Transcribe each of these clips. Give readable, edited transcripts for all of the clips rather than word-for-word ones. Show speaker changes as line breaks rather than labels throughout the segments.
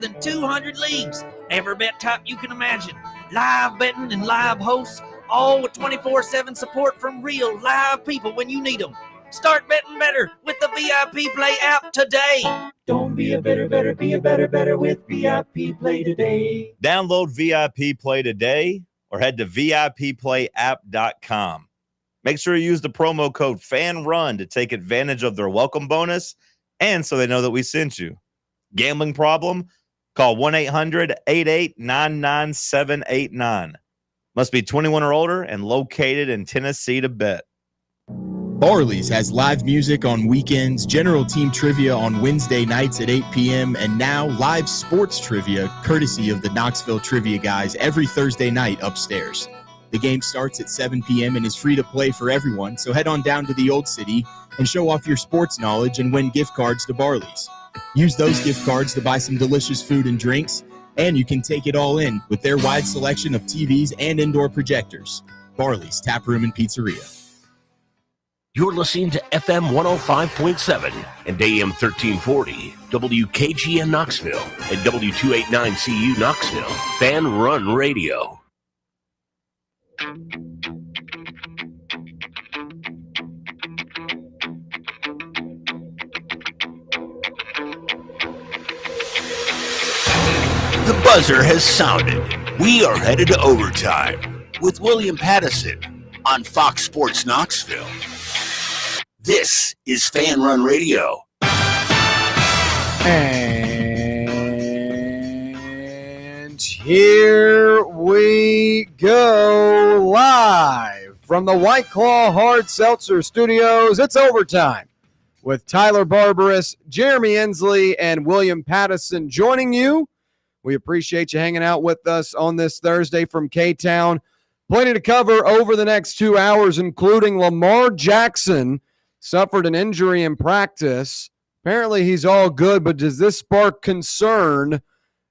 than 200 leagues. Every bet type you can imagine. Live betting and live hosts, all with 24/7 support from real live people when you need them. Start betting better with the VIP Play app today.
Don't be a better, be a better with VIP Play today.
Download VIP Play today or head to VIPPlayApp.com. Make sure you use the promo code FANRUN to take advantage of their welcome bonus and so they know that we sent you. Gambling problem? Call 1-800-8899-789. Must be 21 or older and located in Tennessee to bet.
Barley's has live music on weekends, general team trivia on Wednesday nights at 8 p.m., and now live sports trivia courtesy of the Knoxville Trivia Guys every Thursday night upstairs. The game starts at 7 p.m. and is free to play for everyone, so head on down to the Old City and show off your sports knowledge and win gift cards to Barley's. Use those gift cards to buy some delicious food and drinks, and you can take it all in with their wide selection of TVs and indoor projectors. Barley's Tap Room and Pizzeria.
You're listening to FM 105.7 and AM 1340, WKGN Knoxville, and W289CU Knoxville, Fan Run Radio. The buzzer has sounded. We are headed to overtime with William Pattison on Fox Sports Knoxville. This is Fan Run Radio.
And here we go live from the White Claw Hard Seltzer Studios. It's overtime with Tyler Barbaras, Jeremy Inslee, and William Pattison joining you. We appreciate you hanging out with us on this Thursday from K-Town. Plenty to cover over the next 2 hours, including Lamar Jackson suffered an injury in practice. Apparently he's all good, but does this spark concern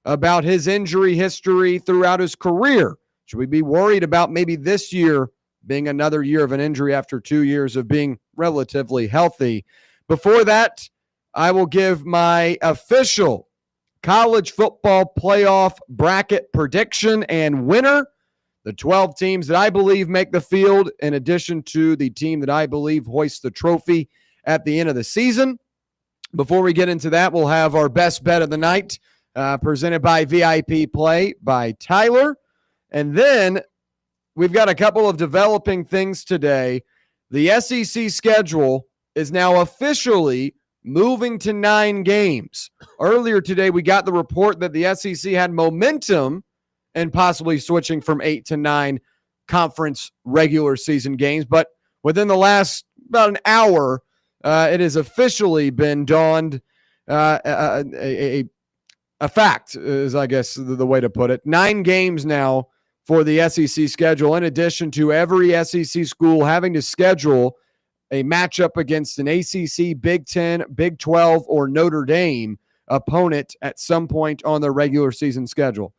about his injury history throughout his career? Should we be worried about maybe this year being another year of an injury after 2 years of being relatively healthy? Before that, I will give my official college football playoff bracket prediction and winner. The 12 teams that I believe make the field, in addition to the team that I believe hoists the trophy at the end of the season. Before we get into that, we'll have our best bet of the night presented by VIP Play by Tyler. And then we've got a couple of developing things today. The SEC schedule is now officially moving to 9 games. Earlier today, we got the report that the SEC had momentum and possibly switching from 8 to 9 conference regular season games. But within the last about an hour, it has officially been dawned a fact, is I guess the way to put it. 9 games now for the SEC schedule, in addition to every SEC school having to schedule a matchup against an ACC, Big 10, Big 12, or Notre Dame opponent at some point on their regular season schedule.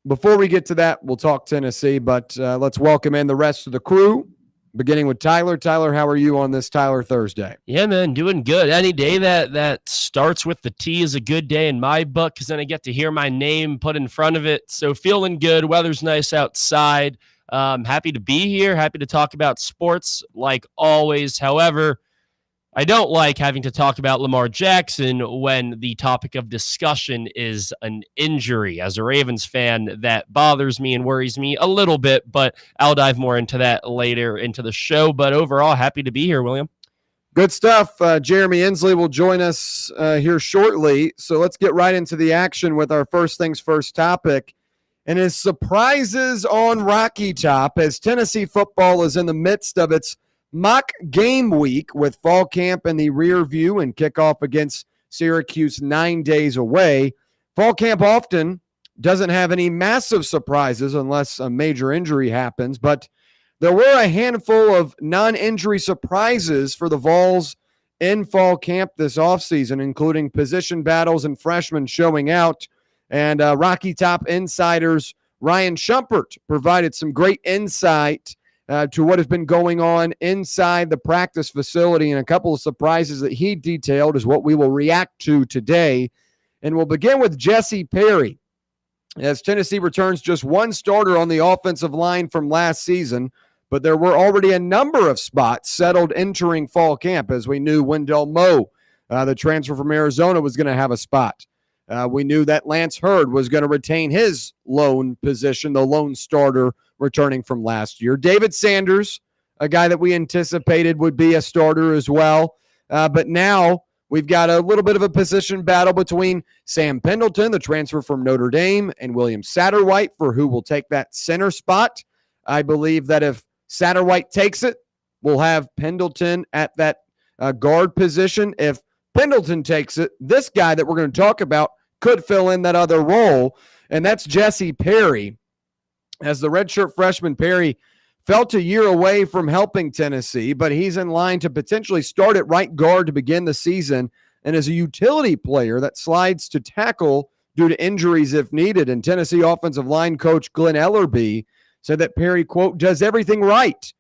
Before we get to that, we'll talk Tennessee, but let's welcome in the rest of the crew, beginning with Tyler. Tyler, how are you on this Tyler Thursday?
Yeah, man, doing good. Any day that starts with the T is a good day in my book because then I get to hear my name put in front of it. So feeling good. Weather's nice outside. Happy to be here. Happy to talk about sports like always. However, I don't like having to talk about Lamar Jackson when the topic of discussion is an injury. As a Ravens fan, that bothers me and worries me a little bit, but I'll dive more into that later into the show. But overall, happy to be here, William.
Good stuff. Jeremy Inslee will join us here shortly. So let's get right into the action with our first things first topic. And it's surprises on Rocky Top as Tennessee football is in the midst of its mock game week with fall camp in the rear view and kickoff against Syracuse 9 days away. Fall camp often doesn't have any massive surprises unless a major injury happens, but there were a handful of non-injury surprises for the Vols in fall camp this offseason, including position battles and freshmen showing out. And Rocky Top insiders Ryan Shumpert provided some great insight to what has been going on inside the practice facility, and a couple of surprises that he detailed is what we will react to today And we'll begin with Jesse Perry, as Tennessee returns just one starter on the offensive line from last season, but there were already a number of spots settled entering fall camp, as we knew Wendell Moe, the transfer from Arizona, was going to have a spot. We knew that Lance Hurd was going to retain his lone position, the lone starter returning from last year. David Sanders, a guy that we anticipated would be a starter as well, but now we've got a little bit of a position battle between Sam Pendleton, the transfer from Notre Dame, and William Satterwhite for who will take that center spot. I believe that if Satterwhite takes it, we'll have Pendleton at that guard position. If Pendleton takes it, this guy that we're going to talk about could fill in that other role, and that's Jesse Perry. As the redshirt freshman, Perry felt a year away from helping Tennessee, but he's in line to potentially start at right guard to begin the season, and is a utility player that slides to tackle due to injuries if needed. And Tennessee offensive line coach Glenn Ellerbe said that Perry, quote, does everything right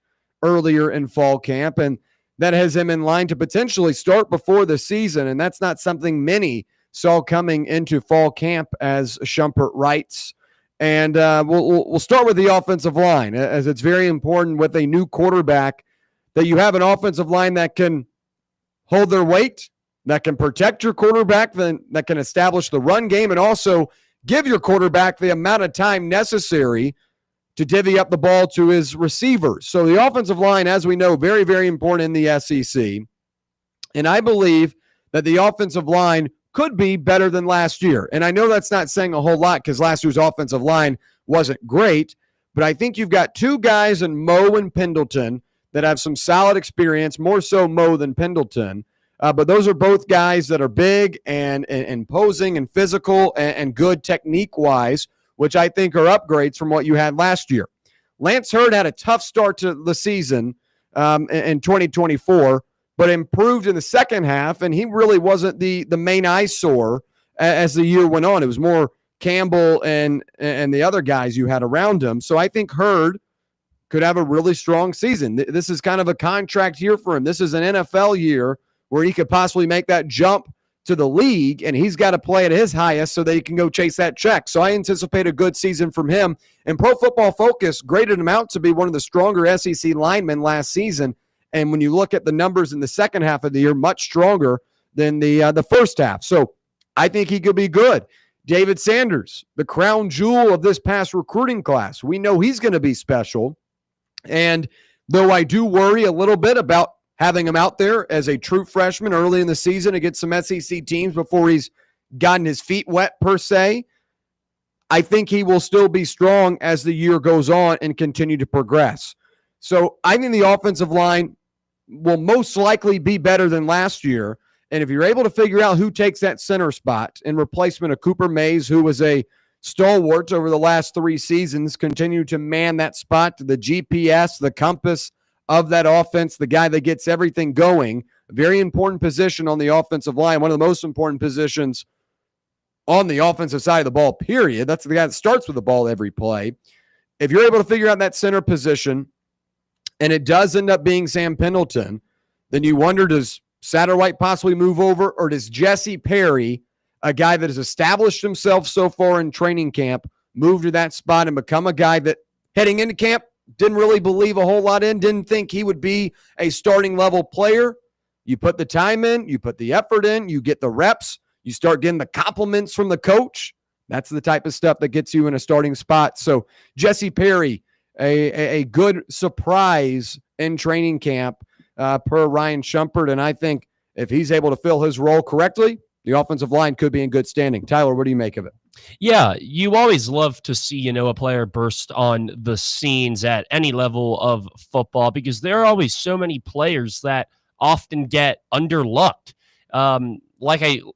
earlier in fall camp, and that has him in line to potentially start before the season, and that's not something many saw coming into fall camp, as Shumpert writes. And we'll start with the offensive line, as it's very important with a new quarterback that you have an offensive line that can hold their weight, that can protect your quarterback, that can establish the run game, and also give your quarterback the amount of time necessary to divvy up the ball to his receivers. So the offensive line, as we know, very, very important in the SEC. And I believe that the offensive line could be better than last year. And I know that's not saying a whole lot because last year's offensive line wasn't great, but I think you've got two guys in Moe and Pendleton that have some solid experience, more so Moe than Pendleton. But those are both guys that are big and imposing and physical and good technique-wise, which I think are upgrades from what you had last year. Lance Hurd had a tough start to the season in 2024, but improved in the second half, and he really wasn't the main eyesore as the year went on. It was more Campbell and the other guys you had around him. So I think Hurd could have a really strong season. This is kind of a contract year for him. This is an NFL year where he could possibly make that jump to the league, and he's got to play at his highest so that he can go chase that check. So I anticipate a good season from him. And Pro Football Focus graded him out to be one of the stronger SEC linemen last season. And when you look at the numbers in the second half of the year, much stronger than the first half. So I think he could be good. David Sanders, the crown jewel of this past recruiting class. We know he's going to be special. And though I do worry a little bit about having him out there as a true freshman early in the season against some SEC teams before he's gotten his feet wet per se, I think he will still be strong as the year goes on and continue to progress. So I think the offensive line will most likely be better than last year. And if you're able to figure out who takes that center spot in replacement of Cooper Mays, who was a stalwart over the last 3 seasons, continue to man that spot, the GPS, the compass of that offense, the guy that gets everything going. A very important position on the offensive line, one of the most important positions on the offensive side of the ball, period. That's the guy that starts with the ball every play. If you're able to figure out that center position, and it does end up being Sam Pendleton, then you wonder, does Satterwhite possibly move over, or does Jesse Perry, a guy that has established himself so far in training camp, move to that spot and become a guy that heading into camp didn't really believe a whole lot in, didn't think he would be a starting level player? You put the time in, you put the effort in, you get the reps, you start getting the compliments from the coach. That's the type of stuff that gets you in a starting spot. So Jesse Perry, a good surprise in training camp per Ryan Shumpert, and I think if he's able to fill his role correctly, the offensive line could be in good standing. Tyler, what do you make of it?
Yeah, you always love to see, a player burst on the scenes at any level of football, because there are always so many players that often get underlooked.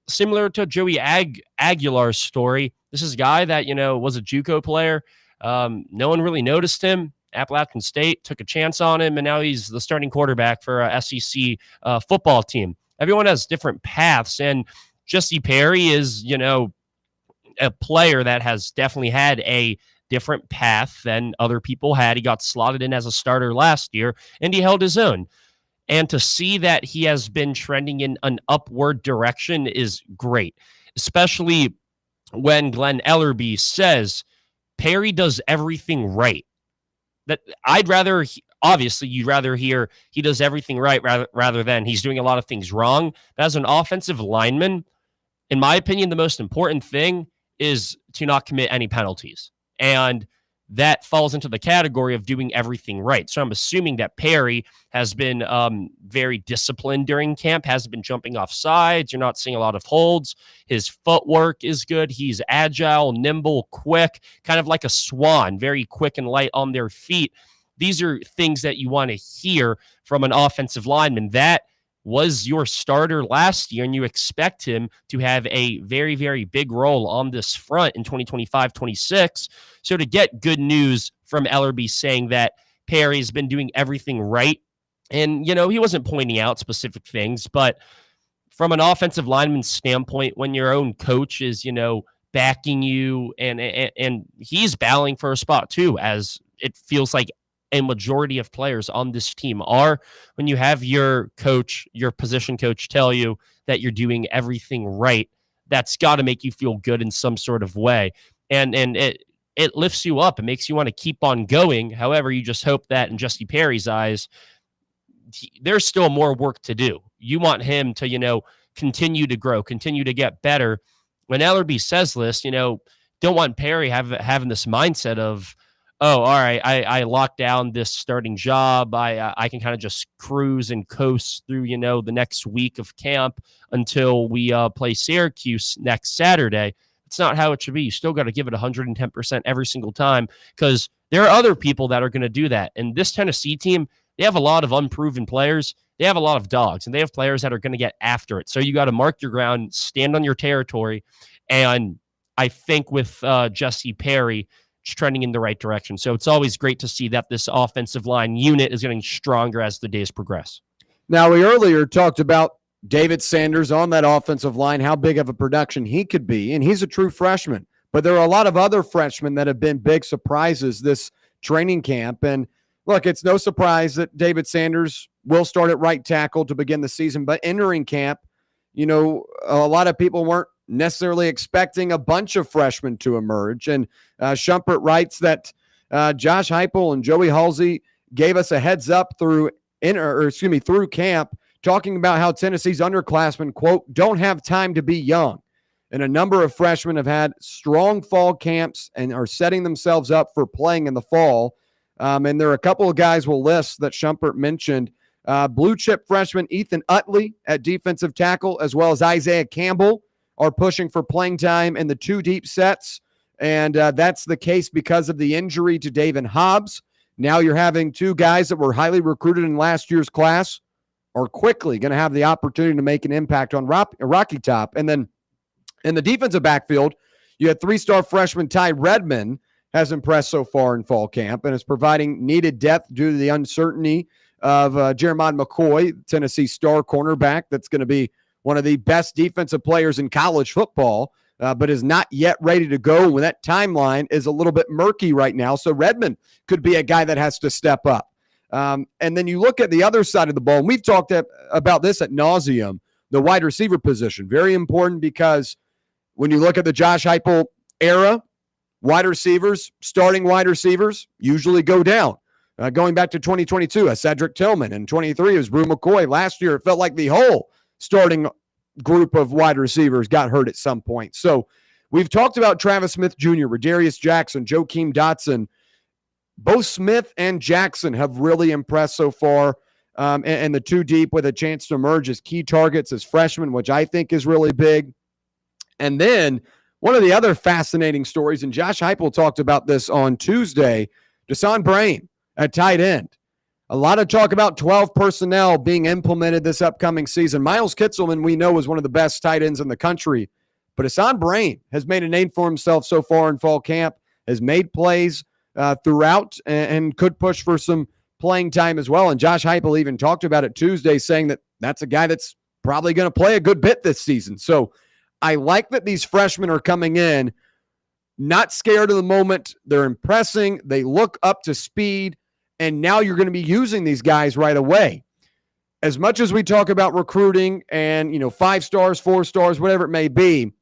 Similar to Joey Aguilar's story, this is a guy that, was a JUCO player. No one really noticed him. Appalachian State took a chance on him, and now he's the starting quarterback for a SEC football team. Everyone has different paths, and Jesse Perry is, a player that has definitely had a different path than other people had. He got slotted in as a starter last year, and he held his own. And to see that he has been trending in an upward direction is great, especially when Glenn Ellerby says Perry does everything right. That obviously you'd rather hear he does everything right rather than he's doing a lot of things wrong. But as an offensive lineman, in my opinion, the most important thing is to not commit any penalties. And that falls into the category of doing everything right. So I'm assuming that Perry has been very disciplined during camp, hasn't been jumping off sides. You're not seeing a lot of holds. His footwork is good. He's agile, nimble, quick, kind of like a swan, very quick and light on their feet. These are things that you want to hear from an offensive lineman. That was your starter last year, and you expect him to have a very, very big role on this front in 2025-26. So to get good news from Ellerby saying that Perry's been doing everything right, and, he wasn't pointing out specific things, but from an offensive lineman standpoint, when your own coach is, backing you and he's battling for a spot too, as it feels like a majority of players on this team are, when you have your coach, your position coach tell you that you're doing everything right, that's got to make you feel good in some sort of way. And it lifts you up. It makes you want to keep on going. However, you just hope that in Jesse Perry's eyes, there's still more work to do. You want him to, continue to grow, continue to get better. When Ellerby says this, don't want Perry having this mindset of, oh, all right, I locked down this starting job. I can kind of just cruise and coast through, the next week of camp until we play Syracuse next Saturday. It's not how it should be. You still got to give it 110% every single time, because there are other people that are going to do that. And this Tennessee team, they have a lot of unproven players. They have a lot of dogs, and they have players that are going to get after it. So you got to mark your ground, stand on your territory. And I think with Jesse Perry, trending in the right direction. So it's always great to see that this offensive line unit is getting stronger as the days progress.
Now, we earlier talked about David Sanders on that offensive line, how big of a production he could be, and he's a true freshman. But there are a lot of other freshmen that have been big surprises this training camp. And look, it's no surprise that David Sanders will start at right tackle to begin the season. But entering camp, a lot of people weren't necessarily expecting a bunch of freshmen to emerge. And Shumpert writes that Josh Heupel and Joey Halsey gave us a heads up through camp, talking about how Tennessee's underclassmen, quote, don't have time to be young. And a number of freshmen have had strong fall camps and are setting themselves up for playing in the fall. And there are a couple of guys we'll list that Shumpert mentioned. Blue chip freshman Ethan Utley at defensive tackle, as well as Isaiah Campbell, are pushing for playing time in the two deep sets. And that's the case because of the injury to David Hobbs. Now you're having two guys that were highly recruited in last year's class are quickly going to have the opportunity to make an impact on Rocky Top. And then in the defensive backfield, you had three-star freshman Ty Redmond has impressed so far in fall camp and is providing needed depth due to the uncertainty of Jeremiah McCoy, Tennessee star cornerback that's going to be one of the best defensive players in college football, but is not yet ready to go when that timeline is a little bit murky right now. So Redmond could be a guy that has to step up. And then you look at the other side of the ball, and we've talked about this ad nauseum, the wide receiver position. Very important because when you look at the Josh Heupel era, starting wide receivers usually go down. Going back to 2022, Cedric Tillman, and 23 was Brew McCoy. Last year, it felt like the whole starting group of wide receivers got hurt at some point. So we've talked about Travis Smith Jr., Rodarius Jackson, Joakim Dotson. Both Smith and Jackson have really impressed so far, and the two deep with a chance to emerge as key targets as freshmen, which I think is really big. And then one of the other fascinating stories, and Josh Heupel talked about this on Tuesday, Desan Brain at tight end. A lot of talk about 12 personnel being implemented this upcoming season. Miles Kitzelman, we know, is one of the best tight ends in the country. But Desan Brain has made a name for himself so far in fall camp, has made plays throughout, and could push for some playing time as well. And Josh Heupel even talked about it Tuesday, saying that that's a guy that's probably going to play a good bit this season. So I like that these freshmen are coming in, not scared of the moment. They're impressing. They look up to speed. And now you're going to be using these guys right away. As much as we talk about recruiting and, 5 stars, 4 stars, whatever it may be,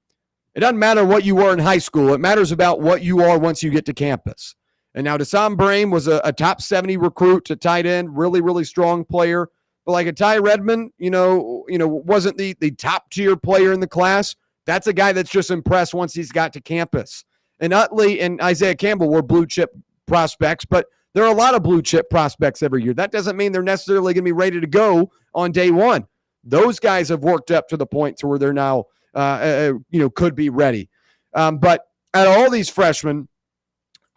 It doesn't matter what you were in high school. It matters about what you are once you get to campus. And now Deshaun Brame was a top 70 recruit to tight end, really, really strong player. But like a Ty Redmond, wasn't the top tier player in the class. That's a guy that's just impressed once he's got to campus. And Utley and Isaiah Campbell were blue chip prospects, but there are a lot of blue chip prospects every year. That doesn't mean they're necessarily going to be ready to go on day one. Those guys have worked up to the point to where they're now, could be ready. But out of all these freshmen,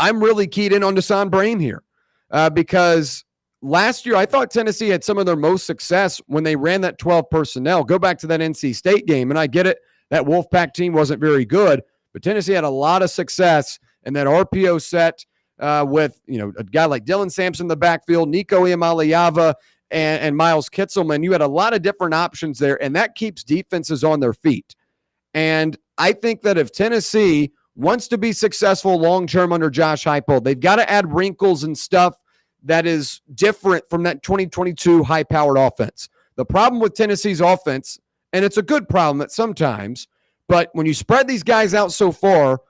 I'm really keyed in on Deshaun Brame here because last year I thought Tennessee had some of their most success when they ran that 12 personnel. Go back to that NC State game, and I get it. That Wolfpack team wasn't very good, but Tennessee had a lot of success in that RPO set with a guy like Dylan Sampson in the backfield, Nico Iamaleava, and Miles Kitselman. You had a lot of different options there, and that keeps defenses on their feet. And I think that if Tennessee wants to be successful long-term under Josh Heupel, they've got to add wrinkles and stuff that is different from that 2022 high-powered offense. The problem with Tennessee's offense, and it's a good problem at sometimes, but when you spread these guys out so far,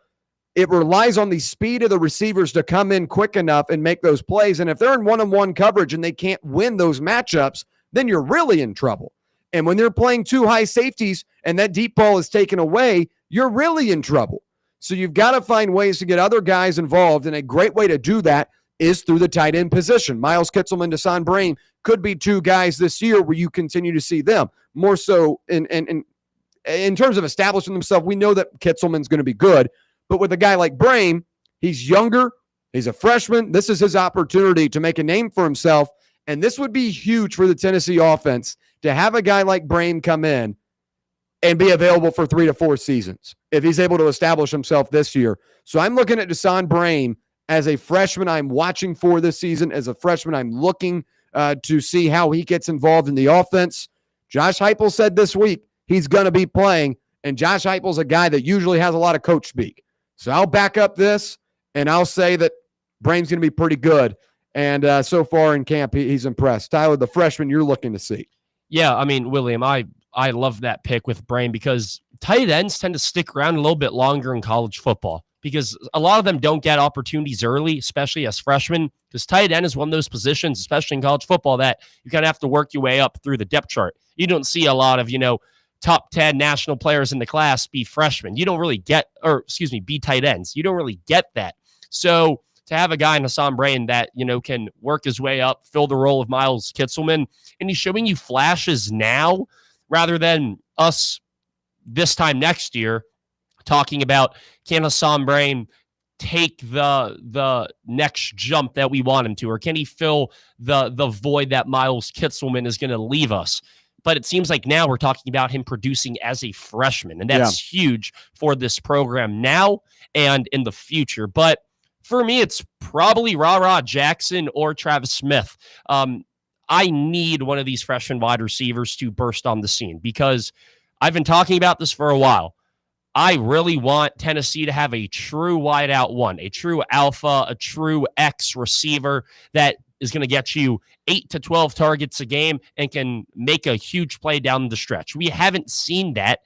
it relies on the speed of the receivers to come in quick enough and make those plays. And if they're in one-on-one coverage and they can't win those matchups, then you're really in trouble. And when they're playing two high safeties and that deep ball is taken away, you're really in trouble. So you've got to find ways to get other guys involved, and a great way to do that is through the tight end position. Miles Kitselman, Deshaun Brame could be two guys this year where you continue to see them. More so in terms of establishing themselves, we know that Kitselman's going to be good, but with a guy like Brame, he's younger, he's a freshman. This is his opportunity to make a name for himself, and this would be huge for the Tennessee offense to have a guy like Brame come in and be available for 3 to 4 seasons if he's able to establish himself this year. So I'm looking at Deshaun Brame as a freshman I'm watching for this season. As a freshman, I'm looking to see how he gets involved in the offense. Josh Heupel said this week he's going to be playing, and Josh Heupel's a guy that usually has a lot of coach speak. So I'll back up this, and I'll say that Brame's going to be pretty good. And so far in camp, he's impressed. Tyler, the freshman you're looking to see.
Yeah, I mean, William, I love that pick with Brame because tight ends tend to stick around a little bit longer in college football because a lot of them don't get opportunities early, especially as freshmen, because tight end is one of those positions, especially in college football, that you kind of have to work your way up through the depth chart. You don't see a lot of, top 10 national players in the class be freshmen. You don't really be tight ends. You don't really get that. So to have a guy in Deshaun Brame that, can work his way up, fill the role of Miles Kitselman, and he's showing you flashes now rather than us this time next year talking about can Deshaun Brame take the next jump that we want him to, or can he fill the void that Miles Kitselman is going to leave us? But it seems like now we're talking about him producing as a freshman, and that's huge for this program now and in the future. But for me, it's probably Ra Jackson or Travis Smith. I need one of these freshman wide receivers to burst on the scene because I've been talking about this for a while. I really want Tennessee to have a true wideout one, a true alpha, a true X receiver that is going to get you 8 to 12 targets a game and can make a huge play down the stretch. We haven't seen that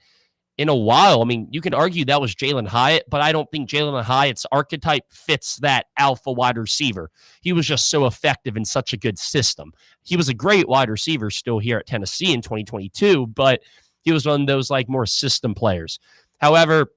in a while. I mean, you could argue that was Jalen Hyatt, but I don't think Jalen Hyatt's archetype fits that alpha wide receiver. He was just so effective in such a good system. He was a great wide receiver still here at Tennessee in 2022, but he was one of those more system players. However,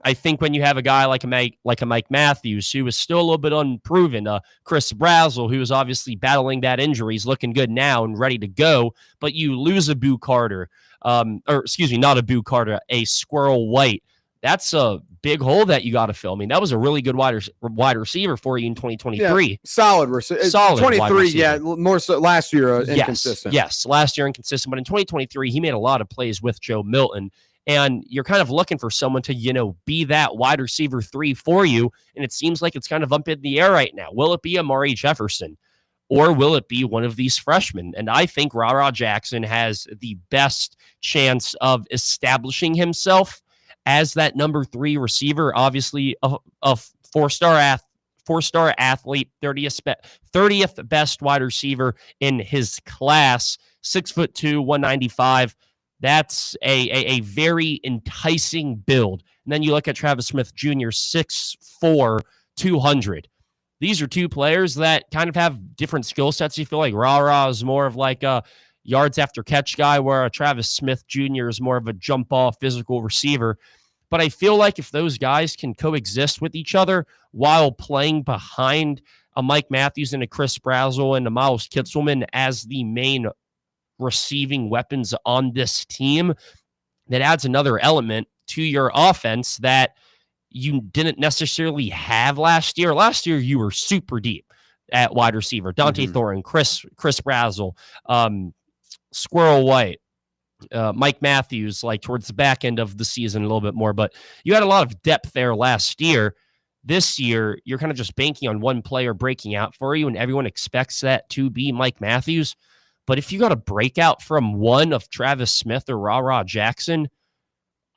I think when you have a guy like a Mike Matthews, who is still a little bit unproven, Chris Brazzell, who is obviously battling that injury, he's looking good now and ready to go, but you lose a Boo Carter, not a Boo Carter, a Squirrel White. That's a big hole that you got to fill. I mean, that was a really good wide receiver for you in 2023.
Yeah, solid receiver.
Solid
23, more so last year inconsistent.
Yes, last year inconsistent, but in 2023, he made a lot of plays with Joe Milton. And you're kind of looking for someone to, be that wide receiver 3 for you. And it seems like it's kind of up in the air right now. Will it be Amari Jefferson or will it be one of these freshmen? And I think Ra Jackson has the best chance of establishing himself as that number 3 receiver. Obviously, a four-star athlete, 30th best wide receiver in his class, 6'2", 195. That's a very enticing build. And then you look at Travis Smith Jr., 6'4", 200. These are two players that kind of have different skill sets. You feel like Ra is more of like a yards after catch guy, where a Travis Smith Jr. is more of a jump ball physical receiver. But I feel like if those guys can coexist with each other while playing behind a Mike Matthews and a Chris Brazzell and a Miles Kitzelman as the main receiving weapons on this team, that adds another element to your offense that you didn't necessarily have last year. Last year, you were super deep at wide receiver. Dante Thorne, Chris Brazzell, Squirrel White, Mike Matthews, like towards the back end of the season a little bit more. But you had a lot of depth there last year. This year, you're kind of just banking on one player breaking out for you, and everyone expects that to be Mike Matthews. But if you got a breakout from one of Travis Smith or Ra Jackson,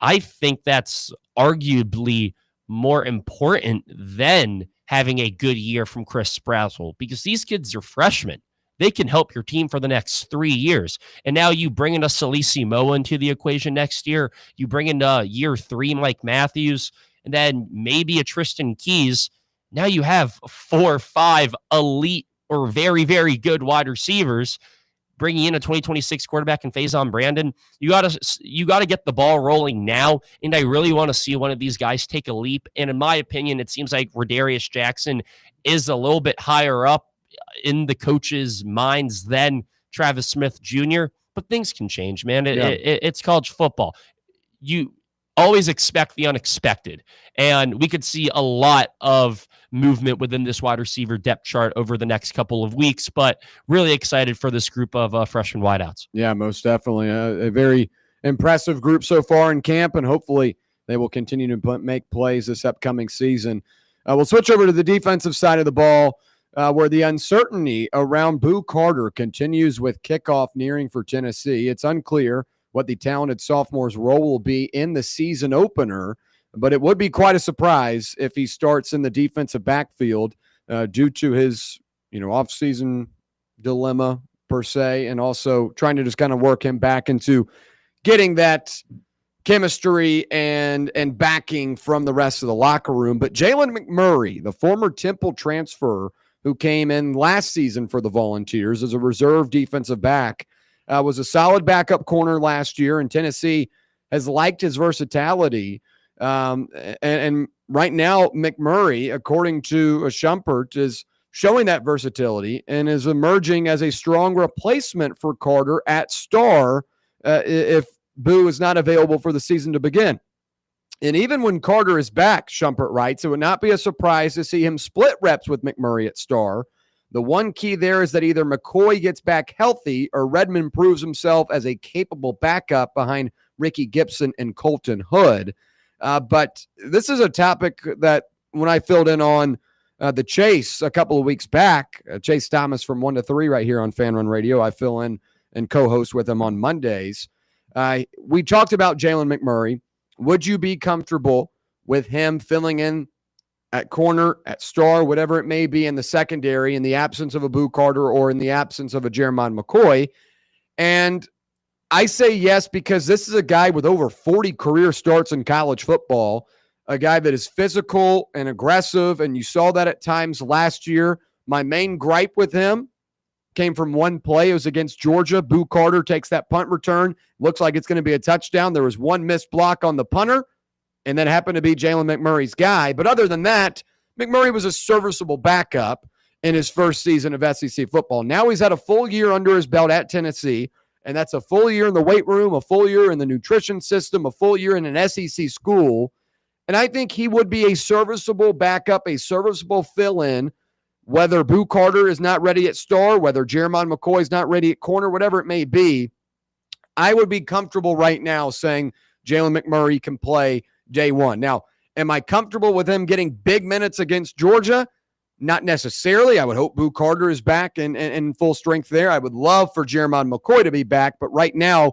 I think that's arguably more important than having a good year from Chris Brazzell, because these kids are freshmen. They can help your team for the next 3 years. And now you bring in a Salisi Moa into the equation next year. You bring in year 3 Mike Matthews, and then maybe a Tristan Keys. Now you have 4 or 5 elite or very, very good wide receivers. Bringing in a 2026 quarterback in Faison Brandon, you gotta get the ball rolling now. And I really want to see one of these guys take a leap. And in my opinion, it seems like Rodarius Jackson is a little bit higher up in the coaches' minds than Travis Smith Jr. But things can change, man. It's college football. You always expect the unexpected. And we could see a lot of movement within this wide receiver depth chart over the next couple of weeks, but really excited for this group of freshman wideouts.
Yeah, most definitely. A very impressive group so far in camp, and hopefully they will continue to make plays this upcoming season. We'll switch over to the defensive side of the ball, where the uncertainty around Boo Carter continues with kickoff nearing for Tennessee. It's unclear what the talented sophomore's role will be in the season opener, but it would be quite a surprise if he starts in the defensive backfield due to his, off-season dilemma per se, and also trying to just kind of work him back into getting that chemistry and backing from the rest of the locker room. But Jalen McMurray, the former Temple transfer who came in last season for the Volunteers as a reserve defensive back, was a solid backup corner last year, and Tennessee has liked his versatility. And right now, McMurray, according to Schumpert, is showing that versatility and is emerging as a strong replacement for Carter at star if Boo is not available for the season to begin. And even when Carter is back, Schumpert writes, it would not be a surprise to see him split reps with McMurray at star. The one key there is that either McCoy gets back healthy or Redmond proves himself as a capable backup behind Ricky Gibson and Colton Hood. But this is a topic that when I filled in on the Chase a couple of weeks back, Chase Thomas from 1 to 3 right here on Fan Run Radio, I fill in and co-host with him on Mondays. We talked about Jalen McMurray. Would you be comfortable with him filling in at corner, at star, whatever it may be in the secondary, in the absence of a Boo Carter or in the absence of a Jeremiah McCoy? And I say yes, because this is a guy with over 40 career starts in college football, a guy that is physical and aggressive, and you saw that at times last year. My main gripe with him came from one play. It was against Georgia. Boo Carter takes that punt return. Looks like it's going to be a touchdown. There was one missed block on the punter, and that happened to be Jalen McMurray's guy. But other than that, McMurray was a serviceable backup in his first season of SEC football. Now he's had a full year under his belt at Tennessee, and that's a full year in the weight room, a full year in the nutrition system, a full year in an SEC school. And I think he would be a serviceable backup, a serviceable fill-in, whether Boo Carter is not ready at star, whether Jeremiah McCoy is not ready at corner, whatever it may be. I would be comfortable right now saying Jalen McMurray can play day one. Now, am I comfortable with him getting big minutes against Georgia? Not necessarily. I would hope Boo Carter is back in full strength there. I would love for Jeremiah McCoy to be back, but right now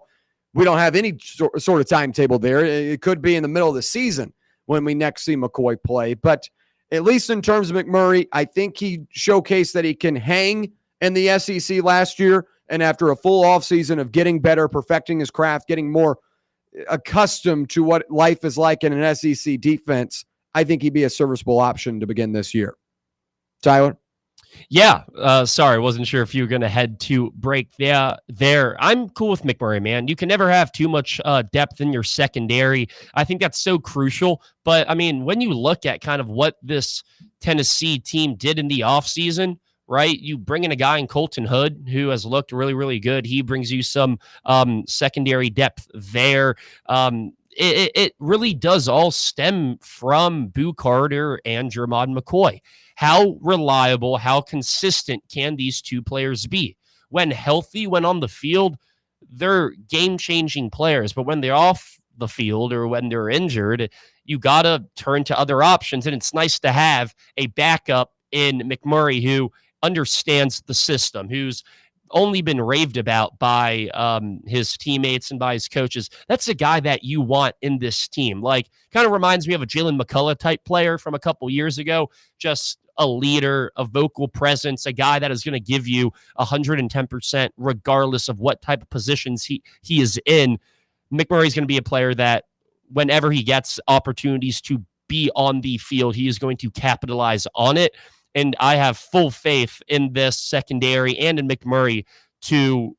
we don't have any sort of timetable there. It could be in the middle of the season when we next see McCoy play. But at least in terms of McMurray, I think he showcased that he can hang in the SEC last year, and after a full offseason of getting better, perfecting his craft, getting more accustomed to what life is like in an SEC defense, I think he'd be a serviceable option to begin this year. Tyler?
Yeah, sorry, wasn't sure if you were going to head to break there. I'm cool with McMurray, man. You can never have too much depth in your secondary. I think that's so crucial. But, I mean, when you look at kind of what this Tennessee team did in the offseason, right, you bring in a guy in Colton Hood who has looked really, really good. He brings you some secondary depth there. It really does all stem from Boo Carter and Jermod McCoy. How reliable, how consistent can these two players be? When healthy, when on the field, they're game-changing players. But when they're off the field or when they're injured, you got to turn to other options. And it's nice to have a backup in McMurray who understands the system, who's only been raved about by his teammates and by his coaches. That's a guy that you want in this team. Like, kind of reminds me of a Jalen McCullough type player from a couple years ago. Just a leader, a vocal presence, a guy that is going to give you 110% regardless of what type of positions he is in. McMurray is going to be a player that whenever he gets opportunities to be on the field, he is going to capitalize on it. And I have full faith in this secondary and in McMurray to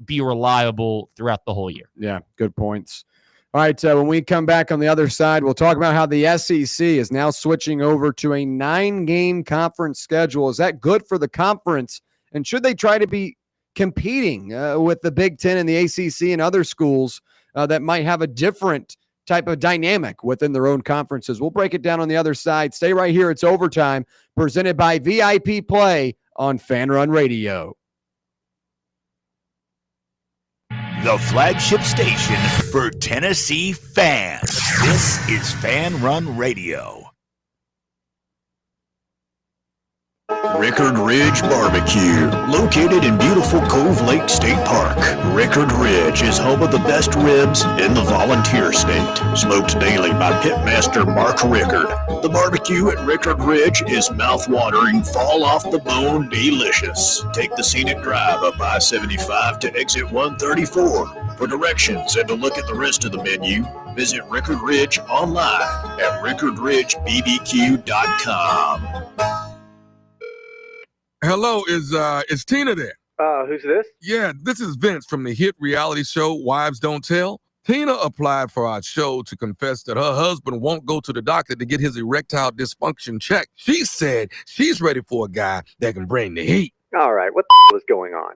be reliable throughout the whole year.
Yeah, good points. All right, when we come back on the other side, we'll talk about how the SEC is now switching over to a 9-game conference schedule. Is that good for the conference? And should they try to be competing with the Big Ten and the ACC and other schools that might have a different type of dynamic within their own conferences? We'll break it down on the other side. Stay right here. It's Overtime, presented by VIP Play on Fan Run Radio.
The flagship station for Tennessee fans. This is Fan Run Radio. Rickard Ridge Barbecue, located in beautiful Cove Lake State Park. Rickard Ridge is home of the best ribs in the Volunteer State. Smoked daily by Pitmaster Mark Rickard. The barbecue at Rickard Ridge is mouth-watering, fall-off-the-bone delicious. Take the scenic drive up I-75 to exit 134. For directions and to look at the rest of the menu, visit Rickard Ridge online at rickardridgebbq.com.
Hello, is Tina there?
Who's this?
Yeah, this is Vince from the hit reality show Wives Don't Tell. Tina applied for our show to confess that her husband won't go to the doctor to get his erectile dysfunction checked. She said she's ready for a guy that can bring the heat.
All right, what the is going on?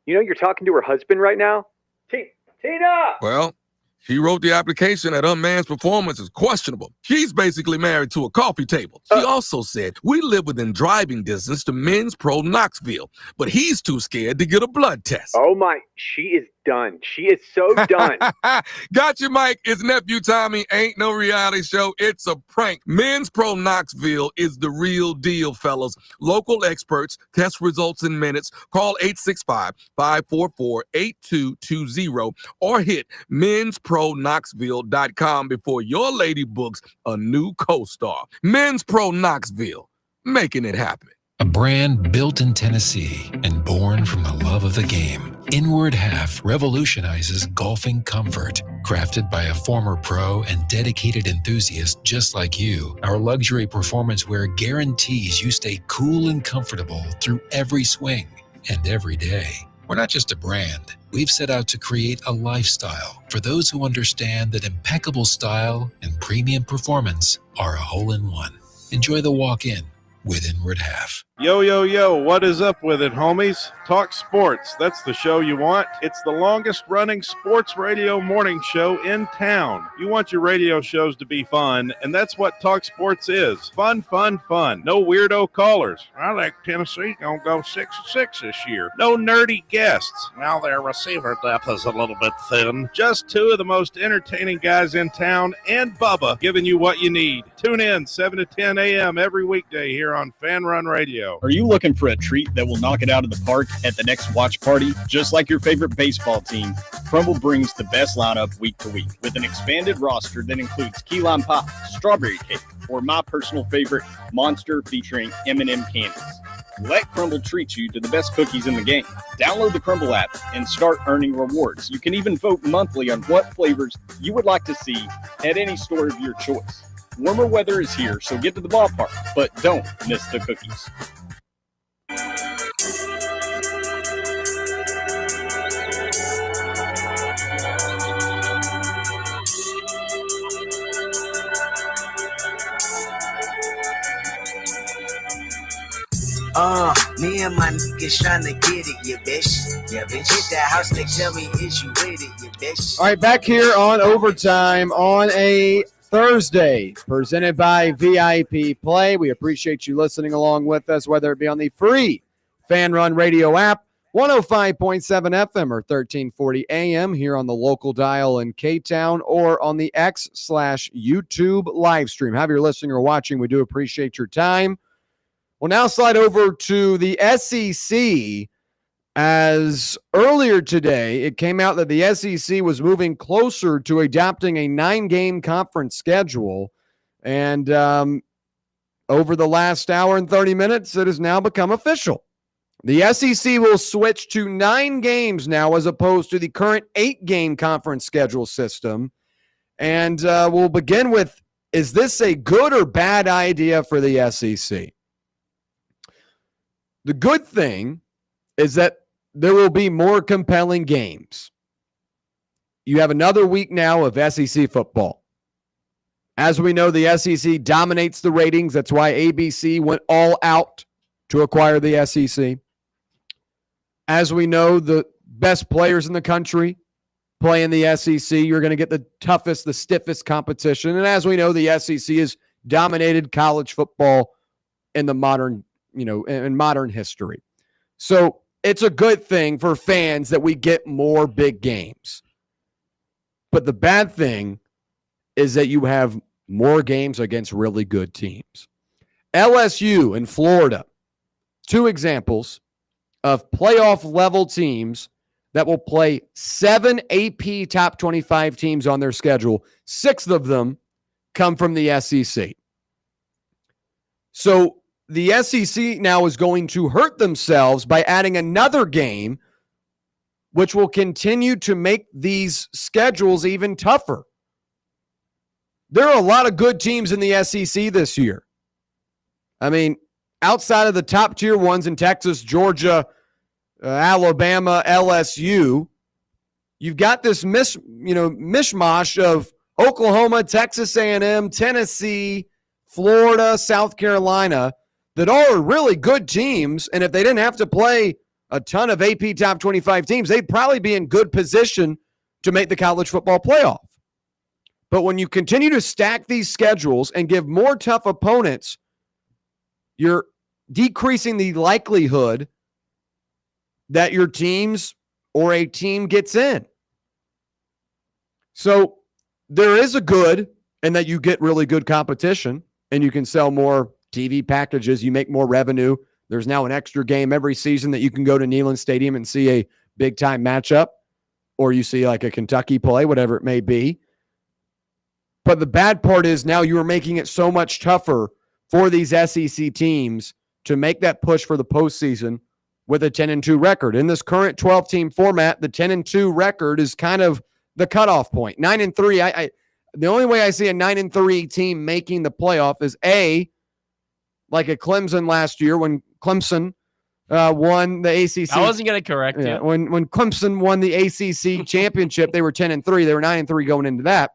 You know you're talking to her husband right now? Tina!
Well, she wrote the application that her man's performance is questionable. She's basically married to a coffee table. She also said, we live within driving distance to Men's Pro Knoxville, but he's too scared to get a blood test.
Oh my, she is done. She is so done.
Got you, Mike. It's Nephew Tommy. Ain't no reality show. It's a prank. Men's Pro Knoxville is the real deal, fellas. Local experts, test results in minutes. Call 865-544-8220 or hit menspronknoxville.com before your lady books a new co-star. Men's Pro Knoxville, making it happen.
A brand built in Tennessee and born from the love of the game. Inward Half revolutionizes golfing comfort. Crafted by a former pro and dedicated enthusiast just like you, our luxury performance wear guarantees you stay cool and comfortable through every swing and every day. We're not just a brand. We've set out to create a lifestyle for those who understand that impeccable style and premium performance are a hole-in-one. Enjoy the walk-in with Inward Half.
Yo, yo, yo, what is up with it, homies? Talk sports. That's the show you want. It's the longest running sports radio morning show in town. You want your radio shows to be fun, and that's what Talk Sports is. Fun, fun, fun. No weirdo callers. I like Tennessee. Gonna go 6-6 this year. No nerdy guests. Well, their receiver depth is a little bit thin. Just two of the most entertaining guys in town, and Bubba giving you what you need. Tune in 7 to 10 a.m. every weekday here on Fan Run Radio.
Are you looking for a treat that will knock it out of the park at the next watch party? Just like your favorite baseball team, Crumble brings the best lineup week to week with an expanded roster that includes key lime pie, strawberry cake, or my personal favorite, Monster featuring M&M candies. Let Crumble treat you to the best cookies in the game. Download the Crumble app and start earning rewards. You can even vote monthly on what flavors you would like to see at any store of your choice. Warmer weather is here, so get to the ballpark, but don't miss the cookies.
Me and my niggas tryna get it, you bitch. Yeah, bitch. Hit that house, they tell me, is you with it, you bitch.
All right, back here on Overtime on a Thursday, presented by VIP Play. We appreciate you listening along with us, whether it be on the free Fan Run Radio app, 105.7 FM or 1340 AM here on the local dial in K-Town, or on the X/YouTube live stream. However you're listening or watching, we do appreciate your time. We'll now slide over to the SEC, as earlier today it came out that the SEC was moving closer to adopting a 9-game conference schedule. And over the last hour and 30 minutes, it has now become official. The SEC will switch to 9 games now as opposed to the current 8-game conference schedule system. And we'll begin with, is this a good or bad idea for the SEC? The good thing is that there will be more compelling games. You have another week now of SEC football. As we know, the SEC dominates the ratings. That's why ABC went all out to acquire the SEC. As we know, the best players in the country play in the SEC. You're going to get the toughest, the stiffest competition. And as we know, the SEC has dominated college football in the modern in modern history. So it's a good thing for fans that we get more big games. But the bad thing is that you have more games against really good teams. LSU in Florida, 2 examples of playoff level teams that will play 7 AP top 25 teams on their schedule. 6 of them come from the SEC. So the SEC now is going to hurt themselves by adding another game, which will continue to make these schedules even tougher. There are a lot of good teams in the SEC this year. I mean, outside of the top tier ones in Texas, Georgia, Alabama, LSU, you've got this mishmash of Oklahoma, Texas A&M, Tennessee, Florida, South Carolina, that all are really good teams, and if they didn't have to play a ton of AP top 25 teams, they'd probably be in good position to make the college football playoff. But when you continue to stack these schedules and give more tough opponents, you're decreasing the likelihood that your teams or a team gets in. So there is a good in that you get really good competition and you can sell more TV packages, you make more revenue. There's now an extra game every season that you can go to Neyland Stadium and see a big-time matchup, or you see like a Kentucky play, whatever it may be. But the bad part is now you are making it so much tougher for these SEC teams to make that push for the postseason with a 10-2 record. In this current 12-team format, the 10-2 record is kind of the cutoff point. 9-3, the only way I see a 9-3 team making the playoff is like a Clemson last year when Clemson won the ACC.
I wasn't going to correct you.
When Clemson won the ACC championship, they were 10-3. They were 9-3 going into that.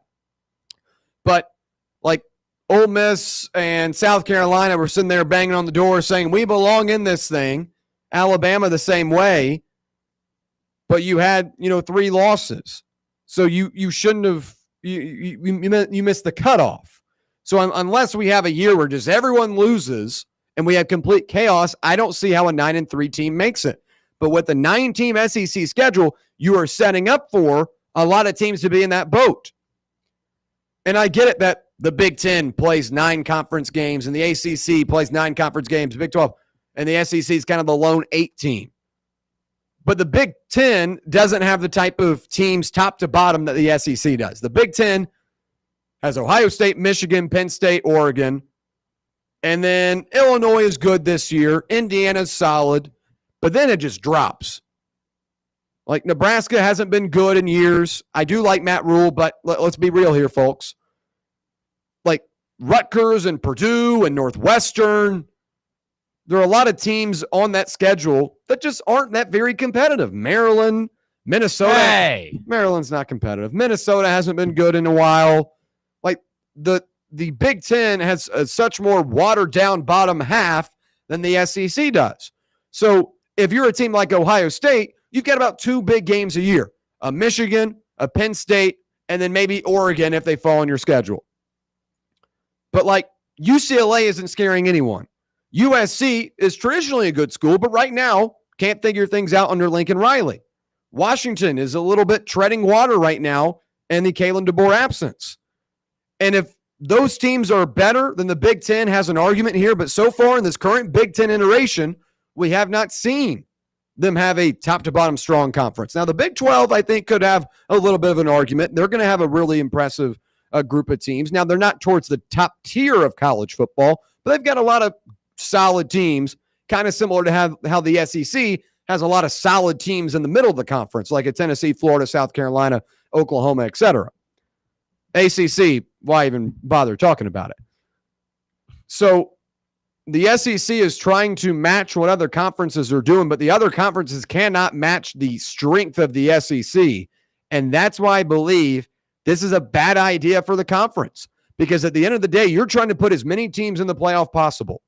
But like Ole Miss and South Carolina were sitting there banging on the door saying, we belong in this thing. Alabama the same way. But you had, 3 losses. So you shouldn't have, you missed the cutoff. So unless we have a year where just everyone loses and we have complete chaos, I don't see how a 9-3 team makes it. But with the 9-team SEC schedule, you are setting up for a lot of teams to be in that boat. And I get it that the Big Ten plays 9 conference games and the ACC plays 9 conference games, Big 12, and the SEC is kind of the lone 8 team. But the Big Ten doesn't have the type of teams top to bottom that the SEC does. The Big Ten has Ohio State, Michigan, Penn State, Oregon, And then Illinois is good this year. Indiana's solid, but then it just drops. Like Nebraska hasn't been good in years. I do like Matt Rule, but let's be real here, folks. Like Rutgers and Purdue and Northwestern, there are a lot of teams on that schedule that just aren't that very competitive. Maryland, Minnesota.
Hey.
Maryland's not competitive. Minnesota hasn't been good in a while. Like the Big Ten has a such more watered down bottom half than the SEC does. So if you're a team like Ohio State, you've got about 2 big games a year, a Michigan, a Penn State, and then maybe Oregon if they fall on your schedule. But like UCLA isn't scaring anyone. USC is traditionally a good school, but right now can't figure things out under Lincoln Riley. Washington is a little bit treading water right now in the Kalen DeBoer absence. And if those teams are better, then the Big Ten has an argument here. But so far in this current Big Ten iteration, we have not seen them have a top-to-bottom strong conference. Now, the Big 12, I think, could have a little bit of an argument. They're going to have a really impressive group of teams. Now, they're not towards the top tier of college football, but they've got a lot of solid teams, kind of similar to how the SEC has a lot of solid teams in the middle of the conference, like a Tennessee, Florida, South Carolina, Oklahoma, etc. ACC, why even bother talking about it? So the SEC is trying to match what other conferences are doing, but the other conferences cannot match the strength of the SEC. And that's why I believe this is a bad idea for the conference, because at the end of the day, you're trying to put as many teams in the playoff possible.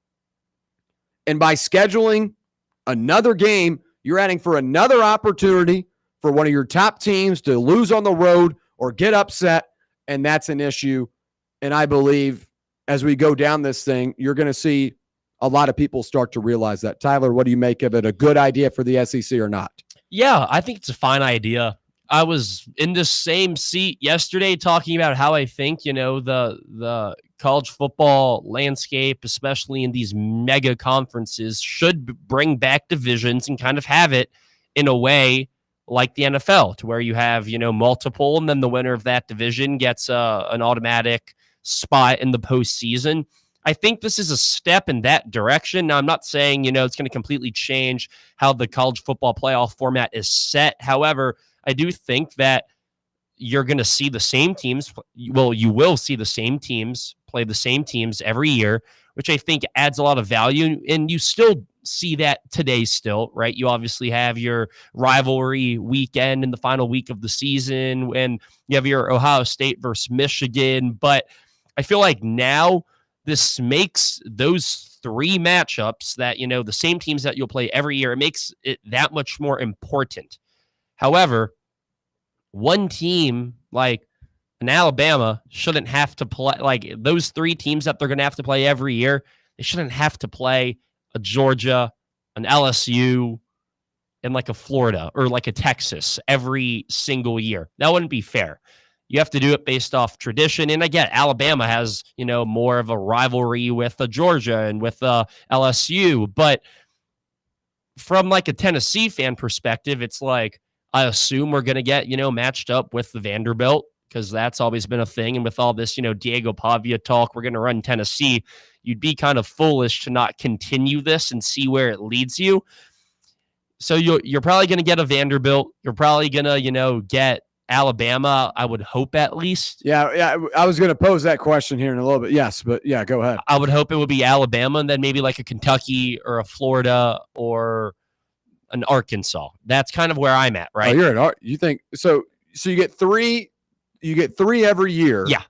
And by scheduling another game, you're adding for another opportunity for one of your top teams to lose on the road or get upset. And that's an issue. And I believe as we go down this thing, you're going to see a lot of people start to realize that. Tyler, what do you make of it? A good idea for the SEC or not?
Yeah, I think it's a fine idea. I was in the same seat yesterday talking about how I think, the college football landscape, especially in these mega conferences, should bring back divisions and kind of have it in a way like the NFL, to where you have, multiple, and then the winner of that division gets an automatic spot in the postseason. I think this is a step in that direction. Now, I'm not saying, it's going to completely change how the college football playoff format is set. However, I do think that you're going to see the same teams. Well, you will see the same teams play the same teams every year, which I think adds a lot of value. And you still see that today still, right? You obviously have your rivalry weekend in the final week of the season, and you have your Ohio State versus Michigan. But I feel like now this makes those 3 matchups that, the same teams that you'll play every year, it makes it that much more important. However, one team like an Alabama shouldn't have to play, like those 3 teams that they're going to have to play every year, they shouldn't have to play a Georgia, an LSU, and like a Florida or like a Texas every single year. That wouldn't be fair. You have to do it based off tradition. And I get Alabama has, more of a rivalry with Georgia and with LSU. But from like a Tennessee fan perspective, it's like, I assume we're going to get, matched up with the Vanderbilt, because that's always been a thing. And with all this, Diego Pavia talk, we're going to run Tennessee. You'd be kind of foolish to not continue this and see where it leads you. So you're probably going to get a Vanderbilt. You're probably going to, get Alabama, I would hope, at least.
Yeah. I was going to pose that question here in a little bit. Yes, but yeah, go ahead.
I would hope it would be Alabama, and then maybe like a Kentucky or a Florida or an Arkansas. That's kind of where I'm at, right?
Oh, you're at, you think so? You get 3, every year.
Yeah.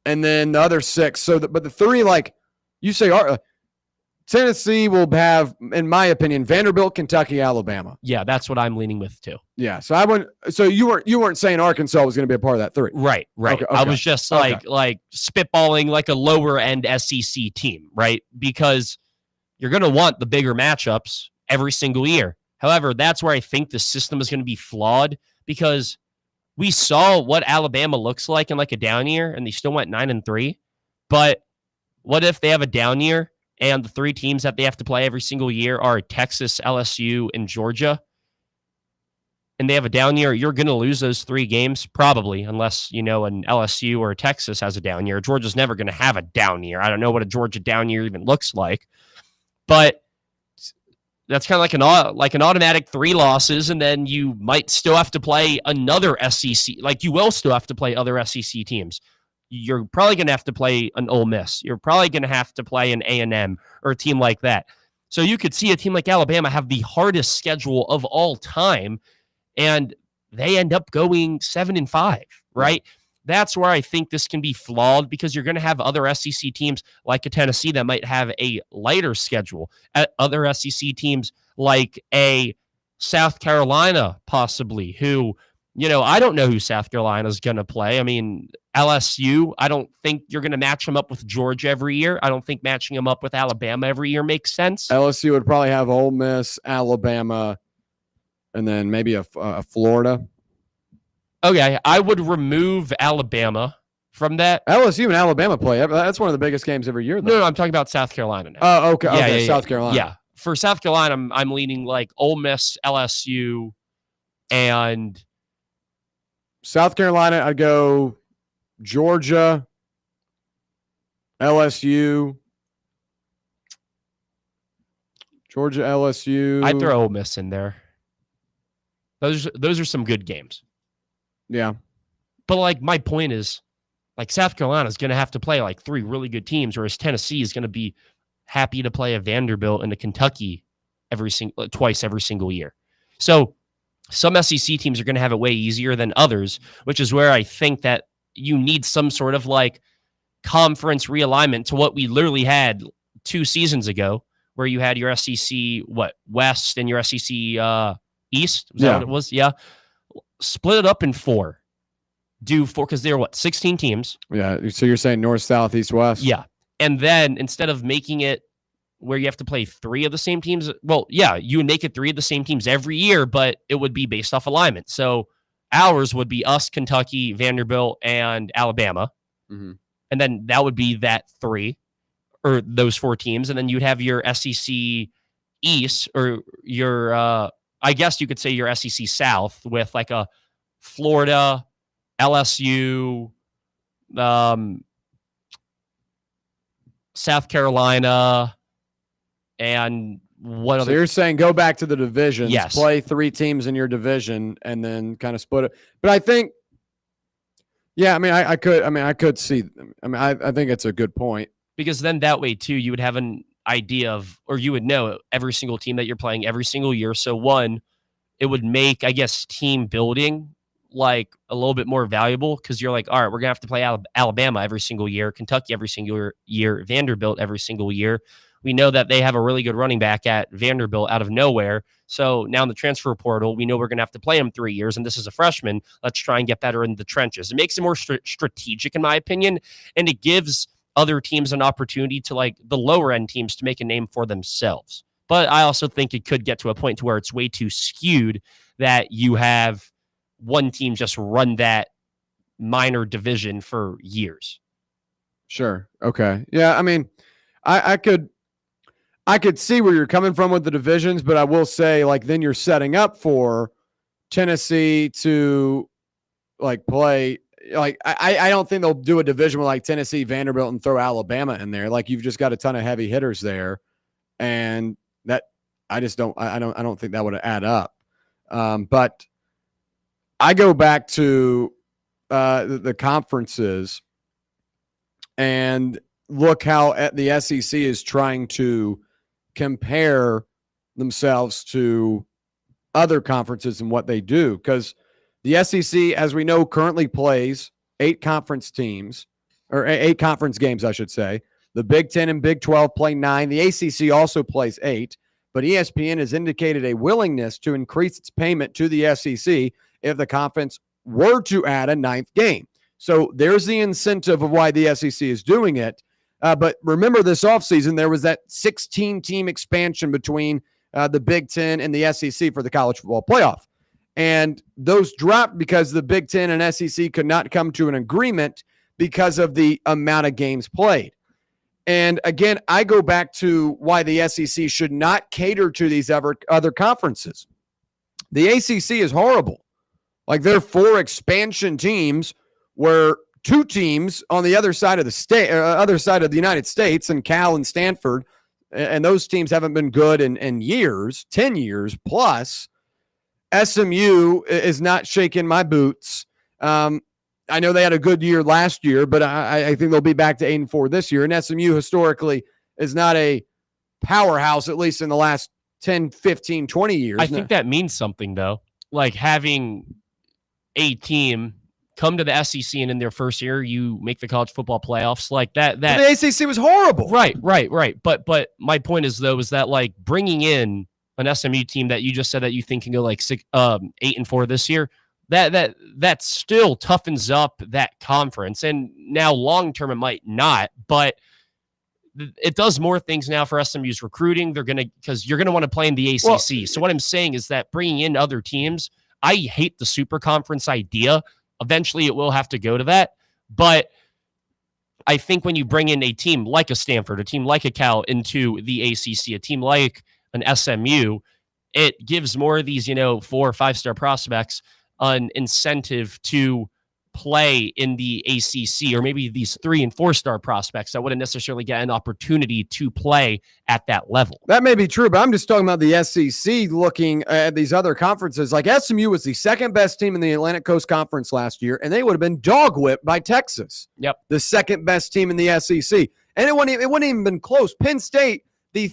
And then the other 6. But the 3, like you say, Tennessee will have, in my opinion, Vanderbilt, Kentucky, Alabama.
Yeah, that's what I'm leaning with too.
Yeah. So I wouldn't. So you weren't saying Arkansas was going to be a part of that 3.
Right. Okay. I was just like spitballing like a lower end SEC team, right? Because you're going to want the bigger matchups every single year. However, that's where I think the system is going to be flawed, because we saw what Alabama looks like in like a down year, and they still went 9-3. But what if they have a down year and the 3 teams that they have to play every single year are Texas, LSU, and Georgia? and they have a down year, you're going to lose those 3 games probably, unless, an LSU or Texas has a down year. Georgia's never going to have a down year. I don't know what a Georgia down year even looks like, but that's kind of like an automatic 3 losses, and then you might still have to play another SEC. Like, you will still have to play other SEC teams. You're probably going to have to play an Ole Miss. You're probably going to have to play an A&M or a team like that. So you could see a team like Alabama have the hardest schedule of all time, and they end up going 7-5, right? Yeah. That's where I think this can be flawed, because you're going to have other SEC teams like a Tennessee that might have a lighter schedule. Other SEC teams like a South Carolina, possibly, who, I don't know who South Carolina is going to play. I mean, LSU, I don't think you're going to match them up with Georgia every year. I don't think matching them up with Alabama every year makes sense.
LSU would probably have Ole Miss, Alabama, and then maybe a Florida.
Okay, I would remove Alabama from that.
LSU and Alabama play. That's one of the biggest games every year, though.
No, I'm talking about South Carolina now.
Oh, okay. Yeah, South Carolina.
Yeah. For South Carolina, I'm leaning like Ole Miss, LSU, and
South Carolina, I'd go Georgia, LSU. Georgia, LSU.
I'd throw Ole Miss in there. Those are some good games.
Yeah.
But like, my point is, like, South Carolina is going to have to play like 3 really good teams, whereas Tennessee is going to be happy to play a Vanderbilt and a Kentucky twice every single year. So some SEC teams are going to have it way easier than others, which is where I think that you need some sort of like conference realignment to what we literally had 2 seasons ago, where you had your SEC West and your SEC East. Was that what it was? Yeah. Split it up in 4. Do 4, because they're 16 teams.
Yeah. So you're saying north, south, east, west?
Yeah. And then instead of making it where you have to play 3 of the same teams, well, yeah, you would make it 3 of the same teams every year, but it would be based off alignment. So ours would be us, Kentucky, Vanderbilt, and Alabama.
Mm-hmm.
And then that would be that 3, or those 4 teams. And then you'd have your SEC East, or your, I guess you could say your SEC South, with like a Florida, LSU, South Carolina, and what other?
So you're saying go back to the divisions,
yes.
Play 3 teams in your division, and then kind of split it. But I think, yeah, I mean, I could see. I mean, I think it's a good point,
because then that way too, you would have an idea of, or you would know every single team that you're playing every single year. So one, it would make, I guess, team building like a little bit more valuable, because you're like, all right, we're gonna have to play Alabama every single year, Kentucky every single year, Vanderbilt every single year. We know that they have a really good running back at Vanderbilt out of nowhere. So now in the transfer portal, we know we're going to have to play him 3 years, and this is a freshman. Let's try and get better in the trenches. It makes it more strategic, in my opinion, and it gives other teams an opportunity to, like, the lower end teams to make a name for themselves. But I also think it could get to a point to where it's way too skewed that you have one team just run that minor division for years.
Sure. Okay. Yeah. I mean, I could see where you're coming from with the divisions, but I will say, like, then you're setting up for Tennessee to like play. Like, I don't think they'll do a division with like Tennessee, Vanderbilt, and throw Alabama in there. Like, you've just got a ton of heavy hitters there, and that I don't think that would add up. But I go back to the conferences and look how the SEC is trying to compare themselves to other conferences and what they do. Because the SEC, as we know, currently plays 8 conference teams, or 8 conference games, I should say. The Big 10 and Big 12 play 9. The ACC also plays 8. But ESPN has indicated a willingness to increase its payment to the SEC if the conference were to add a 9th game. So there's the incentive of why the SEC is doing it. But remember, this offseason, there was that 16-team expansion between the Big 10 and the SEC for the college football playoff. And those dropped because the Big 10 and SEC could not come to an agreement because of the amount of games played. And again, I go back to why the SEC should not cater to these other conferences. The ACC is horrible. Like, there are 4 expansion teams where 2 teams on the other side of the state, other side of the United States, and Cal and Stanford, and those teams haven't been good in years, 10 years plus. SMU is not shaking my boots. I know they had a good year last year, but I think they'll be back to 8-4 this year. And SMU historically is not a powerhouse, at least in the last 10, 15, 20 years.
I think that means something, though. Like, having a team come to the SEC and in their first year, you make the college football playoffs like that.
The ACC was horrible.
Right. But my point is, though, is that, like, bringing in an SMU team that you just said that you think can go like 8-4 this year, that still toughens up that conference. And now long term it might not, but it does more things now for SMU's recruiting. Because you're gonna want to play in the ACC. Well, so what I'm saying is that bringing in other teams, I hate the super conference idea. Eventually it will have to go to that, but I think when you bring in a team like a Stanford, a team like a Cal into the ACC, a team like an SMU, it gives more of these 4 or 5-star prospects an incentive to play in the ACC, or maybe these 3 and 4-star prospects that wouldn't necessarily get an opportunity to play at that level.
That may be true, but I'm just talking about the SEC looking at these other conferences. Like, SMU was the second best team in the Atlantic Coast Conference last year, and they would have been dog whipped by Texas.
Yep.
The second best team in the SEC. And it wouldn't even been close. Penn State, the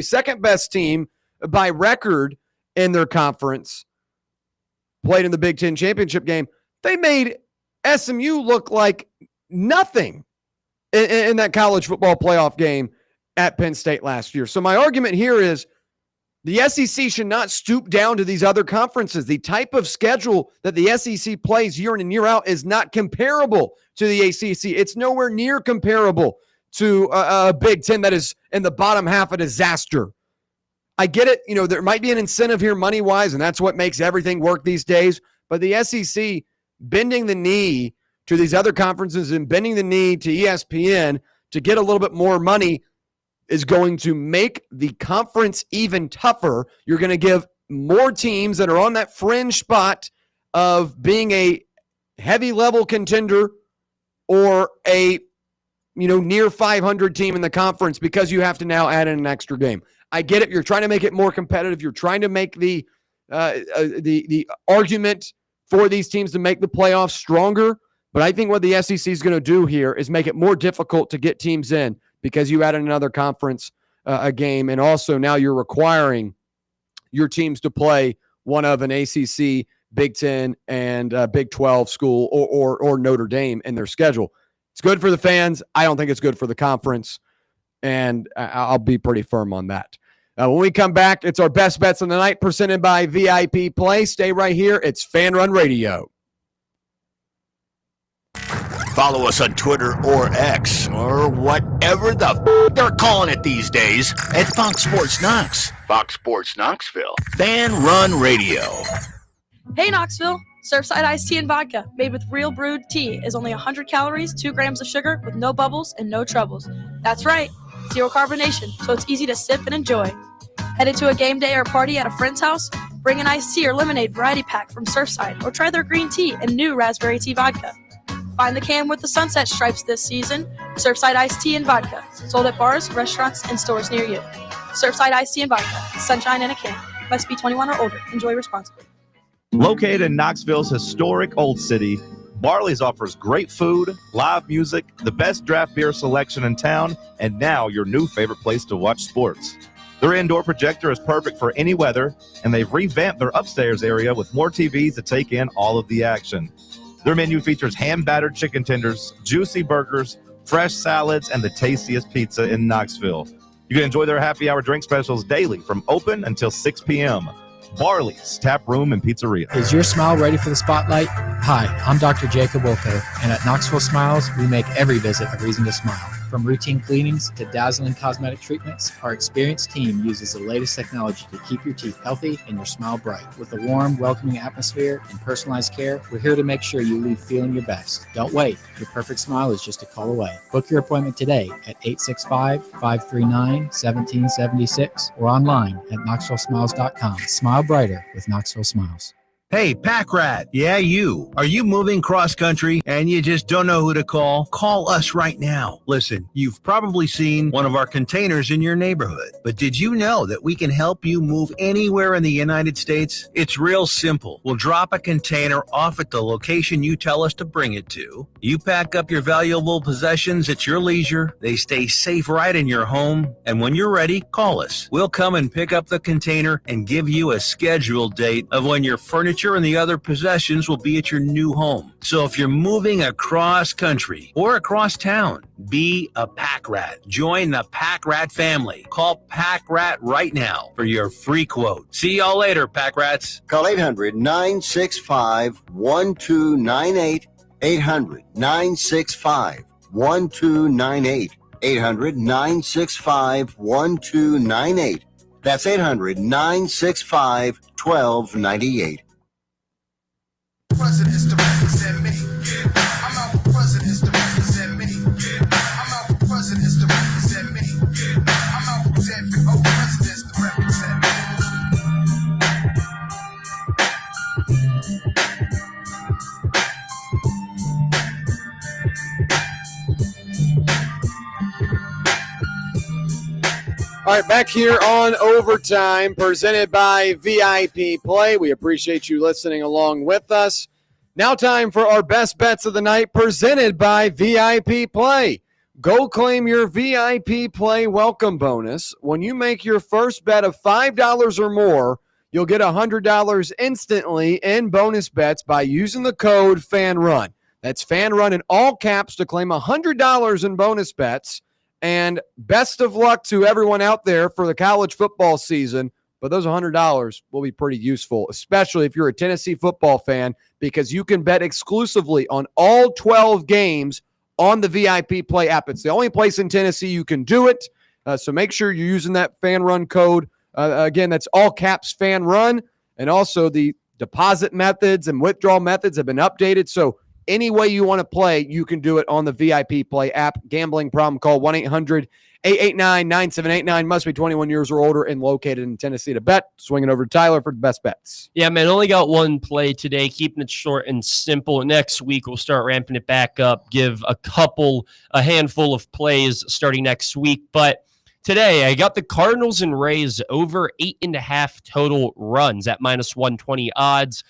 second best team by record in their conference, played in the Big Ten championship game. They made SMU look like nothing in that college football playoff game at Penn State last year. So my argument here is the SEC should not stoop down to these other conferences. The type of schedule that the SEC plays year in and year out is not comparable to the ACC. It's nowhere near comparable to a Big Ten that is in the bottom half a disaster. I get it. There might be an incentive here money-wise, and that's what makes everything work these days. But the SEC bending the knee to these other conferences and bending the knee to ESPN to get a little bit more money is going to make the conference even tougher. You're going to give more teams that are on that fringe spot of being a heavy level contender or a near 500 team in the conference, because you have to now add in an extra game. I get it. You're trying to make it more competitive. You're trying to make the argument for these teams to make the playoffs stronger. But I think what the SEC is going to do here is make it more difficult to get teams in, because you added another conference a game, and also now you're requiring your teams to play one of an ACC, Big Ten, and Big 12 school or Notre Dame in their schedule. It's good for the fans. I don't think it's good for the conference, and I'll be pretty firm on that. When we come back, it's our best bets of the night presented by VIP Play. Stay right here. It's Fan Run Radio.
Follow us on Twitter or X or whatever the they're calling it these days at Fox Sports Knox. Fox Sports Knoxville. Fan Run Radio.
Hey, Knoxville. Surfside iced tea and vodka made with real brewed tea is only 100 calories, 2 grams of sugar with no bubbles and no troubles. That's right. Zero carbonation, so it's easy to sip and enjoy. Headed to a game day or party at a friend's house? Bring an iced tea or lemonade variety pack from Surfside, or try their green tea and new raspberry tea vodka. Find the can with the sunset stripes this season. Surfside iced tea and vodka, sold at bars, restaurants, and stores near you. Surfside iced tea and vodka, sunshine in a can. Must be 21 or older. Enjoy responsibly.
Located in Knoxville's historic Old City, Barley's offers great food, live music, the best draft beer selection in town, and now your new favorite place to watch sports. Their indoor projector is perfect for any weather, and they've revamped their upstairs area with more TVs to take in all of the action. Their menu features hand-battered chicken tenders, juicy burgers, fresh salads, and the tastiest pizza in Knoxville. You can enjoy their happy hour drink specials daily from open until 6 p.m. Barley's Tap Room and Pizzeria.
Is your smile ready for the spotlight? Hi, I'm Dr. Jacob Wilco, and at Knoxville Smiles, we make every visit a reason to smile. From routine cleanings to dazzling cosmetic treatments, our experienced team uses the latest technology to keep your teeth healthy and your smile bright. With a warm, welcoming atmosphere and personalized care, we're here to make sure you leave feeling your best. Don't wait. Your perfect smile is just a call away. Book your appointment today at 865-539-1776 or online at knoxvillesmiles.com. Smile brighter with Knoxville Smiles.
Hey, Pack Rat. Yeah, you. Are you moving cross country and you just don't know who to call? Call us right now. Listen, you've probably seen one of our containers in your neighborhood, but did you know that we can help you move anywhere in the United States? It's real simple. We'll drop a container off at the location you tell us to bring it to. You pack up your valuable possessions at your leisure. They stay safe right in your home. And when you're ready, call us. We'll come and pick up the container and give you a scheduled date of when your furniture and the other possessions will be at your new home. So if you're moving across country or across town, be a Pack Rat. Join the Pack Rat family. Call Pack Rat right now for your free quote. See y'all later, Pack Rats.
Call 800-965-1298. 800-965-1298. 800-965-1298. That's 800-965-1298.
Presidents to represent me. I'm out for presidents to represent me. I'm out for presidents to represent me. I'm out for 10 old presidents to represent me.
All right, back here on Overtime, presented by VIP Play. We appreciate you listening along with us. Now time for our best bets of the night, presented by VIP Play. Go claim your VIP Play welcome bonus. When you make your first bet of $5 or more, you'll get $100 instantly in bonus bets by using the code FANRUN. That's FANRUN in all caps to claim $100 in bonus bets. And best of luck to everyone out there for the college football season. But those $100 will be pretty useful, especially if you're a Tennessee football fan, because you can bet exclusively on all 12 games on the VIP Play app. It's the only place in Tennessee you can do it. So make sure you're using that FANRUN code. Again, that's all caps FANRUN. And also the deposit methods and withdrawal methods have been updated. So any way you want to play, you can do it on the VIP Play app. Gambling problem, call 1-800-889-9789. Must be 21 years or older and located in Tennessee to bet. Swinging over to Tyler for the best bets.
Yeah, man, only got one play today, keeping it short and simple. Next week, we'll start ramping it back up, give a handful of plays starting next week. But today, I got the Cardinals and Rays over 8.5 total runs at -120 odds.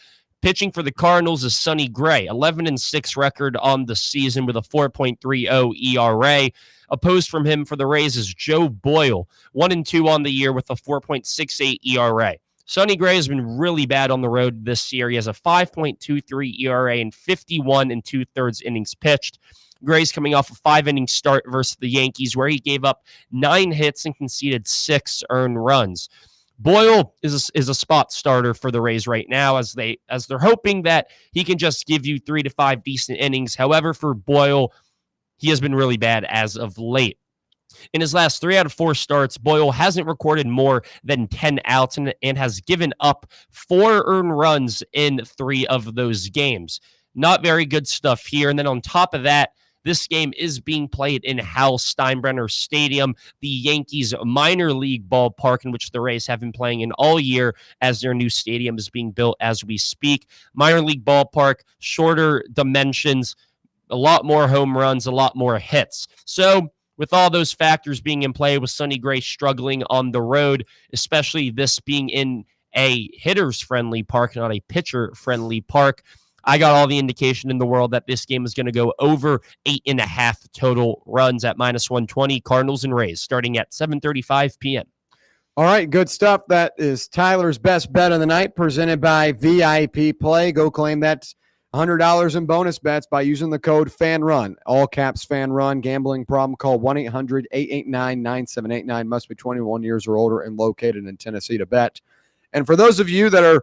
Pitching for the Cardinals is Sonny Gray, 11-6 record on the season with a 4.30 ERA. Opposed from him for the Rays is Joe Boyle, 1-2 on the year with a 4.68 ERA. Sonny Gray has been really bad on the road this year. He has a 5.23 ERA and 51 2/3 innings pitched. Gray's coming off a 5-inning start versus the Yankees, where he gave up 9 hits and conceded 6 earned runs. Boyle is a spot starter for the Rays right now, as they're hoping that he can just give you 3 to 5 decent innings. However, for Boyle, he has been really bad as of late. In his last 3 out of 4 starts, Boyle hasn't recorded more than 10 outs and has given up 4 earned runs in 3 of those games. Not very good stuff here. And then on top of that, this game is being played in Hal Steinbrenner Stadium, the Yankees minor league ballpark, in which the Rays have been playing in all year, as their new stadium is being built as we speak. Minor league ballpark, shorter dimensions, a lot more home runs, a lot more hits. So with all those factors being in play, with Sonny Gray struggling on the road, especially this being in a hitters-friendly park, not a pitcher-friendly park, I got all the indication in the world that this game is going to go over 8.5 total runs at -120. Cardinals and Rays starting at 7:35 p.m.
All right, good stuff. That is Tyler's best bet of the night, presented by VIP Play. Go claim that $100 in bonus bets by using the code FANRUN. All caps FANRUN. Gambling problem, call 1-800-889-9789. Must be 21 years or older and located in Tennessee to bet. And for those of you that are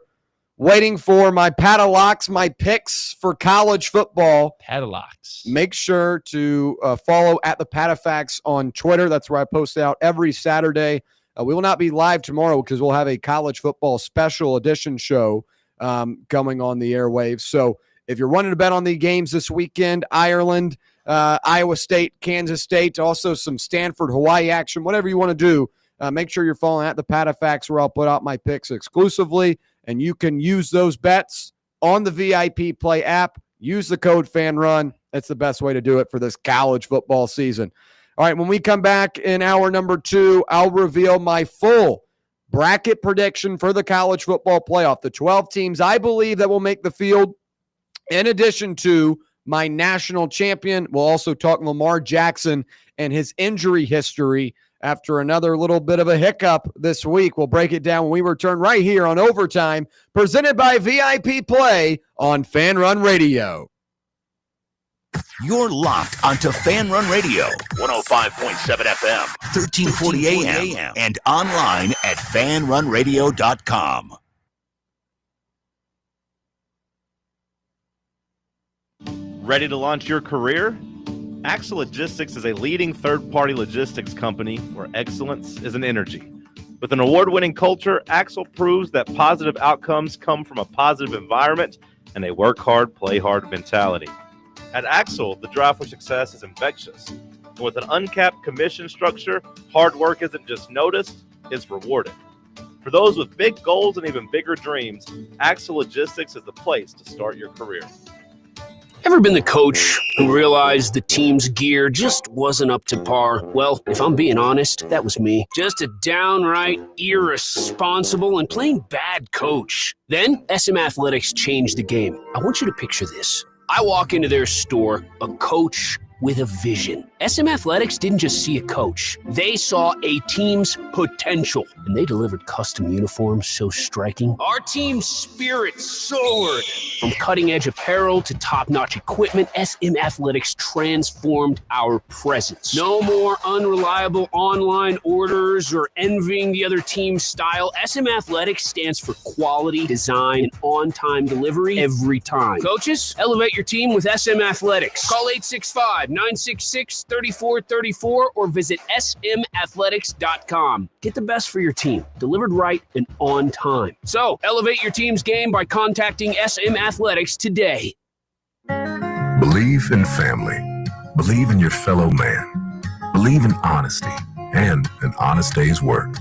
waiting for my padlocks, my picks for college football.
Padlocks.
Make sure to follow at the Patafax on Twitter. That's where I post out every Saturday. We will not be live tomorrow because we'll have a college football special edition show coming on the airwaves. So if you're running to bet on the games this weekend, Ireland, Iowa State, Kansas State, also some Stanford, Hawaii action, whatever you want to do, make sure you're following at the Patafax where I'll put out my picks exclusively, and you can use those bets on the VIP Play app. Use the code FANRUN. That's the best way to do it for this college football season. All right, when we come back in hour number 2, I'll reveal my full bracket prediction for the college football playoff. The 12 teams I believe that will make the field, in addition to my national champion. We'll also talk Lamar Jackson and his injury history after another little bit of a hiccup this week. We'll break it down when we return right here on Overtime, presented by VIP Play on Fan Run Radio.
You're locked onto Fan Run Radio, 105.7 FM, 1340 AM, and online at fanrunradio.com.
Ready to launch your career? Axle Logistics is a leading third-party logistics company where excellence is an energy. With an award-winning culture, Axle proves that positive outcomes come from a positive environment and a work hard, play hard mentality. At Axle, the drive for success is infectious. And with an uncapped commission structure, hard work isn't just noticed, it's rewarded. For those with big goals and even bigger dreams, Axle Logistics is the place to start your career.
Ever been the coach who realized the team's gear just wasn't up to par? Well, if I'm being honest, that was me. Just a downright irresponsible and plain bad coach. Then SM Athletics changed the game. I want you to picture this. I walk into their store, a coach with a vision. SM Athletics didn't just see a coach. They saw a team's potential, and they delivered custom uniforms so striking. Our team's spirit soared. From cutting-edge apparel to top-notch equipment, SM Athletics transformed our presence. No more unreliable online orders or envying the other team's style. SM Athletics stands for quality, design, and on-time delivery every time. Coaches, elevate your team with SM Athletics. Call 865-966-3434 or visit smathletics.com. Get the best for your team, delivered right and on time. So, elevate your team's game by contacting SM Athletics today.
Believe in family. Believe in your fellow man. Believe in honesty and an honest day's work.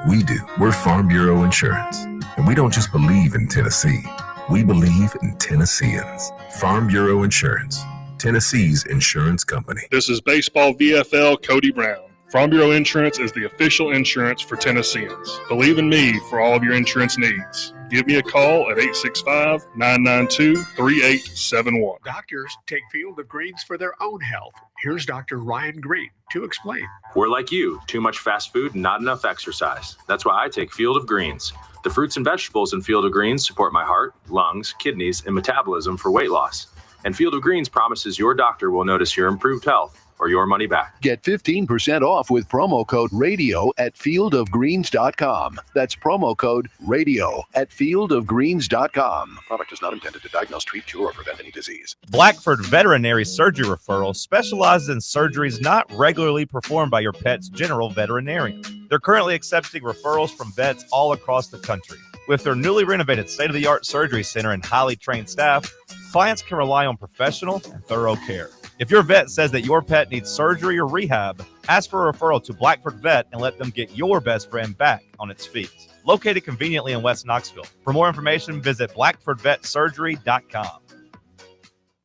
We do. We're Farm Bureau Insurance. And we don't just believe in Tennessee. We believe in Tennesseans. Farm Bureau Insurance. Tennessee's insurance company.
This is Baseball VFL Cody Brown. Farm Bureau Insurance is the official insurance for Tennesseans. Believe in me for all of your insurance needs. Give me a call at 865-992-3871.
Doctors take Field of Greens for their own health. Here's Dr. Ryan Green to explain.
We're like you, too much fast food and not enough exercise. That's why I take Field of Greens. The fruits and vegetables in Field of Greens support my heart, lungs, kidneys, and metabolism for weight loss. And Field of Greens promises your doctor will notice your improved health or your money back.
Get 15% off with promo code RADIO at fieldofgreens.com. That's promo code RADIO at fieldofgreens.com.
Product is not intended to diagnose, treat, cure, or prevent any disease.
Blackford Veterinary Surgery Referral specializes in surgeries not regularly performed by your pet's general veterinarian. They're currently accepting referrals from vets all across the country. With their newly renovated state-of-the-art surgery center and highly trained staff, clients can rely on professional and thorough care. If your vet says that your pet needs surgery or rehab, ask for a referral to Blackford Vet and let them get your best friend back on its feet. Located conveniently in West Knoxville. For more information, visit blackfordvetsurgery.com.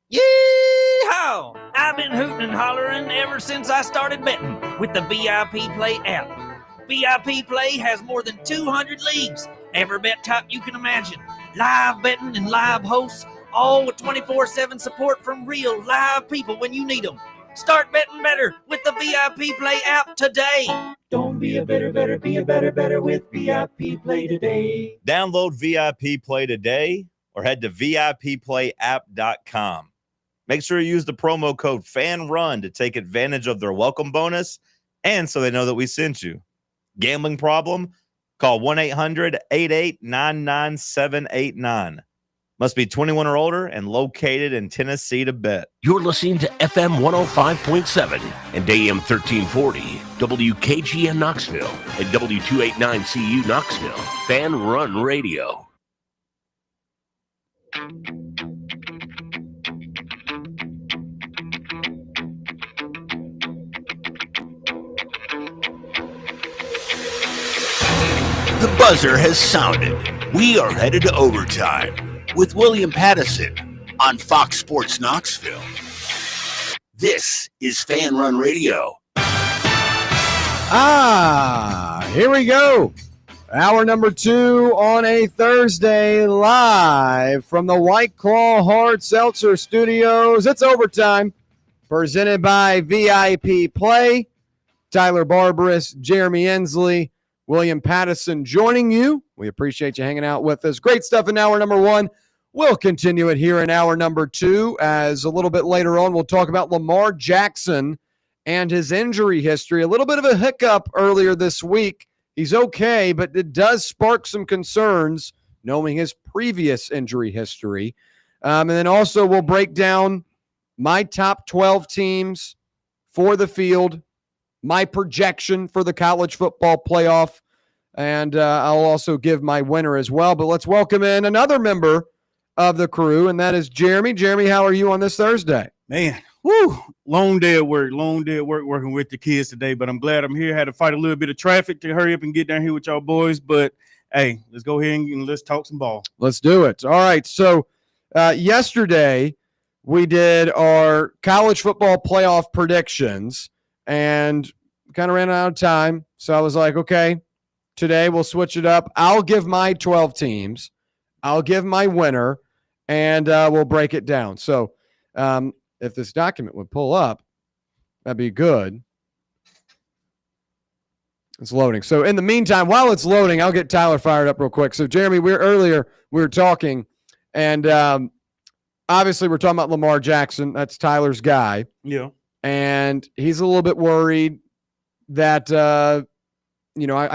Yee-haw! I've been hooting and hollering ever since I started betting with the VIP Play app. VIP Play has more than 200 leagues, every bet type you can imagine, live betting and live hosts, all with 24/7 support from real live people when you need them. Start betting better with the VIP Play app today.
Don't be a better, be a better with VIP Play today.
Download VIP Play today or head to VIPPlayApp.com. Make sure you use the promo code FANRUN to take advantage of their welcome bonus and so they know that we sent you. Gambling problem? Call 1-800-8899-9789. Must be 21 or older and located in Tennessee to bet.
You're listening to FM 105.7 and AM 1340, WKGN Knoxville, and W289CU Knoxville, Fan Run Radio. The buzzer has sounded. We are headed to overtime with William Pattison on Fox Sports Knoxville. This is Fan Run Radio.
Here we go. Hour number 2 on a Thursday, live from the White Claw Hard Seltzer Studios. It's overtime, presented by VIP Play. Tyler Barbaras, Jeremy Ensley, William Pattison joining you. We appreciate you hanging out with us. Great stuff in hour number 1. We'll continue it here in hour number 2, as a little bit later on we'll talk about Lamar Jackson and his injury history. A little bit of a hiccup earlier this week. He's okay, but it does spark some concerns knowing his previous injury history. And then also we'll break down my top 12 teams for the field, my projection for the college football playoff, and I'll also give my winner as well. But let's welcome in another member of the crew, and that is Jeremy. Jeremy, how are you on this Thursday?
Man, long day at work, working with the kids today, but I'm glad I'm here. Had to fight a little bit of traffic to hurry up and get down here with y'all boys, but hey, let's go ahead and let's talk some ball.
Let's do it. All right, so yesterday we did our college football playoff predictions and kind of ran out of time, so I was like, okay, today we'll switch it up. I'll give my 12 teams. I'll give my winner, and we'll break it down. So if this document would pull up, that'd be good. It's loading. So in the meantime, while it's loading, I'll get Tyler fired up real quick. So, Jeremy, we were talking, and obviously we're talking about Lamar Jackson. That's Tyler's guy.
Yeah.
And he's a little bit worried that, I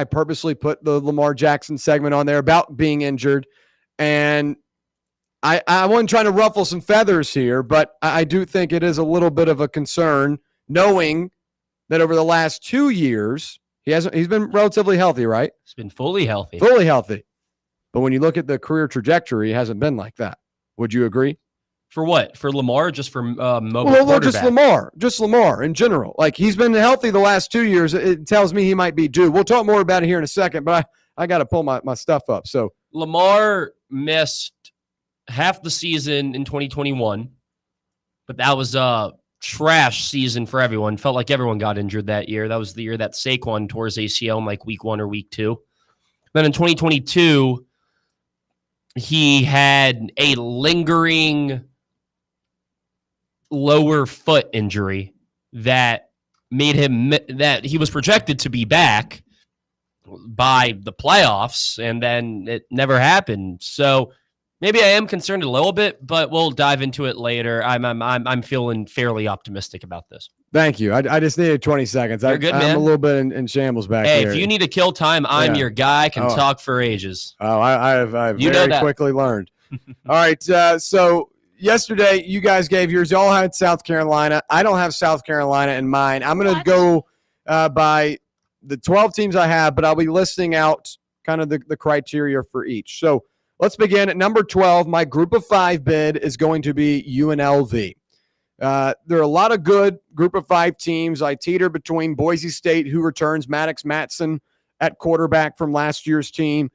purposely put the Lamar Jackson segment on there about being injured. And I wasn't trying to ruffle some feathers here, but I do think it is a little bit of a concern, knowing that over the last 2 years, he's been relatively healthy, right?
He's been fully healthy.
Fully healthy. But when you look at the career trajectory, it hasn't been like that. Would you agree?
For what? For Lamar or just for mobile
Well,
quarterback?
just Lamar in general. Like, he's been healthy the last 2 years. It tells me he might be due. We'll talk more about it here in a second, but I got to pull my stuff up. So
Lamar missed half the season in 2021, but that was a trash season for everyone. Felt like everyone got injured that year. That was the year that Saquon tore his ACL in like week 1 or week 2. Then in 2022, he had a lingering lower foot injury that made him that he was projected to be back by the playoffs, and then it never happened. So maybe I am concerned a little bit, but we'll dive into it later. I'm feeling fairly optimistic about this.
thank you. I just needed 20 seconds.
You're good, man.
I'm a little bit in shambles back
Hey,
here.
if you need to kill time, I'm your guy. I can talk for ages.
Oh, I've
You know
very
that.
quickly learned. All right, so yesterday you guys gave yours. Y'all had South Carolina. I don't have South Carolina in mine. I'm going to go by the 12 teams I have, but I'll be listing out kind of the criteria for each. So let's begin at number 12. My group of 5 bid is going to be UNLV. There are a lot of good group of 5 teams. I teeter between Boise State, who returns Maddox Matson at quarterback from last year's team,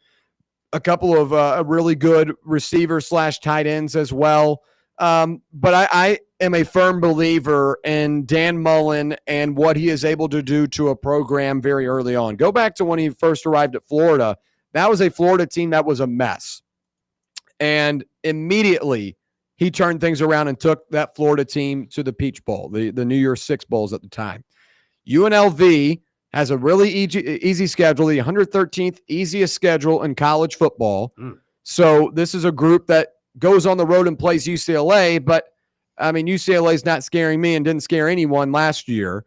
a couple of really good receivers / tight ends as well. But I am a firm believer in Dan Mullen and what he is able to do to a program very early on. Go back to when he first arrived at Florida. That was a Florida team that was a mess. And immediately he turned things around and took that Florida team to the Peach Bowl, the New Year's Six Bowls at the time. UNLV has a really easy schedule, the 113th easiest schedule in college football. So this is a group that goes on the road and plays UCLA, but, I mean, UCLA is not scaring me and didn't scare anyone last year.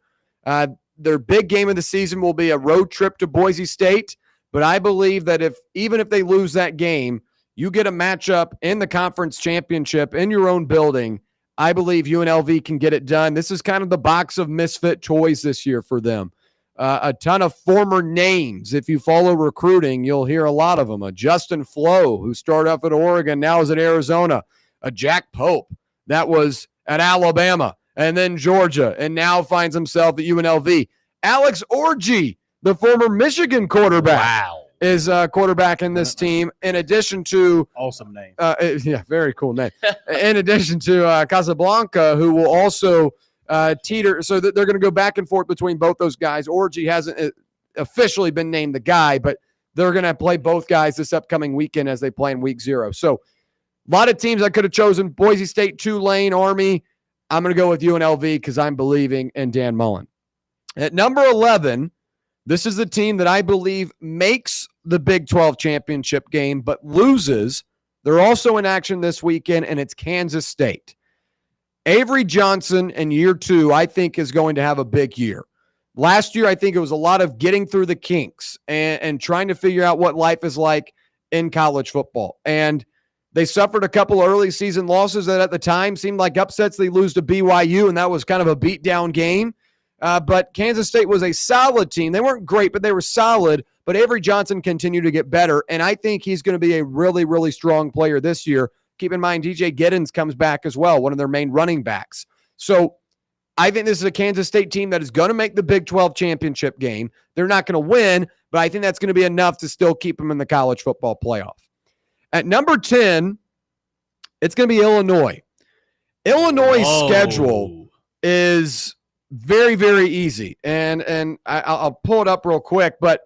Their big game of the season will be a road trip to Boise State, But I believe that even if they lose that game, you get a matchup in the conference championship in your own building. I believe UNLV can get it done. This is kind of the box of misfit toys this year for them. A ton of former names. If you follow recruiting, you'll hear a lot of them. A Justin Flo, who started off at Oregon, now is at Arizona. A Jack Pope, that was at Alabama and then Georgia, and now finds himself at UNLV. Alex Orji, the former Michigan quarterback, is quarterback in this team, in addition to
awesome name.
Yeah, very cool name. In addition to Casablanca, who will also teeter, so that they're going to go back and forth between both those guys. Orji hasn't officially been named the guy, but they're going to play both guys this upcoming weekend as they play in week 0. So a lot of teams I could have chosen: Boise State, Tulane, Army. I'm going to go with UNLV because I'm believing in Dan Mullen. At number 11, this is the team that I believe makes the Big 12 championship game but loses. They're also in action this weekend, and it's Kansas State. Avery Johnson in year 2, I think, is going to have a big year. Last year, I think it was a lot of getting through the kinks and trying to figure out what life is like in college football. And they suffered a couple early season losses that at the time seemed like upsets. They lose to BYU, and that was kind of a beatdown game. But Kansas State was a solid team. They weren't great, but they were solid. But Avery Johnson continued to get better, and I think he's going to be a really, really strong player this year. Keep in mind, DJ Giddens comes back as well, one of their main running backs. So I think this is a Kansas State team that is going to make the Big 12 championship game. They're not going to win, but I think that's going to be enough to still keep them in the college football playoff. At number 10, it's going to be Illinois. Illinois' schedule is very, very easy. And I'll pull it up real quick, but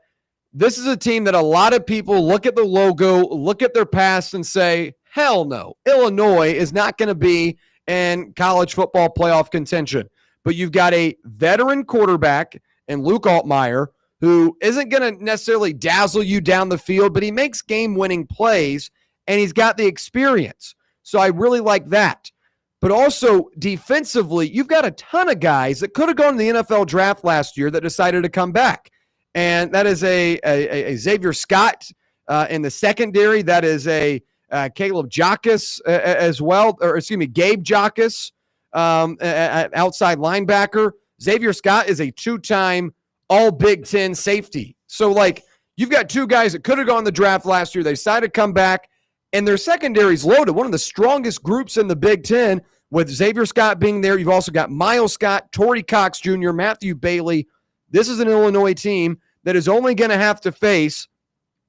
this is a team that a lot of people look at the logo, look at their past, and say, hell no, Illinois is not going to be in college football playoff contention. But you've got a veteran quarterback in Luke Altmaier who isn't going to necessarily dazzle you down the field, but he makes game-winning plays, and he's got the experience. So I really like that. But also defensively, you've got a ton of guys that could have gone to the NFL draft last year that decided to come back. And that is a Xavier Scott in the secondary. That is a Caleb Jacques as well, or excuse me, Gabe Jacques, outside linebacker. Xavier Scott is a 2-time all Big Ten safety. So, like, you've got 2 guys that could have gone the draft last year. They decided to come back, and their secondary's loaded. One of the strongest groups in the Big Ten, with Xavier Scott being there. You've also got Miles Scott, Torrey Cox Jr., Matthew Bailey. This is an Illinois team that is only going to have to face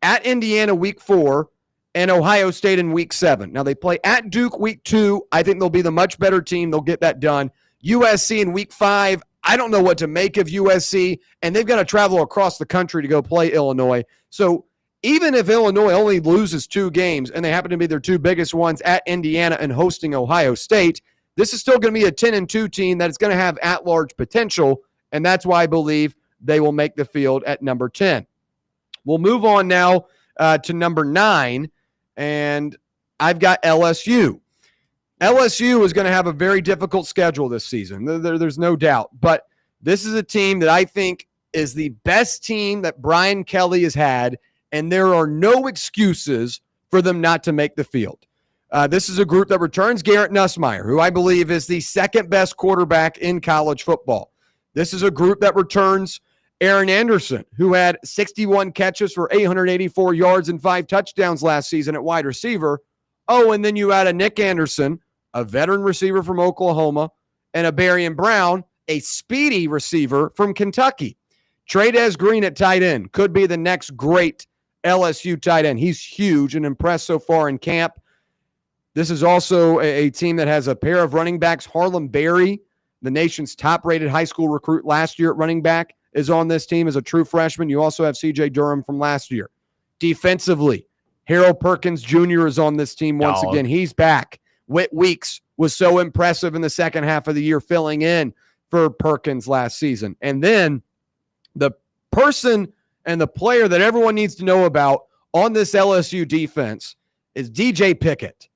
at Indiana week 4 and Ohio State in week 7. Now, they play at Duke week 2. I think they'll be the much better team. They'll get that done. USC in week 5. I don't know what to make of USC, and they've got to travel across the country to go play Illinois. So even if Illinois only loses 2 games, and they happen to be their 2 biggest ones at Indiana and hosting Ohio State, this is still going to be a 10-2 team that is going to have at-large potential, and that's why I believe they will make the field at number 10. We'll move on now to number 9, and I've got LSU. LSU is going to have a very difficult schedule this season. There's no doubt. But this is a team that I think is the best team that Brian Kelly has had, and there are no excuses for them not to make the field. This is a group that returns Garrett Nussmeier, who I believe is the second best quarterback in college football. This is a group that returns Aaron Anderson, who had 61 catches for 884 yards and 5 touchdowns last season at wide receiver. Oh, and then you add a Nick Anderson, a veteran receiver from Oklahoma, and a Barian Brown, a speedy receiver from Kentucky. Trey'Dez Green at tight end could be the next great LSU tight end. He's huge and impressed so far in camp. This is also a team that has a pair of running backs. Harlem Berry, the nation's top-rated high school recruit last year at running back, is on this team as a true freshman. You also have C.J. Durham from last year. Defensively, Harold Perkins Jr. is on this team once again. He's back. Whit Weeks was so impressive in the second half of the year, filling in for Perkins last season. And then the person and the player that everyone needs to know about on this LSU defense is DJ Pickett.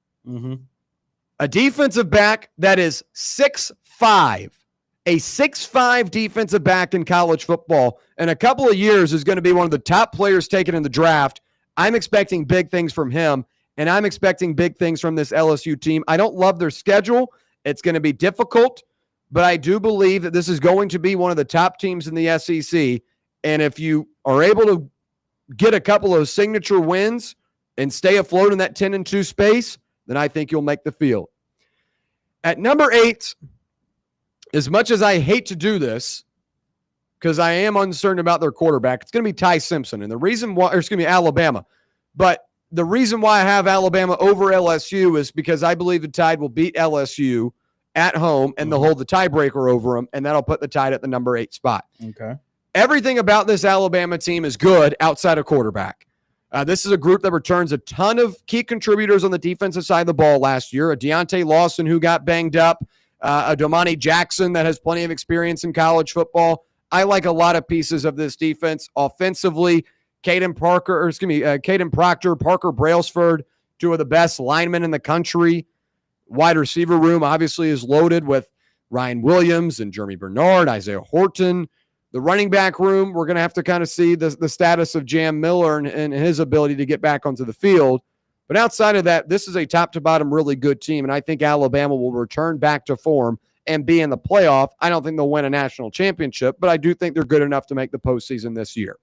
A defensive back that is 6'5", a 6'5" defensive back in college football in a couple of years is going to be one of the top players taken in the draft. I'm expecting big things from him, and I'm expecting big things from this LSU team. I don't love their schedule. It's going to be difficult, but I do believe that this is going to be one of the top teams in the SEC. And if you are able to get a couple of signature wins and stay afloat in that 10-2 space, then I think you'll make the field. At number 8, as much as I hate to do this, because I am uncertain about their quarterback, it's going to be Ty Simpson. And the reason why, or excuse me, Alabama. But the reason why I have Alabama over LSU is because I believe the Tide will beat LSU at home and they'll hold the tiebreaker over them, and that'll put the Tide at the number 8 spot.
Okay.
Everything about this Alabama team is good outside of quarterback. This is a group that returns a ton of key contributors on the defensive side of the ball last year. A Deontay Lawson who got banged up, a Domani Jackson that has plenty of experience in college football. I like a lot of pieces of this defense. Offensively, Caden Proctor, Parker Brailsford, two of the best linemen in the country. Wide receiver room obviously is loaded with Ryan Williams and Jeremy Bernard, Isaiah Horton. The running back room, we're going to have to kind of see the status of Jam Miller and his ability to get back onto the field. But outside of that, this is a top-to-bottom really good team, and I think Alabama will return back to form and be in the playoff. I don't think they'll win a national championship, but I do think they're good enough to make the postseason this year.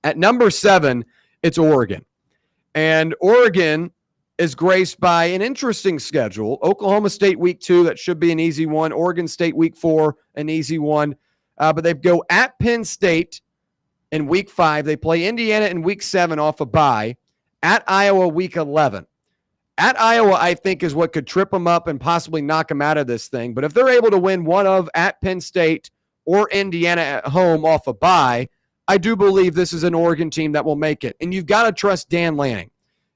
At number 7, it's Oregon. And Oregon is graced by an interesting schedule. Oklahoma State week 2, that should be an easy one. Oregon State week 4, an easy one. But they go at Penn State in week 5. They play Indiana in week 7 off a bye. At Iowa week 11. At Iowa, I think, is what could trip them up and possibly knock them out of this thing. But if they're able to win one of at Penn State or Indiana at home off a bye, I do believe this is an Oregon team that will make it. And you've got to trust Dan Lanning.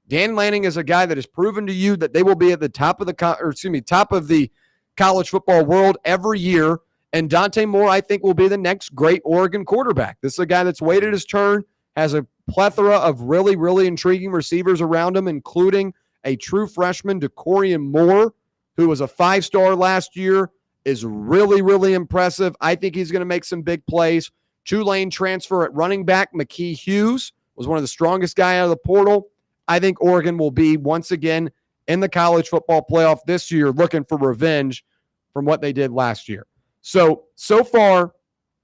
Dan Lanning is a guy that has proven to you that they will be at the top of the college football world every year. And Dante Moore, I think, will be the next great Oregon quarterback. This is a guy that's waited his turn, has a plethora of really, really intriguing receivers around him, including a true freshman, DeCorian Moore, who was a 5-star last year, is really, really impressive. I think he's going to make some big plays. Tulane transfer at running back, McKee Hughes, was one of the strongest guys out of the portal. I think Oregon will be, once again, in the college football playoff this year, looking for revenge from what they did last year. So far,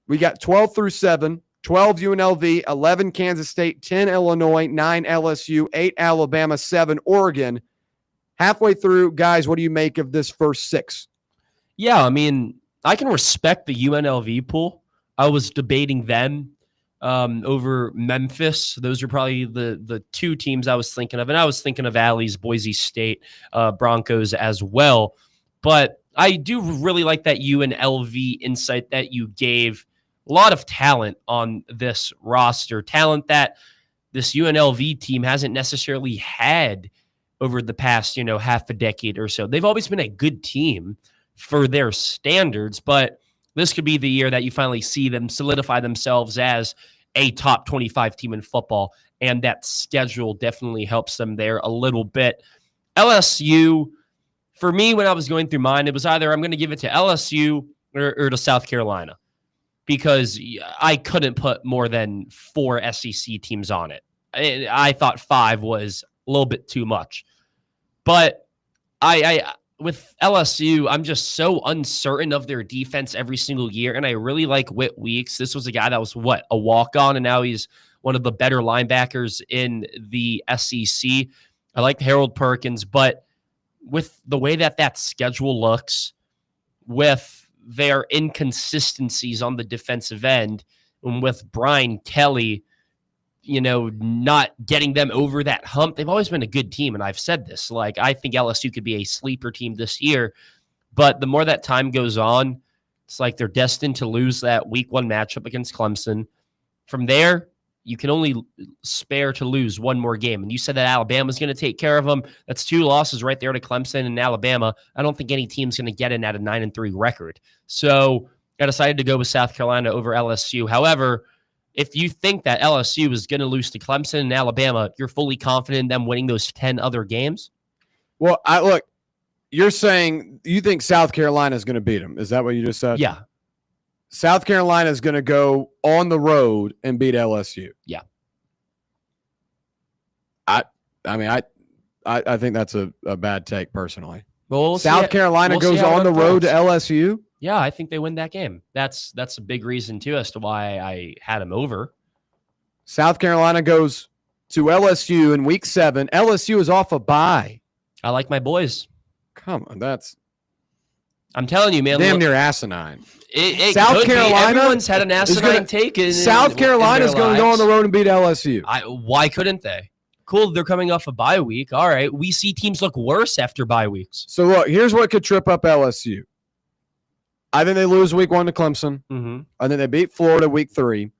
we got 12 through 7, 12 UNLV, 11 Kansas State, 10 Illinois, 9 LSU, 8 Alabama, 7 Oregon. Halfway through, guys, what do you make of this first 6?
Yeah, I mean, I can respect the UNLV pool. I was debating them over Memphis. Those are probably the 2 teams I was thinking of. And I was thinking of Alley's Boise State Broncos as well. But I do really like that UNLV insight that you gave. A lot of talent on this roster, talent that this UNLV team hasn't necessarily had over the past, half a decade or so. They've always been a good team for their standards, but this could be the year that you finally see them solidify themselves as a top 25 team in football, and that schedule definitely helps them there a little bit. LSU, for me, when I was going through mine, it was either I'm going to give it to LSU or to South Carolina, because I couldn't put more than 4 SEC teams on it. I thought 5 was a little bit too much. But I with LSU, I'm just so uncertain of their defense every single year, and I really like Whit Weeks. This was a guy that was, a walk-on, and now he's one of the better linebackers in the SEC. I like Harold Perkins, but with the way that schedule looks, with their inconsistencies on the defensive end, and with Brian Kelly, not getting them over that hump, they've always been a good team. And I've said this, I think LSU could be a sleeper team this year, but the more that time goes on, it's like they're destined to lose that week 1 matchup against Clemson. From there, you can only spare to lose one more game. And you said that Alabama's going to take care of them. That's 2 losses right there to Clemson and Alabama. I don't think any team's going to get in at a 9-3 record. So I decided to go with South Carolina over LSU. However, if you think that LSU is going to lose to Clemson and Alabama, you're fully confident in them winning those 10 other games?
Well, you're saying you think South Carolina is going to beat them. Is that what you just said?
Yeah.
South Carolina is going to go on the road and beat LSU.
Yeah.
I think that's a bad take personally.
Well,
South Carolina goes on the road to LSU.
Yeah, I think they win that game. That's a big reason too as to why I had them over.
South Carolina goes to LSU in week 7. LSU is off a bye.
I like my boys.
Come on,
I'm telling you, man.
Damn near asinine.
It
South Carolina,
everyone's had an asinine take.
South Carolina is going to go on the road and beat LSU.
Why couldn't they? Cool, they're coming off a bye week. All right, we see teams look worse after bye weeks.
So look, here's what could trip up LSU. I think they lose week 1 to Clemson.
Mm-hmm.
I think they beat Florida week 3.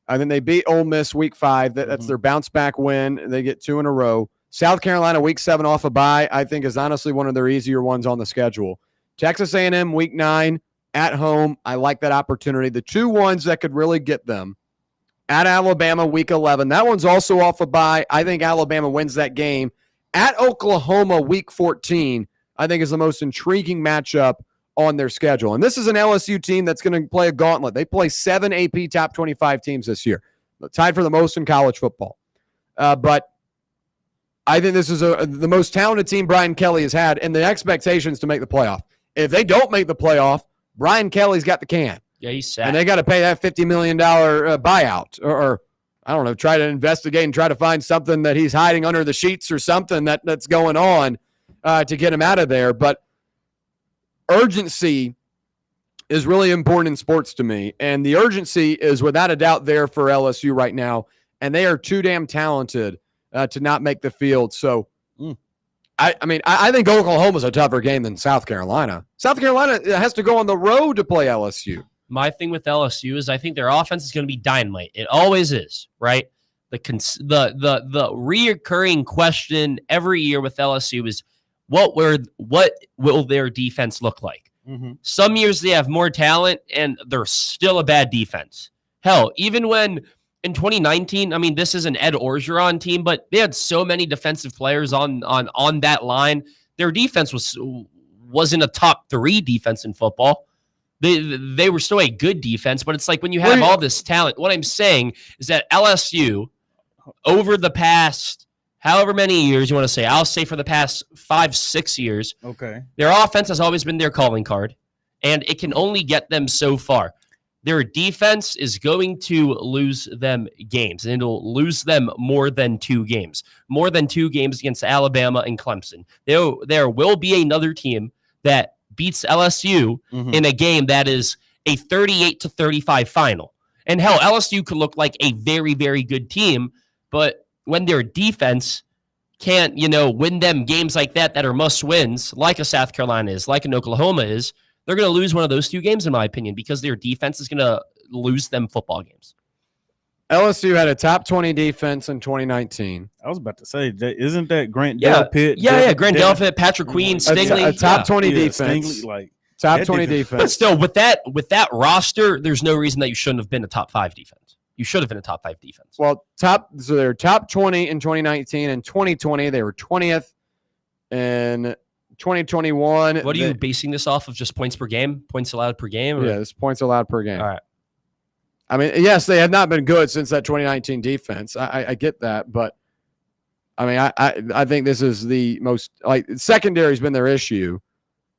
I think they beat Ole Miss week 5. That's their bounce back win. They get 2 in a row. South Carolina week 7 off a bye, I think is honestly one of their easier ones on the schedule. Texas A&M week 9 at home. I like that opportunity. The 2 ones that could really get them at Alabama week 11. That one's also off a bye. I think Alabama wins that game. At Oklahoma week 14, I think is the most intriguing matchup on their schedule. And this is an LSU team that's going to play a gauntlet. They play 7 AP top 25 teams this year, tied for the most in college football. But I think this is the most talented team Brian Kelly has had, and the expectations to make the playoff. If they don't make the playoff, Brian Kelly's got the can.
Yeah, he's sad.
And they got to pay that $50 million buyout or I don't know, try to investigate and try to find something that he's hiding under the sheets or something that's going on to get him out of there. But urgency is really important in sports to me. And the urgency is without a doubt there for LSU right now. And they are too damn talented to not make the field. So, I think Oklahoma's a tougher game than South Carolina. South Carolina has to go on the road to play LSU.
My thing with LSU is I think their offense is going to be dynamite. It always is, right? The reoccurring question every year with LSU is what will their defense look like?
Mm-hmm.
Some years they have more talent and they're still a bad defense. Hell, even when in 2019, I mean, this is an Ed Orgeron team, but they had so many defensive players on that line. Their defense wasn't a top 3 defense in football. They were still a good defense, but it's like when you have all this talent, what I'm saying is that LSU, over the past however many years you want to say, I'll say for the past 5-6 years,
okay,
their offense has always been their calling card, and it can only get them so far. Their defense is going to lose them games, and it'll lose them more than 2 games. More than 2 games against Alabama and Clemson. There will be another team that beats LSU in a game that is a 38-35 final. And hell, LSU could look like a very, very good team, but when their defense can't, win them games like that are must-wins, like a South Carolina is, like an Oklahoma is, they're going to lose one of those 2 games, in my opinion, because their defense is going to lose them football games.
LSU had a top 20 defense in 2019.
I was about to say, isn't that Grant Delpit?
Grant Delpit, Patrick Queen, Stingley.
A top 20 defense.
Stingley,
top 20 defense.
But still, with that roster, there's no reason that you shouldn't have been a top 5 defense. You should have been a top 5 defense.
Well, so they're top 20 in 2019. In 2020, they were 20th. In 2021.
What are you basing this off of? Just points per game? Points allowed per game? Or?
Yeah, it's points allowed per game.
All right.
I mean, yes, they have not been good since that 2019 defense. I get that, but I mean, I think this is the most secondary's been their issue.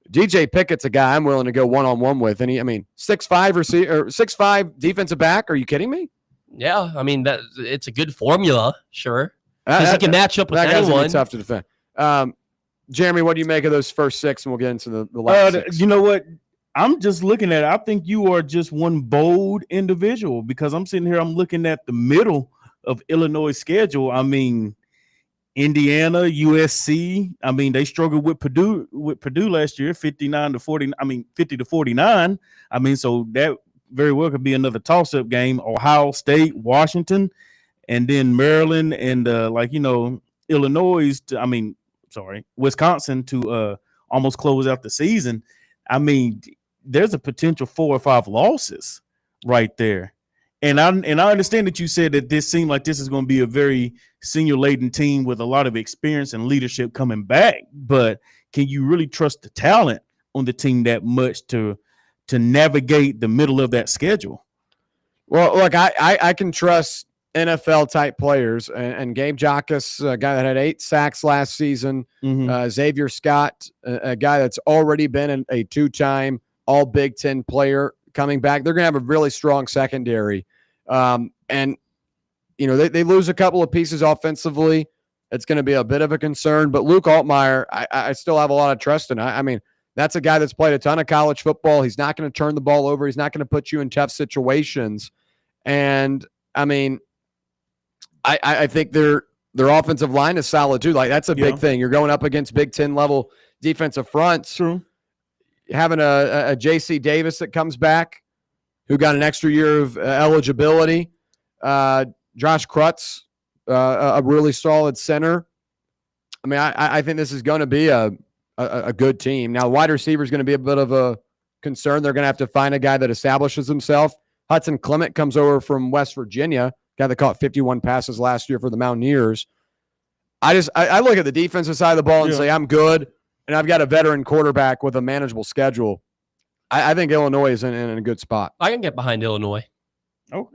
DJ Pickett's a guy I'm willing to go one-on-one with, and 6'5" or 6'5" defensive back. Are you kidding me?
Yeah, I mean it's a good formula, sure. Because he can match up with
that
anyone.
Guy's tough to defend. Jeremy, what do you make of those first 6? And we'll get into the last 6.
You know what? I'm just looking at it. I think you are just one bold individual because I'm sitting here, I'm looking at the middle of Illinois' schedule. I mean, Indiana, USC. I mean, they struggled with Purdue last year, 50 to 49. I mean, so that very well could be another toss-up game. Ohio State, Washington, and then Maryland and Illinois. Wisconsin to almost close out the season. I mean, there's a potential 4 or 5 losses right there. And I understand that you said that this seemed like this is going to be a very senior-laden team with a lot of experience and leadership coming back. But can you really trust the talent on the team that much to to navigate the middle of that schedule.
Well, look, I can trust NFL type players, and Gabe Jacas, a guy that had 8 sacks last season, Xavier Scott, a guy that's already been a 2-time All Big Ten player coming back. They're going to have a really strong secondary. And, you know, they lose a couple of pieces offensively. It's going to be a bit of a concern, but Luke Altmaier, I still have a lot of trust in. I mean, that's a guy that's played a ton of college football. He's not going to turn the ball over. He's not going to put you in tough situations. And, I mean, I think their offensive line is solid too. Like, that's a big thing. You're going up against Big Ten level defensive fronts.
True.
Having a J.C. Davis that comes back, who got an extra year of eligibility. Josh Krutz, a really solid center. I mean, I think this is going to be a good team. Now, wide receiver is going to be a bit of a concern. They're going to have to find a guy that establishes himself. Hudson Clement comes over from West Virginia, guy that caught 51 passes last year for the Mountaineers. I look at the defensive side of the ball and say, I'm good, and I've got a veteran quarterback with a manageable schedule. I think Illinois is in a good spot.
I can get behind Illinois.
Oh,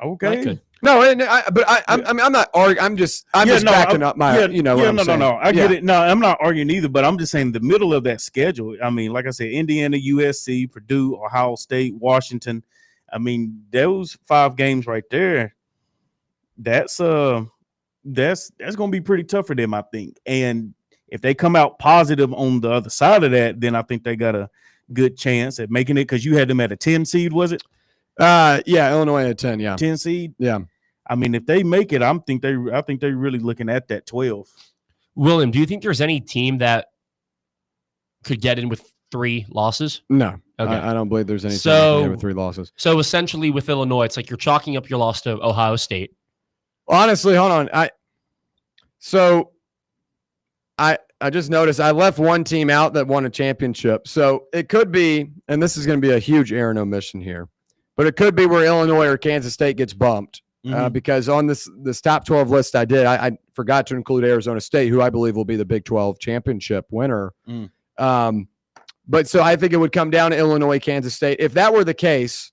okay.
No, I'm not arguing. I'm just backing up my.
No. I get it. No, I'm not arguing either. But I'm just saying the middle of that schedule. I mean, like I said, Indiana, USC, Purdue, Ohio State, Washington. I mean, those 5 games right there. That's going to be pretty tough for them, I think. And if they come out positive on the other side of that, then I think they got a good chance at making it, because you had them at a 10 seed, was it?
Yeah, Illinois at 10,
10 seed.
Yeah.
I mean, if they make it, I think they're really looking at that 12.
William, do you think there's any team that could get in with 3 losses?
No.
Okay.
I don't believe there's any team that can get in with 3 losses.
So essentially with Illinois, it's like you're chalking up your loss to Ohio State.
Honestly, hold on. I just noticed I left one team out that won a championship. So it could be, and this is going to be a huge Aaron omission here, but it could be where Illinois or Kansas State gets bumped. Because on this top 12 list I did, I forgot to include Arizona State, who I believe will be the Big 12 championship winner. But so I think it would come down to Illinois, Kansas State. If that were the case,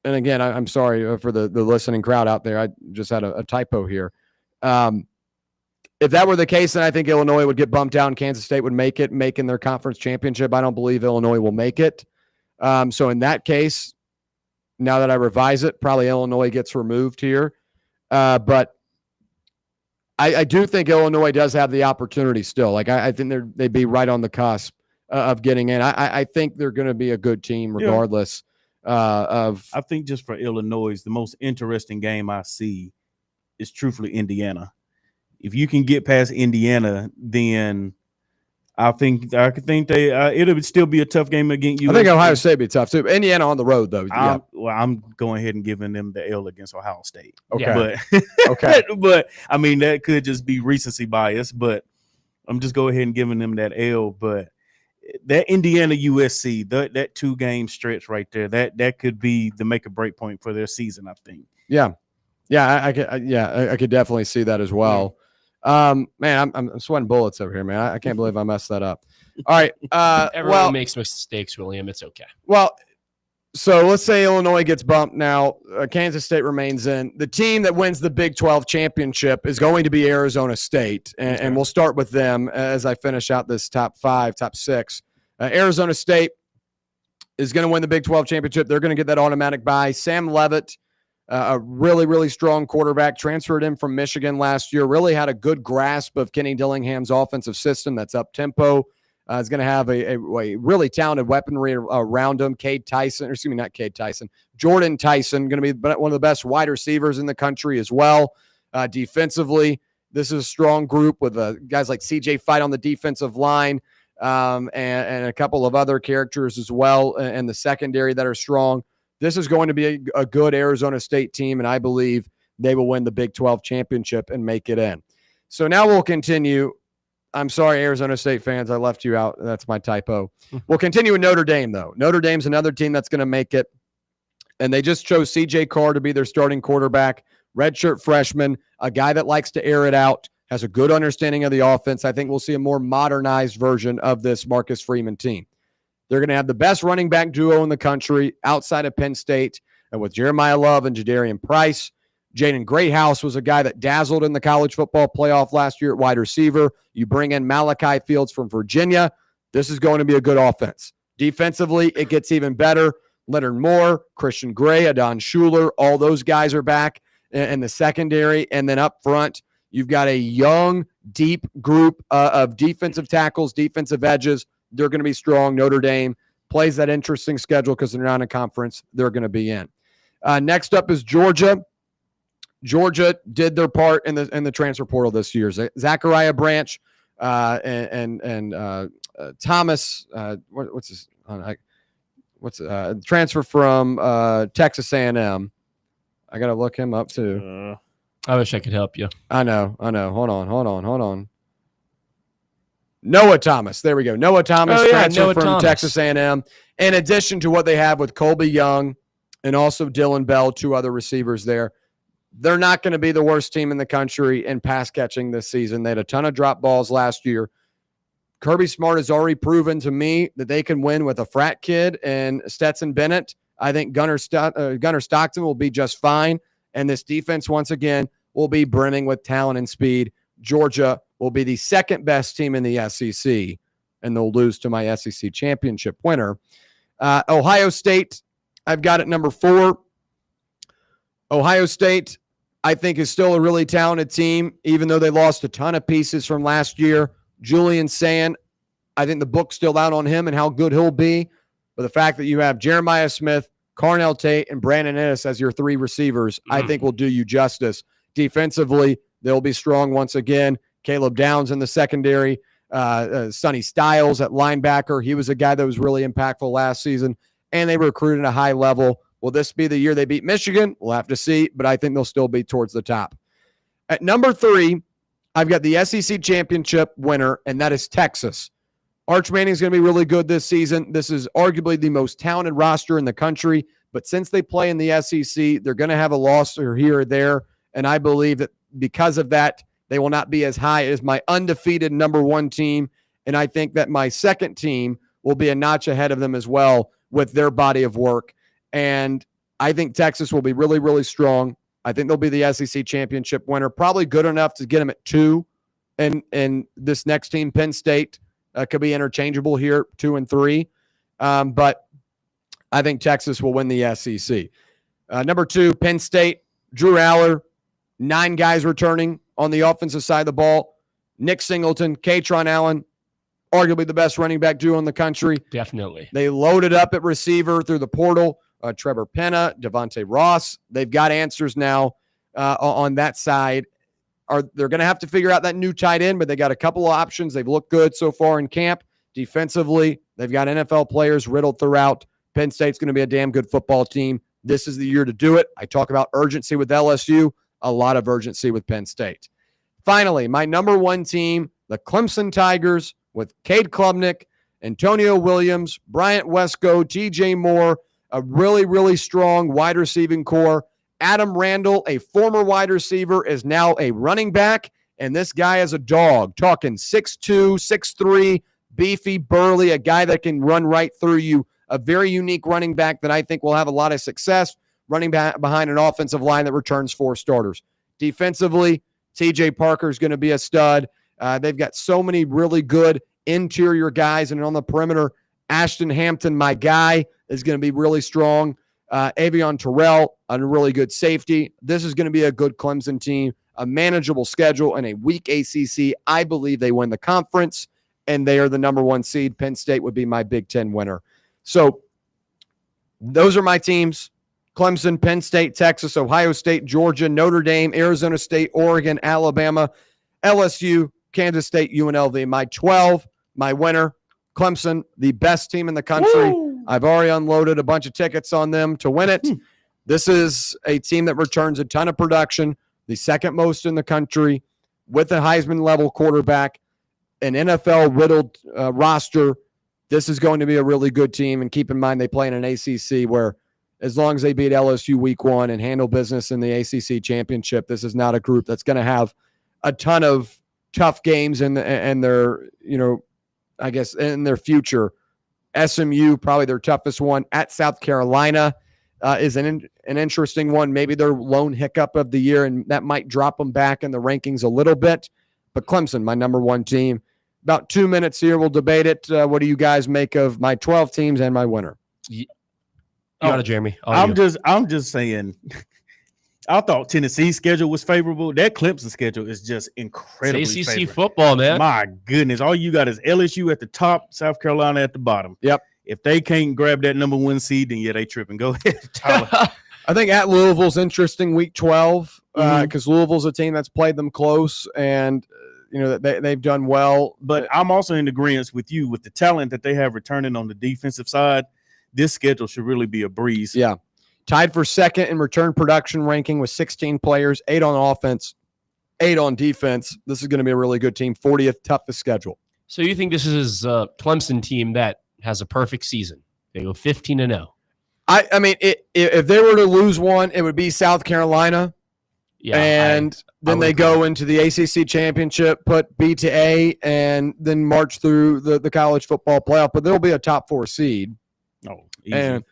and again, I'm sorry for the listening crowd out there. I just had a typo here. If that were the case, then I think Illinois would get bumped down. Kansas State would make in their conference championship. I don't believe Illinois will make it. So in that case, now that I revise it, probably Illinois gets removed here. But I do think Illinois does have the opportunity still. Like, I think they'd be right on the cusp of getting in. I think they're going to be a good team regardless of.
I think just for Illinois, the most interesting game I see is truthfully Indiana. If you can get past Indiana, then I think they it'll still be a tough game against you.
I think Ohio State would be tough too. Indiana on the road though.
I'm going ahead and giving them the L against Ohio State.
Okay.
But but I mean, that could just be recency bias, but I'm just going ahead and giving them that L. But that Indiana USC, that 2-game stretch right there, that could be the make or break point for their season, I think.
Yeah. I could definitely see that as well. Man, I'm sweating bullets over here, man. I can't believe I messed that up. All right.
Everyone makes mistakes, William. It's okay.
Well, so let's say Illinois gets bumped now. Kansas State remains in. The team that wins the Big 12 championship is going to be Arizona State, and we'll start with them as I finish out this top 6. Arizona State is going to win the Big 12 championship. They're going to get that automatic bye. Sam Leavitt, a really, really strong quarterback, transferred in from Michigan last year, really had a good grasp of Kenny Dillingham's offensive system that's up-tempo. Is going to have a really talented weaponry around him. Jordan Tyson, going to be one of the best wide receivers in the country as well. Defensively, this is a strong group with guys like CJ Fight on the defensive line and a couple of other characters as well in the secondary that are strong. This is going to be a good Arizona State team, and I believe they will win the Big 12 championship and make it in. So now we'll continue. I'm sorry, Arizona State fans, I left you out. That's my typo. We'll continue with Notre Dame, though. Notre Dame's another team that's going to make it, and they just chose C.J. Carr to be their starting quarterback, redshirt freshman, a guy that likes to air it out, has a good understanding of the offense. I think we'll see a more modernized version of this Marcus Freeman team. They're going to have the best running back duo in the country outside of Penn State, and with Jeremiah Love and Jadarian Price. Jaden Greathouse was a guy that dazzled in the college football playoff last year at wide receiver. You bring in Malachi Fields from Virginia. This is going to be a good offense. Defensively, it gets even better. Leonard Moore, Christian Gray, Adon Schuler, all those guys are back in the secondary. And then up front, you've got a young, deep group of defensive tackles, defensive edges. They're going to be strong. Notre Dame plays that interesting schedule because they're not in a conference they're going to be in. Next up is Georgia. Georgia did their part in the transfer portal this year. Zachariah Branch and Thomas. What's his? Transfer from Texas A&M. I got to look him up too.
I wish I could help you.
I know. Hold on. Noah Thomas. There we go. Noah Thomas transfer from Texas A&M. In addition to what they have with Colby Young and also Dylan Bell, two other receivers there. They're not going to be the worst team in the country in pass catching this season. They had a ton of drop balls last year. Kirby Smart has already proven to me that they can win with a frat kid and Stetson Bennett. I think Gunnar Stockton will be just fine. And this defense, once again, will be brimming with talent and speed. Georgia will be the second best team in the SEC, and they'll lose to my SEC championship winner. Ohio State, I've got at number 4. Ohio State, I think, is still a really talented team, even though they lost a ton of pieces from last year. Julian Sand, I think the book's still out on him and how good he'll be. But the fact that you have Jeremiah Smith, Carnell Tate, and Brandon Ennis as your 3 receivers, I think will do you justice. Defensively, they'll be strong once again. Caleb Downs in the secondary. Sonny Styles at linebacker. He was a guy that was really impactful last season, and they recruited at a high level. Will this be the year they beat Michigan? We'll have to see, but I think they'll still be towards the top. At number 3, I've got the SEC championship winner, and that is Texas. Arch Manning's going to be really good this season. This is arguably the most talented roster in the country, but since they play in the SEC, they're going to have a loss or here or there, and I believe that because of that, they will not be as high as my undefeated number 1 team, and I think that my second team will be a notch ahead of them as well with their body of work, and I think Texas will be really, really strong. I think they'll be the SEC championship winner, probably good enough to get them at 2, and this next team, Penn State, could be interchangeable here, 2 and 3. But I think Texas will win the SEC. Number 2, Penn State, Drew Aller, 9 guys returning on the offensive side of the ball. Nick Singleton, Katron Allen, arguably the best running back duo in the country.
Definitely.
They loaded up at receiver through the portal. Trevor Penna, Devontae Ross. They've got answers now on that side. They're going to have to figure out that new tight end, but they got a couple of options. They've looked good so far in camp. Defensively, they've got NFL players riddled throughout. Penn State's going to be a damn good football team. This is the year to do it. I talk about urgency with LSU, a lot of urgency with Penn State. Finally, my number 1 team, the Clemson Tigers, with Cade Klubnik, Antonio Williams, Bryant Wesco, TJ Moore, a really, really strong wide receiving core. Adam Randall, a former wide receiver, is now a running back, and this guy is a dog. Talking 6'2", 6'3", beefy, burly, a guy that can run right through you. A very unique running back that I think will have a lot of success running back behind an offensive line that returns 4 starters. Defensively, TJ Parker is going to be a stud. They've got so many really good interior guys, and on the perimeter, Ashton Hampton, my guy, is going to be really strong. Avion Terrell, a really good safety. This is going to be a good Clemson team, a manageable schedule, and a weak ACC. I believe they win the conference, and they are the number 1 seed. Penn State would be my Big Ten winner. So those are my teams. Clemson, Penn State, Texas, Ohio State, Georgia, Notre Dame, Arizona State, Oregon, Alabama, LSU, Kansas State, UNLV. My 12, my winner, Clemson, the best team in the country. Woo! I've already unloaded a bunch of tickets on them to win it. This is a team that returns a ton of production, the second most in the country, with a Heisman-level quarterback, an NFL-riddled roster. This is going to be a really good team, and keep in mind they play in an ACC where as long as they beat LSU week 1 and handle business in the ACC championship, this is not a group that's going to have a ton of tough games in their, I guess, in their future SMU, probably their toughest one. At South Carolina is an interesting one. Maybe their lone hiccup of the year, and that might drop them back in the rankings a little bit. But Clemson, my number one team. About 2 minutes here. We'll debate it. What do you guys make of my 12 teams and my winner?
You got it, Jeremy.
I'm just saying. I thought Tennessee's schedule was favorable. That Clemson schedule is just incredibly
it's ACC
favorable.
football, man.
My goodness. All you got is LSU at the top, South Carolina at the bottom.
Yep.
If they can't grab that number 1 seed, then they tripping. Go ahead, Tyler.
I think at Louisville's interesting week 12 because Louisville's a team that's played them close and they've done well.
But I'm also in agreement with you with the talent that they have returning on the defensive side. This schedule should really be a breeze.
Yeah. Tied for second in return production ranking with 16 players, 8 on offense, 8 on defense. This is going to be a really good team. 40th toughest schedule.
So you think this is a Clemson team that has a perfect season? They go 15-0.
I mean, if they were to lose one, it would be South Carolina.
Yeah,
and then they go into the ACC championship, put B to A, and then march through the college football playoff. But there'll be a top 4 seed.
Oh, easy.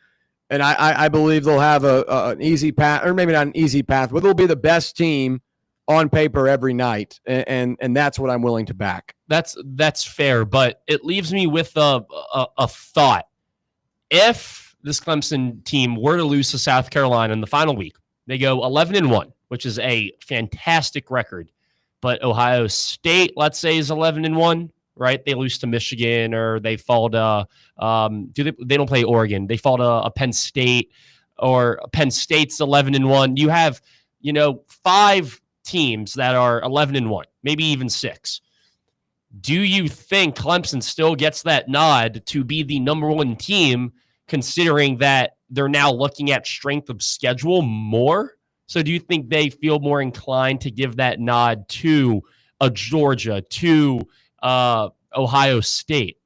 And I believe they'll have an easy path, or maybe not an easy path, but they'll be the best team on paper every night, and that's what I'm willing to back.
That's fair, but it leaves me with a thought. If this Clemson team were to lose to South Carolina in the final week, they go 11-1, which is a fantastic record. But Ohio State, let's say, is 11-1. Right, they lose to Michigan, or they fall to they don't play Oregon. They fall to a Penn State, or Penn State's 11-1. You have 5 teams that are 11-1, maybe even 6. Do you think Clemson still gets that nod to be the number 1 team, considering that they're now looking at strength of schedule more? So do you think they feel more inclined to give that nod to a Georgia, to Ohio State?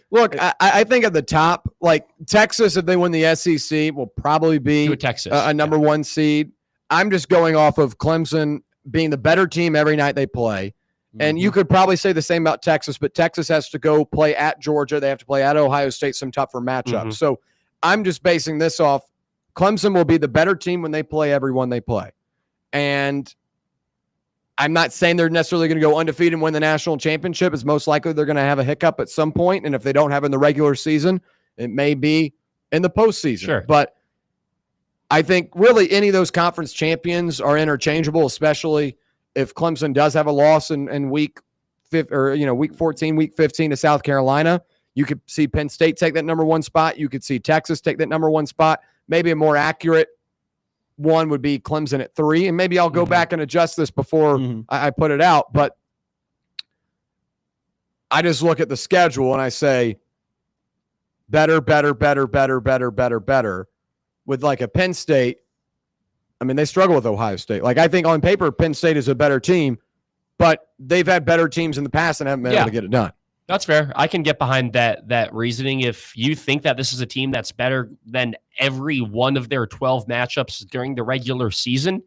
Look, I think at the top, like Texas, if they win the SEC, will probably be a number 1 seed. I'm just going off of Clemson being the better team every night they play. And you could probably say the same about Texas, but Texas has to go play at Georgia. They have to play at Ohio State, some tougher matchups. So I'm just basing this off. Clemson will be the better team when they play everyone they play. And I'm not saying they're necessarily going to go undefeated and win the national championship. It's most likely they're going to have a hiccup at some point. And if they don't have it in the regular season, it may be in the postseason.
Sure.
But I think really any of those conference champions are interchangeable, especially if Clemson does have a loss in week 14, week 15 to South Carolina. You could see Penn State take that number 1 spot. You could see Texas take that number 1 spot. Maybe a more accurate one would be Clemson at 3, and maybe I'll go back and adjust this before I put it out. But I just look at the schedule and I say better, with like a Penn State. I mean, they struggle with Ohio State. Like, I think on paper, Penn State is a better team, but they've had better teams in the past and haven't been able to get it done.
That's fair. I can get behind that reasoning. If you think that this is a team that's better than every one of their 12 matchups during the regular season,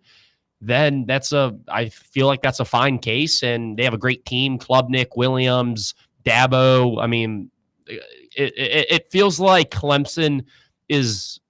then I feel like that's a fine case. And they have a great team: Klubnik, Williams, Dabo. I mean, it feels like Clemson is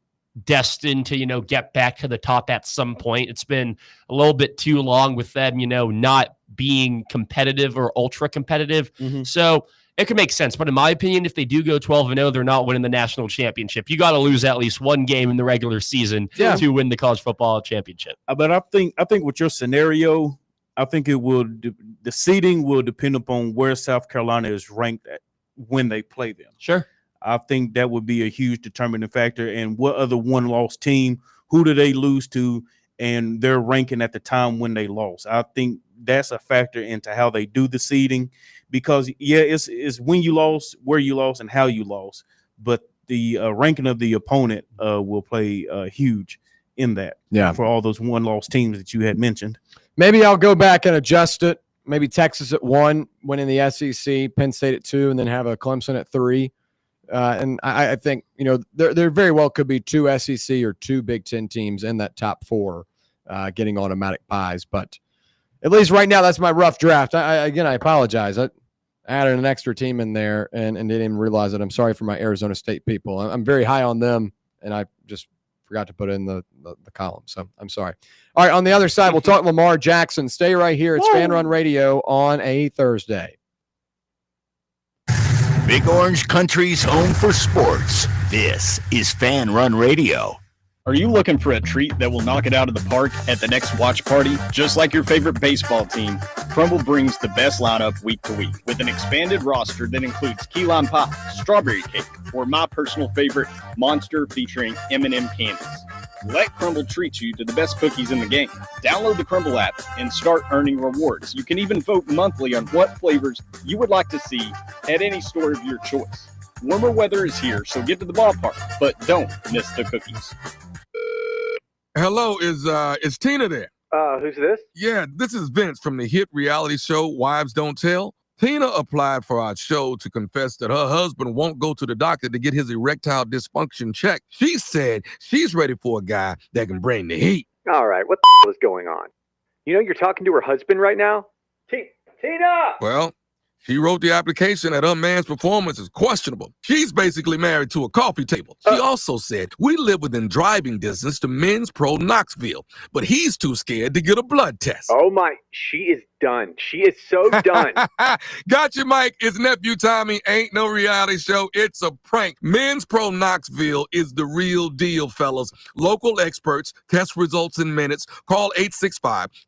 destined to get back to the top at some point. It's been a little bit too long with them not being competitive or ultra competitive. So it could make sense. But in my opinion, if they do go 12-0, they're not winning the national championship. You got to lose at least 1 game in the regular season to win the college football championship.
But I think with your scenario, I think the seeding will depend upon where South Carolina is ranked at when they play them.
Sure.
I think that would be a huge determining factor. And what other 1-loss team, who do they lose to, and their ranking at the time when they lost. I think that's a factor into how they do the seeding, because it's when you lost, where you lost, and how you lost. But the ranking of the opponent will play huge in that.
Yeah.
For all those 1-loss teams that you had mentioned. Maybe
I'll go back and adjust it. Maybe Texas at 1, winning the SEC, Penn State at 2, and then have a Clemson at 3. And I think, there very well could be 2 SEC or 2 Big Ten teams in that top 4 getting automatic buys. But at least right now, that's my rough draft. I apologize. I I added an extra team in there and didn't even realize it. I'm sorry for my Arizona State people. I'm very high on them, and I just forgot to put in the column, so I'm sorry. All right, on the other side, we'll talk Lamar Jackson. Stay right here. It's Fan Run Radio on a Thursday.
Big Orange Country's home for sports. This is Fan Run Radio.
Are you looking for a treat that will knock it out of the park at the next watch party? Just like your favorite baseball team, Crumble brings the best lineup week to week with an expanded roster that includes key lime pie, strawberry cake, or my personal favorite, Monster featuring M&M candies. Let Crumble treat you to the best cookies in the game. Download the Crumble app and start earning rewards. You can even vote monthly on what flavors you would like to see at any store of your choice. Warmer weather is here, so get to the ballpark, but don't miss the cookies.
Hello, is Tina there?
Who's this?
Yeah, this is Vince from the hit reality show Wives Don't Tell. Tina applied for our show to confess that her husband won't go to the doctor to get his erectile dysfunction checked. She said she's ready for a guy that can bring the heat.
All right, what the hell is going on? You know you're talking to her husband right now? Tina!
Well, she wrote the application that her man's performance is questionable. She's basically married to a coffee table. She also said, we live within driving distance to Men's Pro Knoxville, but he's too scared to get a blood test.
Oh my, she is done. She is so done.
Gotcha, Mike. It's Nephew Tommy. Ain't no reality show. It's a prank. Men's Pro Knoxville is the real deal, fellas. Local experts, test results in minutes. Call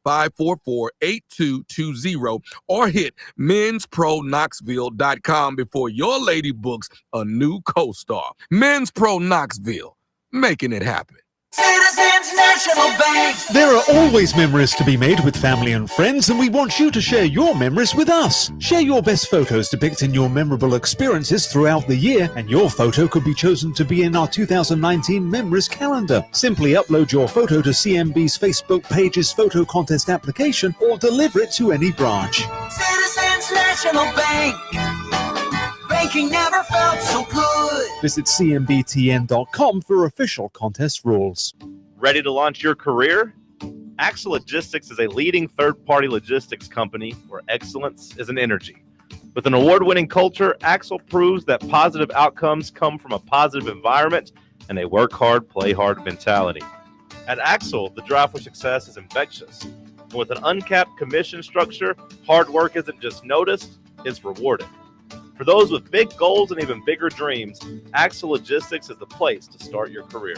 865-544-8220 or hit men'spro-knoxville.com before your lady books a new co-star. Men's Pro Knoxville, making it happen.
Citizens National Bank.
There are always memories to be made with family and friends, and we want you to share your memories with us. Share your best photos depicting your memorable experiences throughout the year, and your photo could be chosen to be in our 2019 Memories Calendar. Simply upload your photo to CMB's Facebook page's photo contest application or deliver it to any branch.
Citizens National Bank. Banking never felt so good.
Visit cmbtn.com for official contest rules.
Ready to launch your career? Axle Logistics is a leading third-party logistics company where excellence is an energy. With an award-winning culture, Axle proves that positive outcomes come from a positive environment and a work hard, play hard mentality. At Axle, the drive for success is infectious. And with an uncapped commission structure, hard work isn't just noticed, it's rewarded. For those with big goals and even bigger dreams, Axle Logistics is the place to start your career.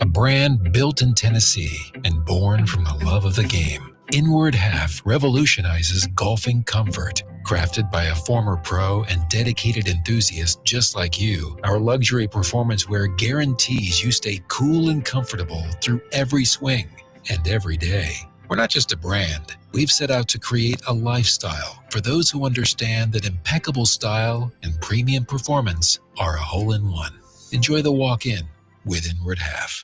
A brand built in Tennessee and born from the love of the game, Inward Half revolutionizes golfing comfort. Crafted by a former pro and dedicated enthusiast just like you, our luxury performance wear guarantees you stay cool and comfortable through every swing and every day. We're not just a brand. We've set out to create a lifestyle for those who understand that impeccable style and premium performance are a hole-in-one. Enjoy the walk-in with Inward Half.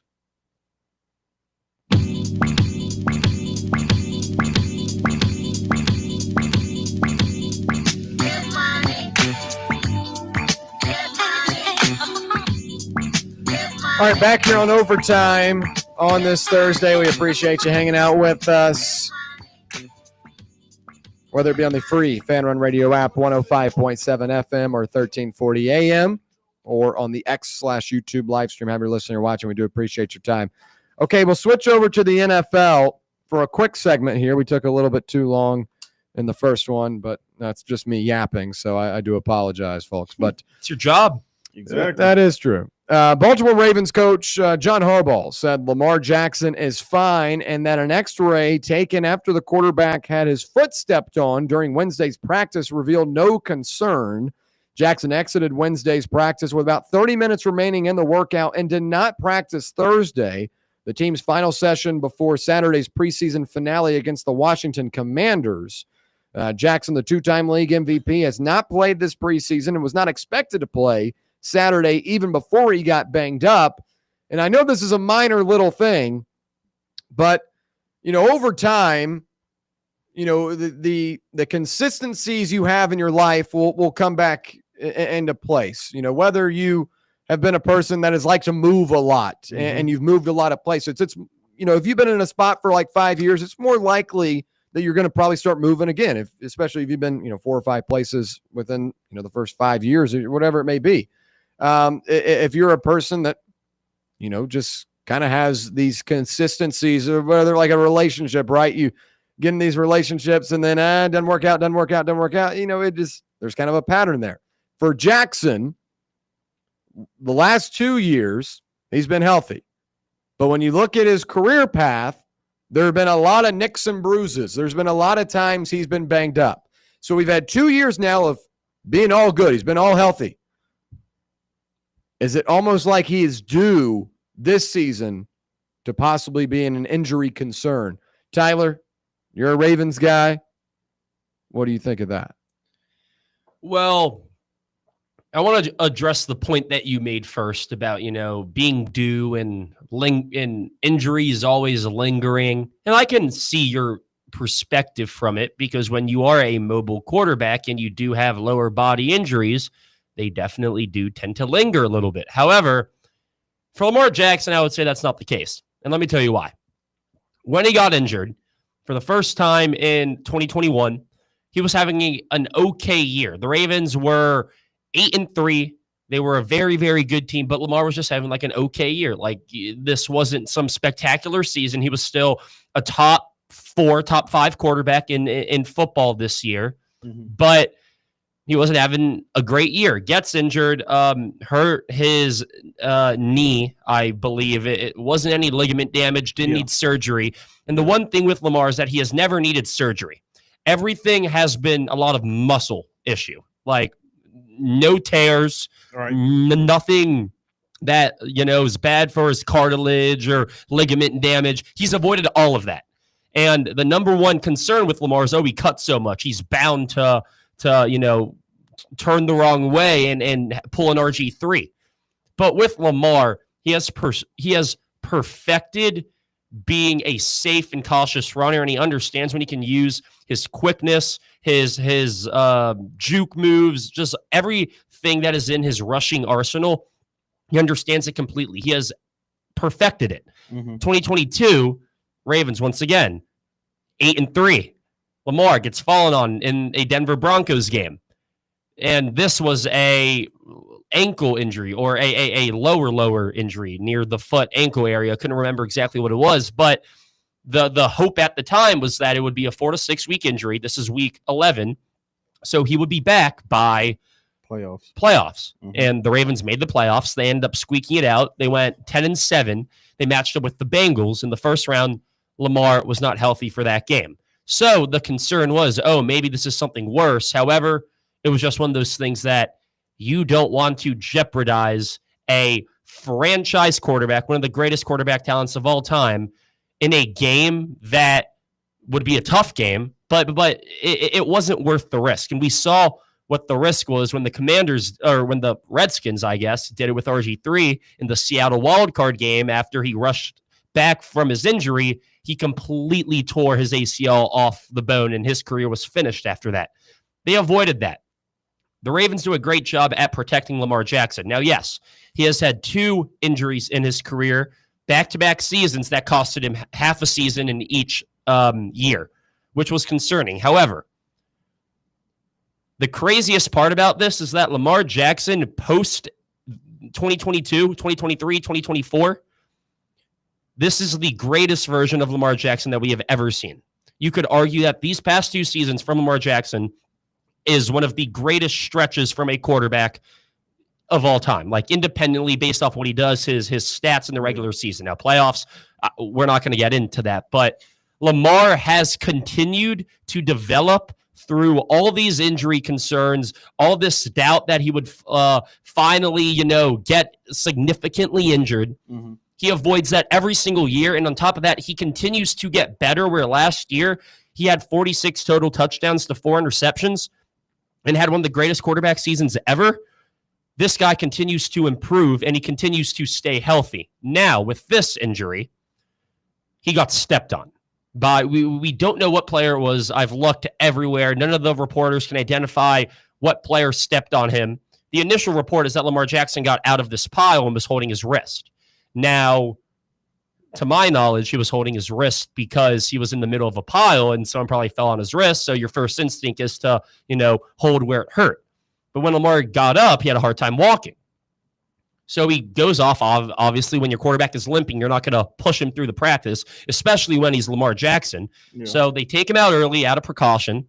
All right, back here on Overtime on this Thursday. We appreciate you hanging out with us, whether it be on the free Fan Run Radio app, 105.7 FM or 1340 AM, or on the X/YouTube live stream. Have your listener watching. We do appreciate your time. Okay, we'll switch over to the NFL for a quick segment here. We took a little bit too long in the first one, but that's just me yapping, so I do apologize, folks. But
it's your job.
Exactly. That is true. Baltimore Ravens coach John Harbaugh said Lamar Jackson is fine and that an X-ray taken after the quarterback had his foot stepped on during Wednesday's practice revealed no concern. Jackson exited Wednesday's practice with about 30 minutes remaining in the workout and did not practice Thursday, the team's final session before Saturday's preseason finale against the Washington Commanders. Jackson, the two-time league MVP, has not played this preseason and was not expected to play Saturday, even before he got banged up. And I know this is a minor little thing, but, over time, the consistencies you have in your life will come back into place. Whether you have been a person that has liked to move a lot and you've moved a lot of places, it's if you've been in a spot for like 5 years, it's more likely that you're going to probably start moving again, especially if you've been 4 or 5 places within the first 5 years or whatever it may be. If you're a person that just kind of has these consistencies, or whether like a relationship, right? You get in these relationships and then doesn't work out. There's kind of a pattern there. For Jackson, the last 2 years, he's been healthy. But when you look at his career path, there have been a lot of nicks and bruises. There's been a lot of times he's been banged up. So we've had 2 years now of being all good. He's been all healthy. Is it almost like he is due this season to possibly being an injury concern? Tyler, you're a Ravens guy. What do you think of that?
Well, I want to address the point that you made first about, being due and injury is always lingering. And I can see your perspective from it, because when you are a mobile quarterback and you do have lower body injuries, they definitely do tend to linger a little bit. However, for Lamar Jackson, I would say that's not the case. And let me tell you why. When he got injured for the first time in 2021, he was having an okay year. The Ravens were 8-3. They were a very, very good team, but Lamar was just having like an okay year. Like, this wasn't some spectacular season. He was still a top 5 quarterback in football this year, but he wasn't having a great year. Gets injured, hurt his knee, I believe. It wasn't any ligament damage, didn't need surgery. And the one thing with Lamar is that he has never needed surgery. Everything has been a lot of muscle issue. Like, no tears, nothing that, is bad for his cartilage or ligament damage. He's avoided all of that. And the number one concern with Lamar is, he cuts so much. He's bound to turn the wrong way and pull an RG3. But with Lamar, he has perfected being a safe and cautious runner, and he understands when he can use his quickness, his juke moves, just everything that is in his rushing arsenal. He understands it completely. He has perfected it. 2022, Ravens, once again, 8-3. Lamar gets fallen on in a Denver Broncos game. And this was a ankle injury, or a lower injury near the foot ankle area. I couldn't remember exactly what it was, but the hope at the time was that it would be a 4 to 6 week injury. This is week 11. So he would be back by playoffs. And the Ravens made the playoffs. They ended up squeaking it out. They went 10-7. They matched up with the Bengals in the first round. Lamar was not healthy for that game. So the concern was, maybe this is something worse. However, it was just one of those things that you don't want to jeopardize a franchise quarterback, one of the greatest quarterback talents of all time, in a game that would be a tough game, but it wasn't worth the risk. And we saw what the risk was when the Redskins, I guess, did it with RG3 in the Seattle wildcard game. After he rushed back from his injury, he completely tore his ACL off the bone, and his career was finished after that. They avoided that. The Ravens do a great job at protecting Lamar Jackson. Now, yes, he has had 2 injuries in his career, back-to-back seasons that costed him half a season in each year, which was concerning. However, the craziest part about this is that Lamar Jackson, post 2022, 2023, 2024, this is the greatest version of Lamar Jackson that we have ever seen. You could argue that these past 2 seasons from Lamar Jackson is one of the greatest stretches from a quarterback of all time, like independently based off what he does, his stats in the regular season. Now, playoffs, we're not going to get into that, but Lamar has continued to develop through all these injury concerns, all this doubt that he would finally, get significantly injured. He avoids that every single year, and on top of that, he continues to get better, where last year he had 46 total touchdowns to 4 interceptions and had one of the greatest quarterback seasons ever. This guy continues to improve, and he continues to stay healthy. Now, with this injury, he got stepped on. We don't know what player it was. I've looked everywhere. None of the reporters can identify what player stepped on him. The initial report is that Lamar Jackson got out of this pile and was holding his wrist. Now, to my knowledge, he was holding his wrist because he was in the middle of a pile and someone probably fell on his wrist. So your first instinct is to, hold where it hurt. But when Lamar got up, he had a hard time walking. So he goes off. Obviously, when your quarterback is limping, you're not going to push him through the practice, especially when he's Lamar Jackson. Yeah. So they take him out early out of precaution.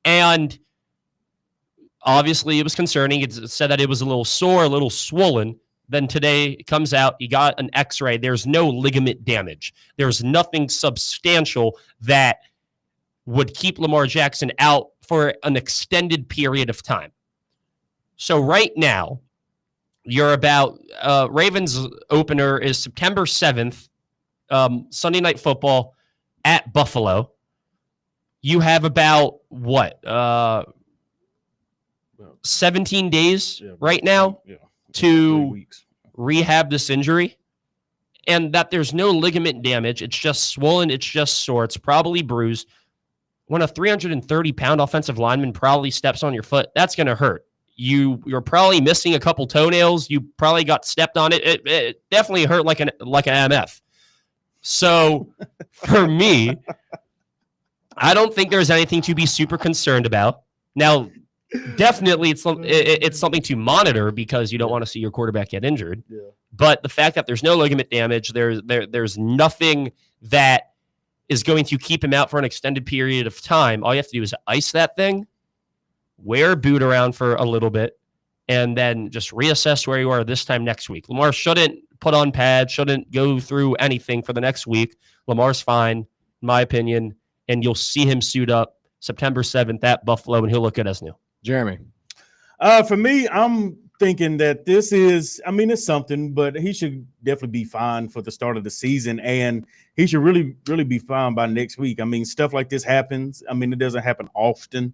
And obviously, it was concerning. It said that it was a little sore, a little swollen. Then today it comes out, he got an x-ray. There's no ligament damage. There's nothing substantial that would keep Lamar Jackson out for an extended period of time. So right now, you're about Ravens opener is September 7th, Sunday Night Football at Buffalo. You have about, 17 days right now to rehab this injury, and that there's no ligament damage. It's just swollen. It's just sore. It's probably bruised. When a 330-pound offensive lineman probably steps on your foot, that's going to hurt. You're probably missing a couple toenails. You probably got stepped on it. It definitely hurt like an MF. So for me, I don't think there's anything to be super concerned about. Now, definitely it's something to monitor because you don't want to see your quarterback get injured. Yeah. But the fact that there's no ligament damage, there's nothing that is going to keep him out for an extended period of time. All you have to do is ice that thing, wear a boot around for a little bit, and then just reassess where you are this time next week. Lamar shouldn't put on pads, shouldn't go through anything for the next week. Lamar's fine, in my opinion, and you'll see him suit up September 7th at Buffalo, and he'll look good as new.
Jeremy.
For me, I'm thinking that this is, it's something, but he should definitely be fine for the start of the season, and he should really, really be fine by next week. Stuff like this happens. It doesn't happen often.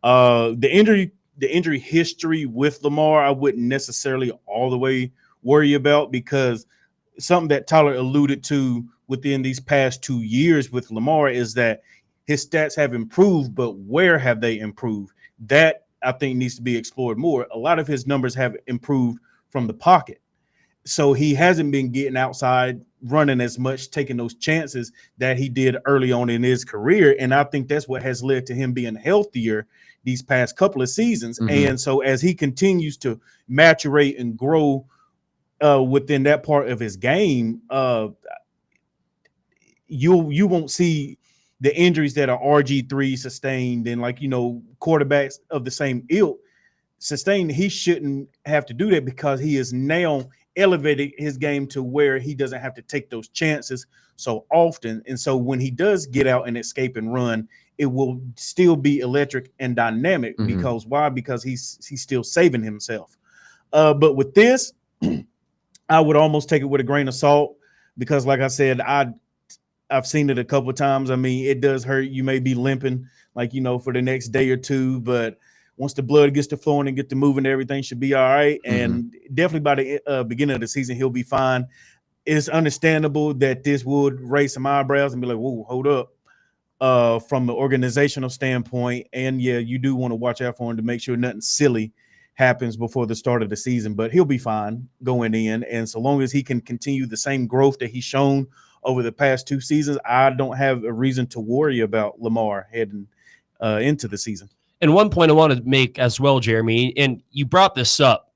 The injury history with Lamar, I wouldn't necessarily all the way worry about, because something that Tyler alluded to within these past 2 years with Lamar is that his stats have improved, but where have they improved? That I think needs to be explored more. A lot of his numbers have improved from the pocket. So he hasn't been getting outside, running as much, taking those chances that he did early on in his career. And I think that's what has led to him being healthier these past couple of seasons. Mm-hmm. And so as he continues to maturate and grow within that part of his game, you won't see the injuries that are RG3 sustained and quarterbacks of the same ilk sustained. He shouldn't have to do that because he is now elevated his game to where he doesn't have to take those chances so often. And so when he does get out and escape and run, it will still be electric and dynamic. Mm-hmm. Because why? Because he's still saving himself. But with this, I would almost take it with a grain of salt because, like I said, I've seen it a couple of times. It does hurt. You may be limping, for the next day or two, but once the blood gets to flowing and get to moving, everything should be all right. Mm-hmm. And definitely by the beginning of the season, he'll be fine. It's understandable that this would raise some eyebrows and be like, whoa, hold up, from the organizational standpoint. And yeah, you do want to watch out for him to make sure nothing silly happens before the start of the season, but he'll be fine going in. And so long as he can continue the same growth that he's shown over the past 2 seasons, I don't have a reason to worry about Lamar heading into the season.
And one point I want to make as well, Jeremy, and you brought this up,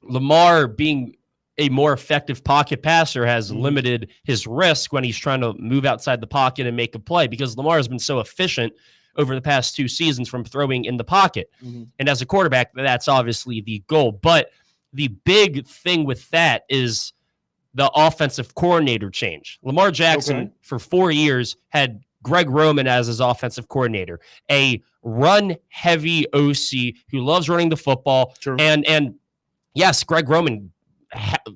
Lamar being a more effective pocket passer has limited his risk when he's trying to move outside the pocket and make a play, because Lamar has been so efficient over the past 2 seasons from throwing in the pocket. Mm-hmm. And as a quarterback, that's obviously the goal. But the big thing with that is the offensive coordinator change. Lamar Jackson, for 4 years, had Greg Roman as his offensive coordinator, a run-heavy OC who loves running the football. Sure. And yes, Greg Roman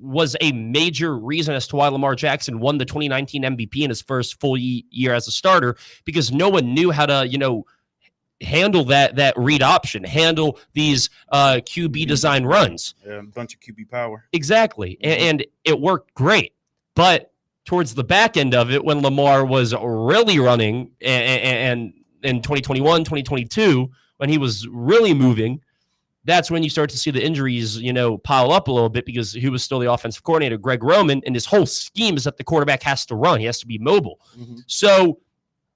was a major reason as to why Lamar Jackson won the 2019 MVP in his first full year as a starter, because no one knew how to, handle that read option, handle these QB design runs.
Yeah, a bunch of QB power.
Exactly. Mm-hmm. And it worked great. But towards the back end of it, when Lamar was really running and in 2021, 2022, when he was really moving, that's when you start to see the injuries, pile up a little bit because who was still the offensive coordinator, Greg Roman, and his whole scheme is that the quarterback has to run. He has to be mobile. So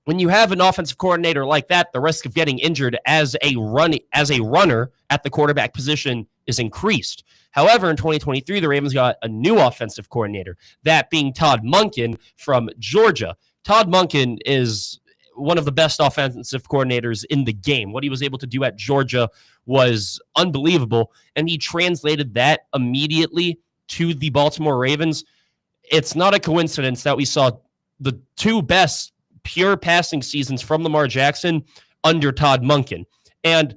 when you have an offensive coordinator like that, the risk of getting injured as a runner at the quarterback position is increased. However, in 2023, the Ravens got a new offensive coordinator, that being Todd Monken from Georgia. Todd Monken is one of the best offensive coordinators in the game. What he was able to do at Georgia was unbelievable, and he translated that immediately to the Baltimore Ravens. It's not a coincidence that we saw the two best pure passing seasons from Lamar Jackson under Todd Monken. And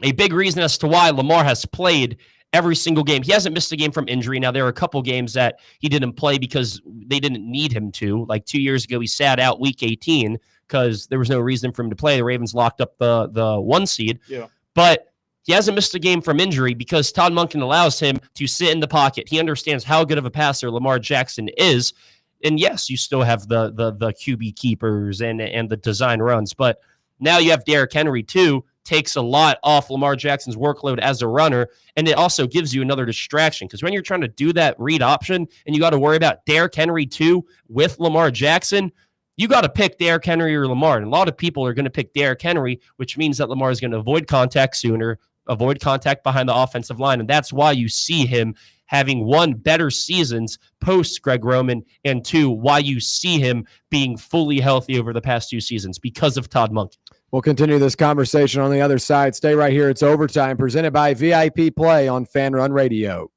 a big reason as to why Lamar has played every single game. He hasn't missed a game from injury. Now, there are a couple games that he didn't play because they didn't need him to. Like 2 years ago, he sat out week 18 because there was no reason for him to play. The Ravens locked up the 1 seed.
Yeah.
But he hasn't missed a game from injury because Todd Monken allows him to sit in the pocket. He understands how good of a passer Lamar Jackson is. And yes, you still have the QB keepers and the design runs, but now you have Derrick Henry too. Takes a lot off Lamar Jackson's workload as a runner, and it also gives you another distraction because when you're trying to do that read option and you got to worry about Derrick Henry too with Lamar Jackson, you got to pick Derrick Henry or Lamar. And a lot of people are going to pick Derrick Henry, which means that Lamar is going to avoid contact sooner, avoid contact behind the offensive line, and that's why you see him having one, better seasons post Greg Roman, and two, why you see him being fully healthy over the past 2 seasons because of Todd Monken.
We'll continue this conversation on the other side. Stay right here. It's Overtime, presented by VIP Play on Fan Run Radio.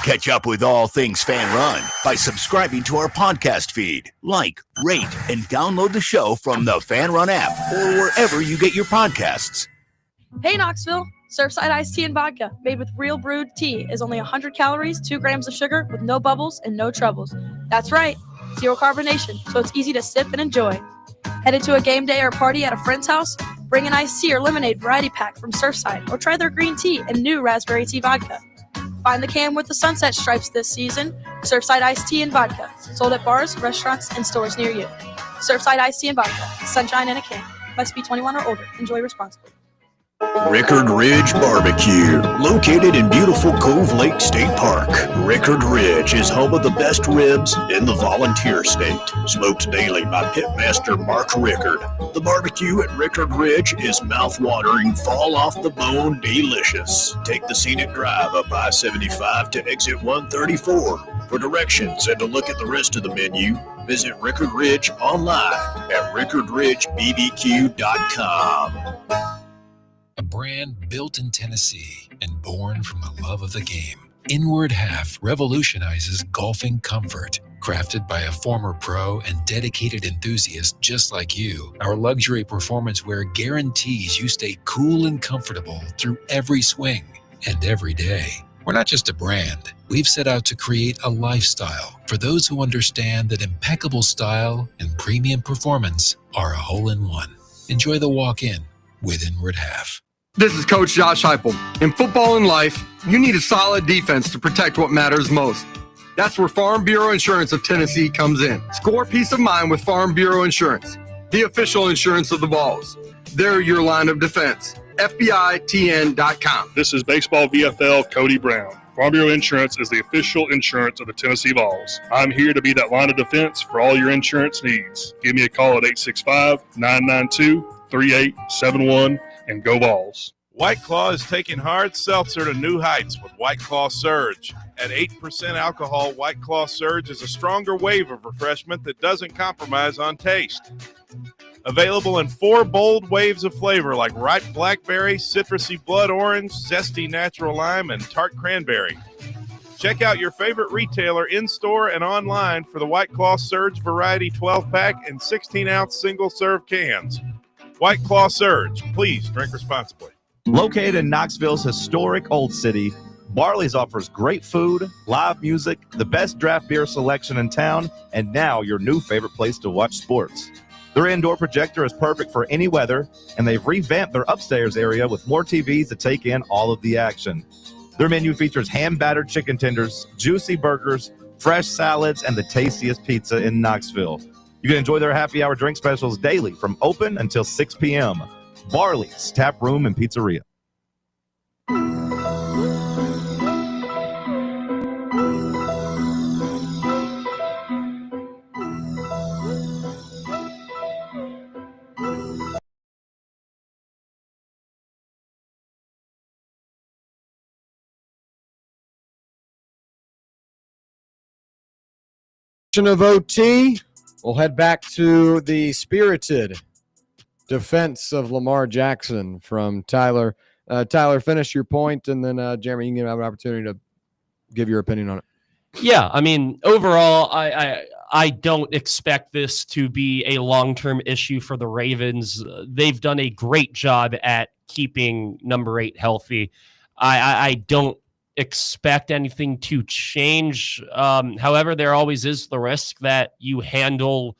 Catch up with all things Fan Run by subscribing to our podcast feed. Like, rate, and download the show from the Fan Run app or wherever you get your podcasts.
Hey, Knoxville. Surfside iced tea and vodka made with real brewed tea is only 100 calories, 2 grams of sugar with no bubbles and no troubles. That's right, zero carbonation, so it's easy to sip and enjoy. Headed to a game day or party at a friend's house? Bring an iced tea or lemonade variety pack from Surfside or try their green tea and new raspberry tea vodka. Find the can with the sunset stripes this season. Surfside iced tea and vodka, sold at bars, restaurants, and stores near you. Surfside iced tea and vodka, sunshine in a can. Must be 21 or older. Enjoy responsibly.
Rickard Ridge Barbecue, located in beautiful Cove Lake State Park. Rickard Ridge is home of the best ribs in the Volunteer State. Smoked daily by Pitmaster Mark Rickard. The barbecue at Rickard Ridge is mouth-watering, fall-off-the-bone delicious. Take the scenic drive up I-75 to exit 134. For directions and to look at the rest of the menu, visit Rickard Ridge online at rickardridgebbq.com.
A brand built in Tennessee and born from the love of the game. Inward Half revolutionizes golfing comfort. Crafted by a former pro and dedicated enthusiast just like you, our luxury performance wear guarantees you stay cool and comfortable through every swing and every day. We're not just a brand. We've set out to create a lifestyle for those who understand that impeccable style and premium performance are a hole-in-one. Enjoy the walk-in with Inward Half.
This is Coach Josh Heupel. In football and life, you need a solid defense to protect what matters most. That's where Farm Bureau Insurance of Tennessee comes in. Score peace of mind with Farm Bureau Insurance, the official insurance of the Vols. They're your line of defense. FBITN.com.
This is Baseball VFL Cody Brown. Farm Bureau Insurance is the official insurance of the Tennessee Vols. I'm here to be that line of defense for all your insurance needs. Give me a call at 865-992-3871 and go Vols.
White Claw is taking hard seltzer to new heights with White Claw Surge. At 8% alcohol, White Claw Surge is a stronger wave of refreshment that doesn't compromise on taste. Available in 4 bold waves of flavor like ripe blackberry, citrusy blood orange, zesty natural lime, and tart cranberry. Check out your favorite retailer in-store and online for the White Claw Surge Variety 12-pack and 16-ounce single-serve cans. White Claw Surge. Please drink responsibly. Located in Knoxville's historic Old City, Barley's offers great food, live music, the best draft beer selection in town, and now your new favorite place to watch sports. Their indoor projector is perfect for any weather, and they've revamped their upstairs area with more TVs to take in all of the action. Their menu features hand-battered chicken tenders, juicy burgers, fresh salads, and the tastiest pizza in Knoxville. You can enjoy their happy hour drink specials daily from open until 6 p.m. Barley's Tap Room and Pizzeria.
of OT. We'll head back to the spirited defense of Lamar Jackson from Tyler. Tyler, finish your point, and then Jeremy, you can have an opportunity to give your opinion on it.
Yeah, I mean, overall, I don't expect this to be a long-term issue for the Ravens. They've done a great job at keeping number 8 healthy. I don't expect anything to change. However, there always is the risk that you handle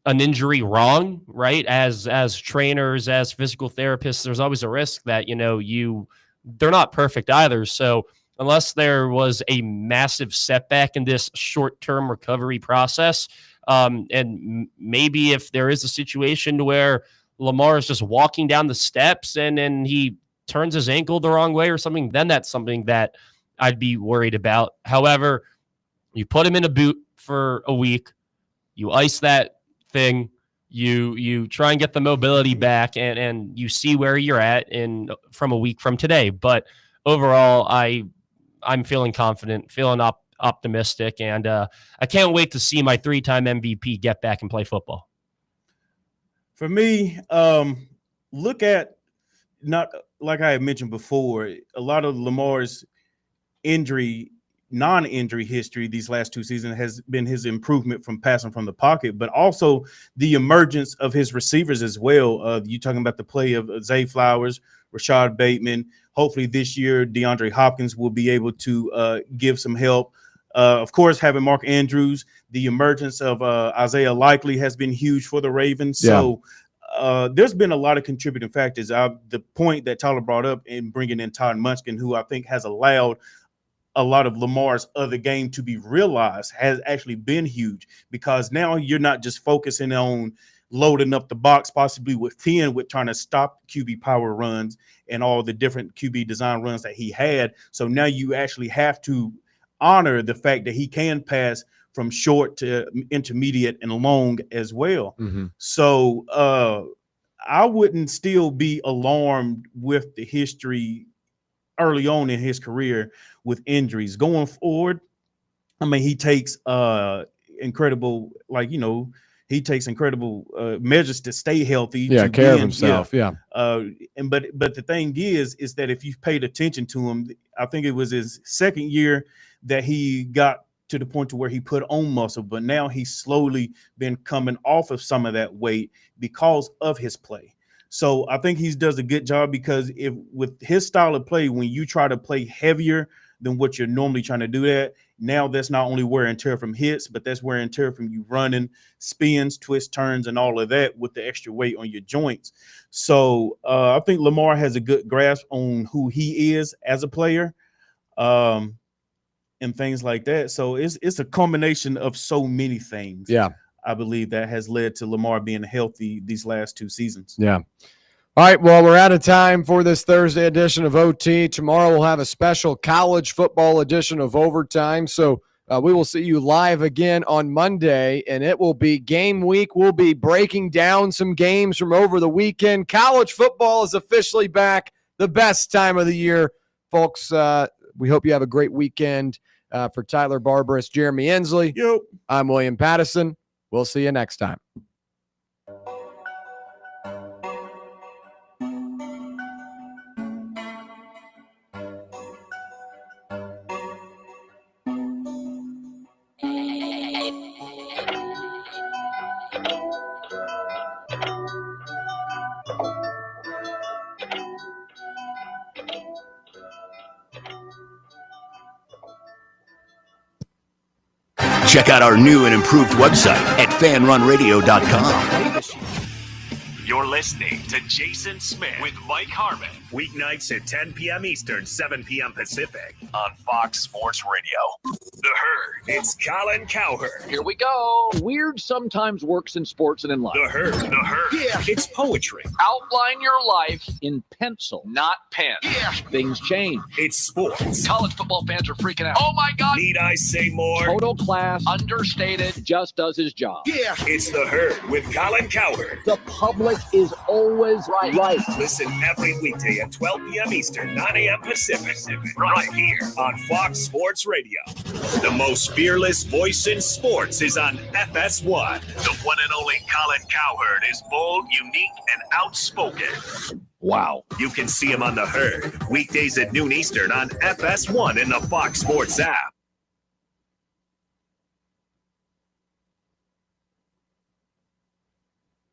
an injury wrong, right? As trainers, as physical therapists, there's always a risk that, they're not perfect either. So unless there was a massive setback in this short-term recovery process, and maybe if there is a situation where Lamar is just walking down the steps and then he turns his ankle the wrong way or something, then that's something that I'd be worried about. However, you put him in a boot for a week, you ice that thing, you try and get the mobility back, and you see where you're at from a week from today. But overall, I'm feeling confident, feeling optimistic, and I can't wait to see my 3-time MVP get back and play football.
For me, look at, not like I had mentioned before, a lot of Lamar's non-injury history these last 2 seasons has been his improvement from passing from the pocket, but also the emergence of his receivers as well. You talking about the play of Zay Flowers, Rashad Bateman. Hopefully this year, DeAndre Hopkins will be able to give some help. Of course, having Mark Andrews, the emergence of Isaiah Likely has been huge for the Ravens.
Yeah.
So there's been a lot of contributing factors. The point that Tyler brought up in bringing in Todd Munchkin, who I think has allowed a lot of Lamar's other game to be realized, has actually been huge, because now you're not just focusing on loading up the box, possibly with 10, with trying to stop QB power runs and all the different QB design runs that he had. So now you actually have to honor the fact that he can pass from short to intermediate and long as well.
Mm-hmm.
So I wouldn't still be alarmed with the history early on in his career with injuries. Going forward, I mean, he takes incredible measures to stay healthy.
Yeah, care of himself. Yeah.
But the thing is that if you've paid attention to him, I think it was his second year that he got to the point to where he put on muscle, but now he's slowly been coming off of some of that weight because of his play. So I think he does a good job, because with his style of play, when you try to play heavier than what you're normally trying to do that, now that's not only wear and tear from hits, but that's wear and tear from you running, spins, twists, turns, and all of that with the extra weight on your joints. So I think Lamar has a good grasp on who he is as a player, and things like that. So it's a combination of so many things.
Yeah.
I believe that has led to Lamar being healthy these last 2 seasons.
Yeah. All right, well, we're out of time for this Thursday edition of OT. Tomorrow we'll have a special college football edition of Overtime. So we will see you live again on Monday, and it will be game week. We'll be breaking down some games from over the weekend. College football is officially back, the best time of the year. Folks, we hope you have a great weekend. For Tyler Barbaras, Jeremy Ensley, I'm William Pattison. We'll see you next time.
Check out our new and improved website at fanrunradio.com.
You're listening to Jason Smith with Mike Harmon. Weeknights at 10 p.m. Eastern, 7 p.m. Pacific on Fox Sports Radio. The Herd. It's Colin Cowherd.
Here we go. Weird sometimes works in sports and in life.
The Herd. The Herd. Yeah. It's poetry.
Outline your life in pencil, not pen.
Yeah.
Things change.
It's sports.
College football fans are freaking out. Oh my God.
Need I say more?
Total class, understated, just does his job.
Yeah. It's The Herd with Colin Cowherd.
The public
Sports is always right.
Listen every weekday at 12 p.m. Eastern, 9 a.m. Pacific, right here on Fox Sports Radio. The most fearless voice in sports is on FS1. The one and only Colin Cowherd is bold, unique, and outspoken. Wow. You can see him on The Herd, weekdays at noon Eastern on FS1 in the Fox Sports app.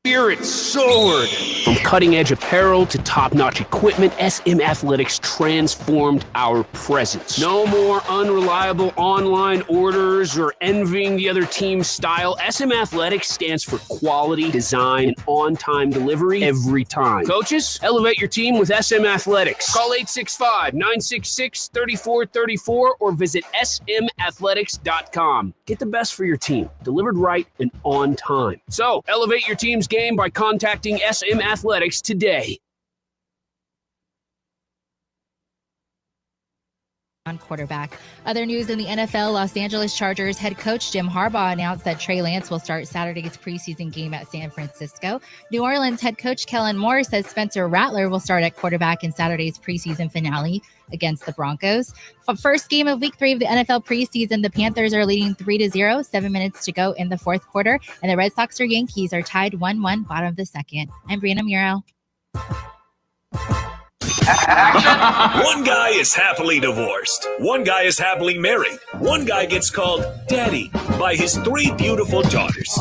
Spirit soared. From cutting-edge apparel to top-notch equipment, SM Athletics transformed our presence. No more unreliable online orders or envying the other team's style. SM Athletics stands for quality, design, and on-time delivery every time. Coaches, elevate your team with SM Athletics. Call 865-966-3434 or visit smathletics.com. Get the best for your team, delivered right and on time. So, elevate your team's game by contacting SM Athletics today.
On quarterback. Other news in the NFL, Los Angeles Chargers head coach Jim Harbaugh announced that Trey Lance will start Saturday's preseason game at San Francisco. New Orleans head coach Kellen Moore says Spencer Rattler will start at quarterback in Saturday's preseason finale against the Broncos. First game of week 3 of the NFL preseason, the Panthers are leading 3-0, 7 minutes to go in the fourth quarter, and the Red Sox or Yankees are tied 1-1, bottom of the second. I'm Brianna Muro.
One guy is happily divorced. One guy is happily married. One guy gets called daddy by his 3 beautiful daughters.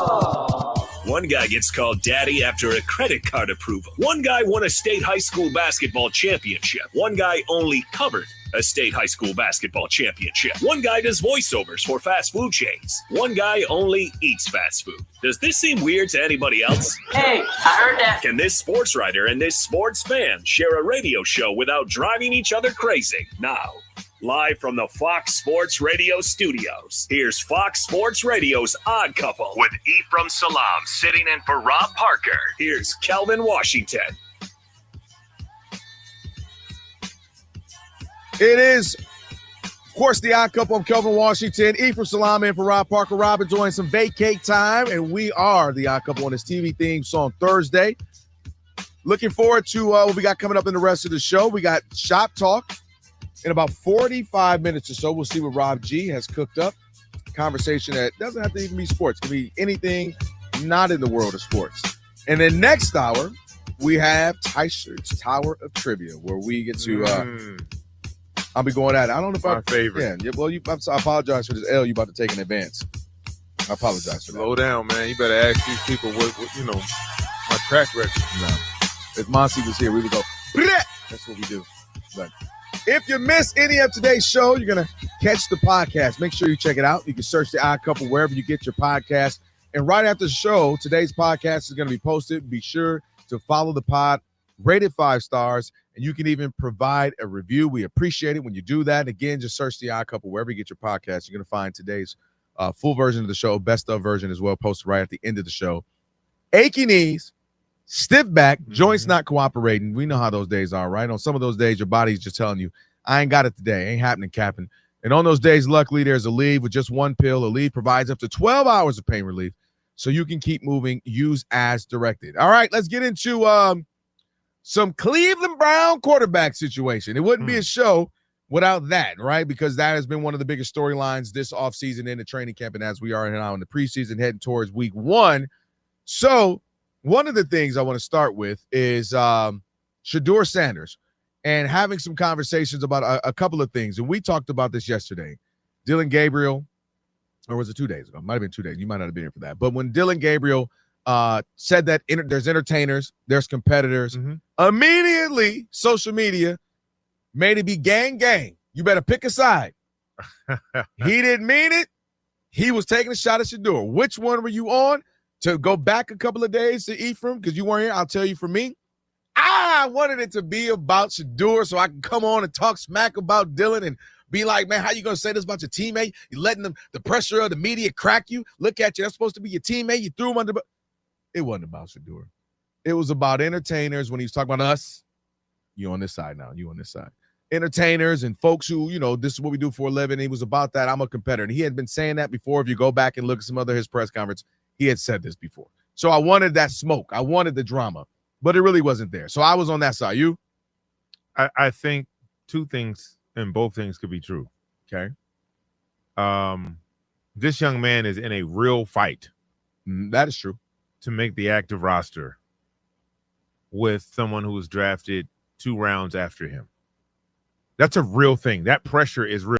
One guy gets called daddy after a credit card approval. One guy won a state high school basketball championship. One guy only covered a state high school basketball championship. One guy does voiceovers for fast food chains. One guy only eats fast food. Does this seem weird to anybody else?
Hey, I heard that.
Can this sports writer and this sports fan share a radio show without driving each other crazy? Now, live from the Fox Sports Radio studios, here's Fox Sports Radio's Odd Couple with Ephraim Salam sitting in for Rob Parker. Here's Kelvin Washington.
It is, of course, the Odd Couple. I'm Kelvin Washington. Ephraim Salam in for Rob Parker. Rob enjoying some vacate time, and we are the Odd Couple on this TV theme song Thursday. Looking forward to what we got coming up in the rest of the show. We got Shop Talk in about 45 minutes or so. We'll see what Rob G has cooked up. Conversation that doesn't have to even be sports. It can be anything not in the world of sports. And then next hour, we have Tysher's Tower of Trivia, where we get to I'll be going at it. I don't know if
my favorite.
Yeah, well, I apologize for this L you about to take in advance. I apologize for that.
Slow down, man. You better ask these people what my track record.
No. If Monty was here, we would go, bleh! That's what we do. But if you miss any of today's show, you're going to catch the podcast. Make sure you check it out. You can search The Odd Couple wherever you get your podcast. And right after the show, today's podcast is going to be posted. Be sure to follow the pod, rate it 5 stars, and you can even provide a review. We appreciate it when you do that. Again, just search The Odd Couple wherever you get your podcast. You're going to find today's full version of the show, best of version as well, posted right at the end of the show. Achy knees, stiff back, joints not cooperating. We know how those days are, right? On some of those days, your body's just telling you, I ain't got it today. Ain't happening, Captain. And on those days, luckily, there's Aleve with just one pill. Aleve provides up to 12 hours of pain relief so you can keep moving. Use as directed. All right, let's get into some Cleveland Brown quarterback situation. It wouldn't be a show without that, right? Because that has been one of the biggest storylines this offseason in the training camp, and as we are now in the preseason heading towards week 1. So one of the things I want to start with is Shedeur Sanders and having some conversations about a couple of things. And we talked about this yesterday. Dylan Gabriel, or was it 2 days ago? It might have been 2 days. You might not have been here for that. But when Dylan Gabriel said that there's entertainers, there's competitors, immediately social media made it be gang. You better pick a side. He didn't mean it. He was taking a shot at Shedeur. Which one were you on? To go back a couple of days to Ephraim, because you weren't here, I'll tell you for me, I wanted it to be about Shedeur so I can come on and talk smack about Dylan and be like, man, how you going to say this about your teammate? You're letting them, the pressure of the media crack you. Look at you. That's supposed to be your teammate. You threw him under. It wasn't about Shedeur. It was about entertainers when he was talking about us. You on this side now. You on this side. Entertainers and folks who, this is what we do for a living. He was about that. I'm a competitor. And he had been saying that before. If you go back and look at some other his press conference, he had said this before.
So I wanted that smoke. I wanted the drama, but it really wasn't there. So I was on that side. You?
I think two things, and both things could be true.
Okay.
This young man is in a real fight.
That is true.
To make the active roster with someone who was drafted 2 rounds after him. That's a real thing. That pressure is real.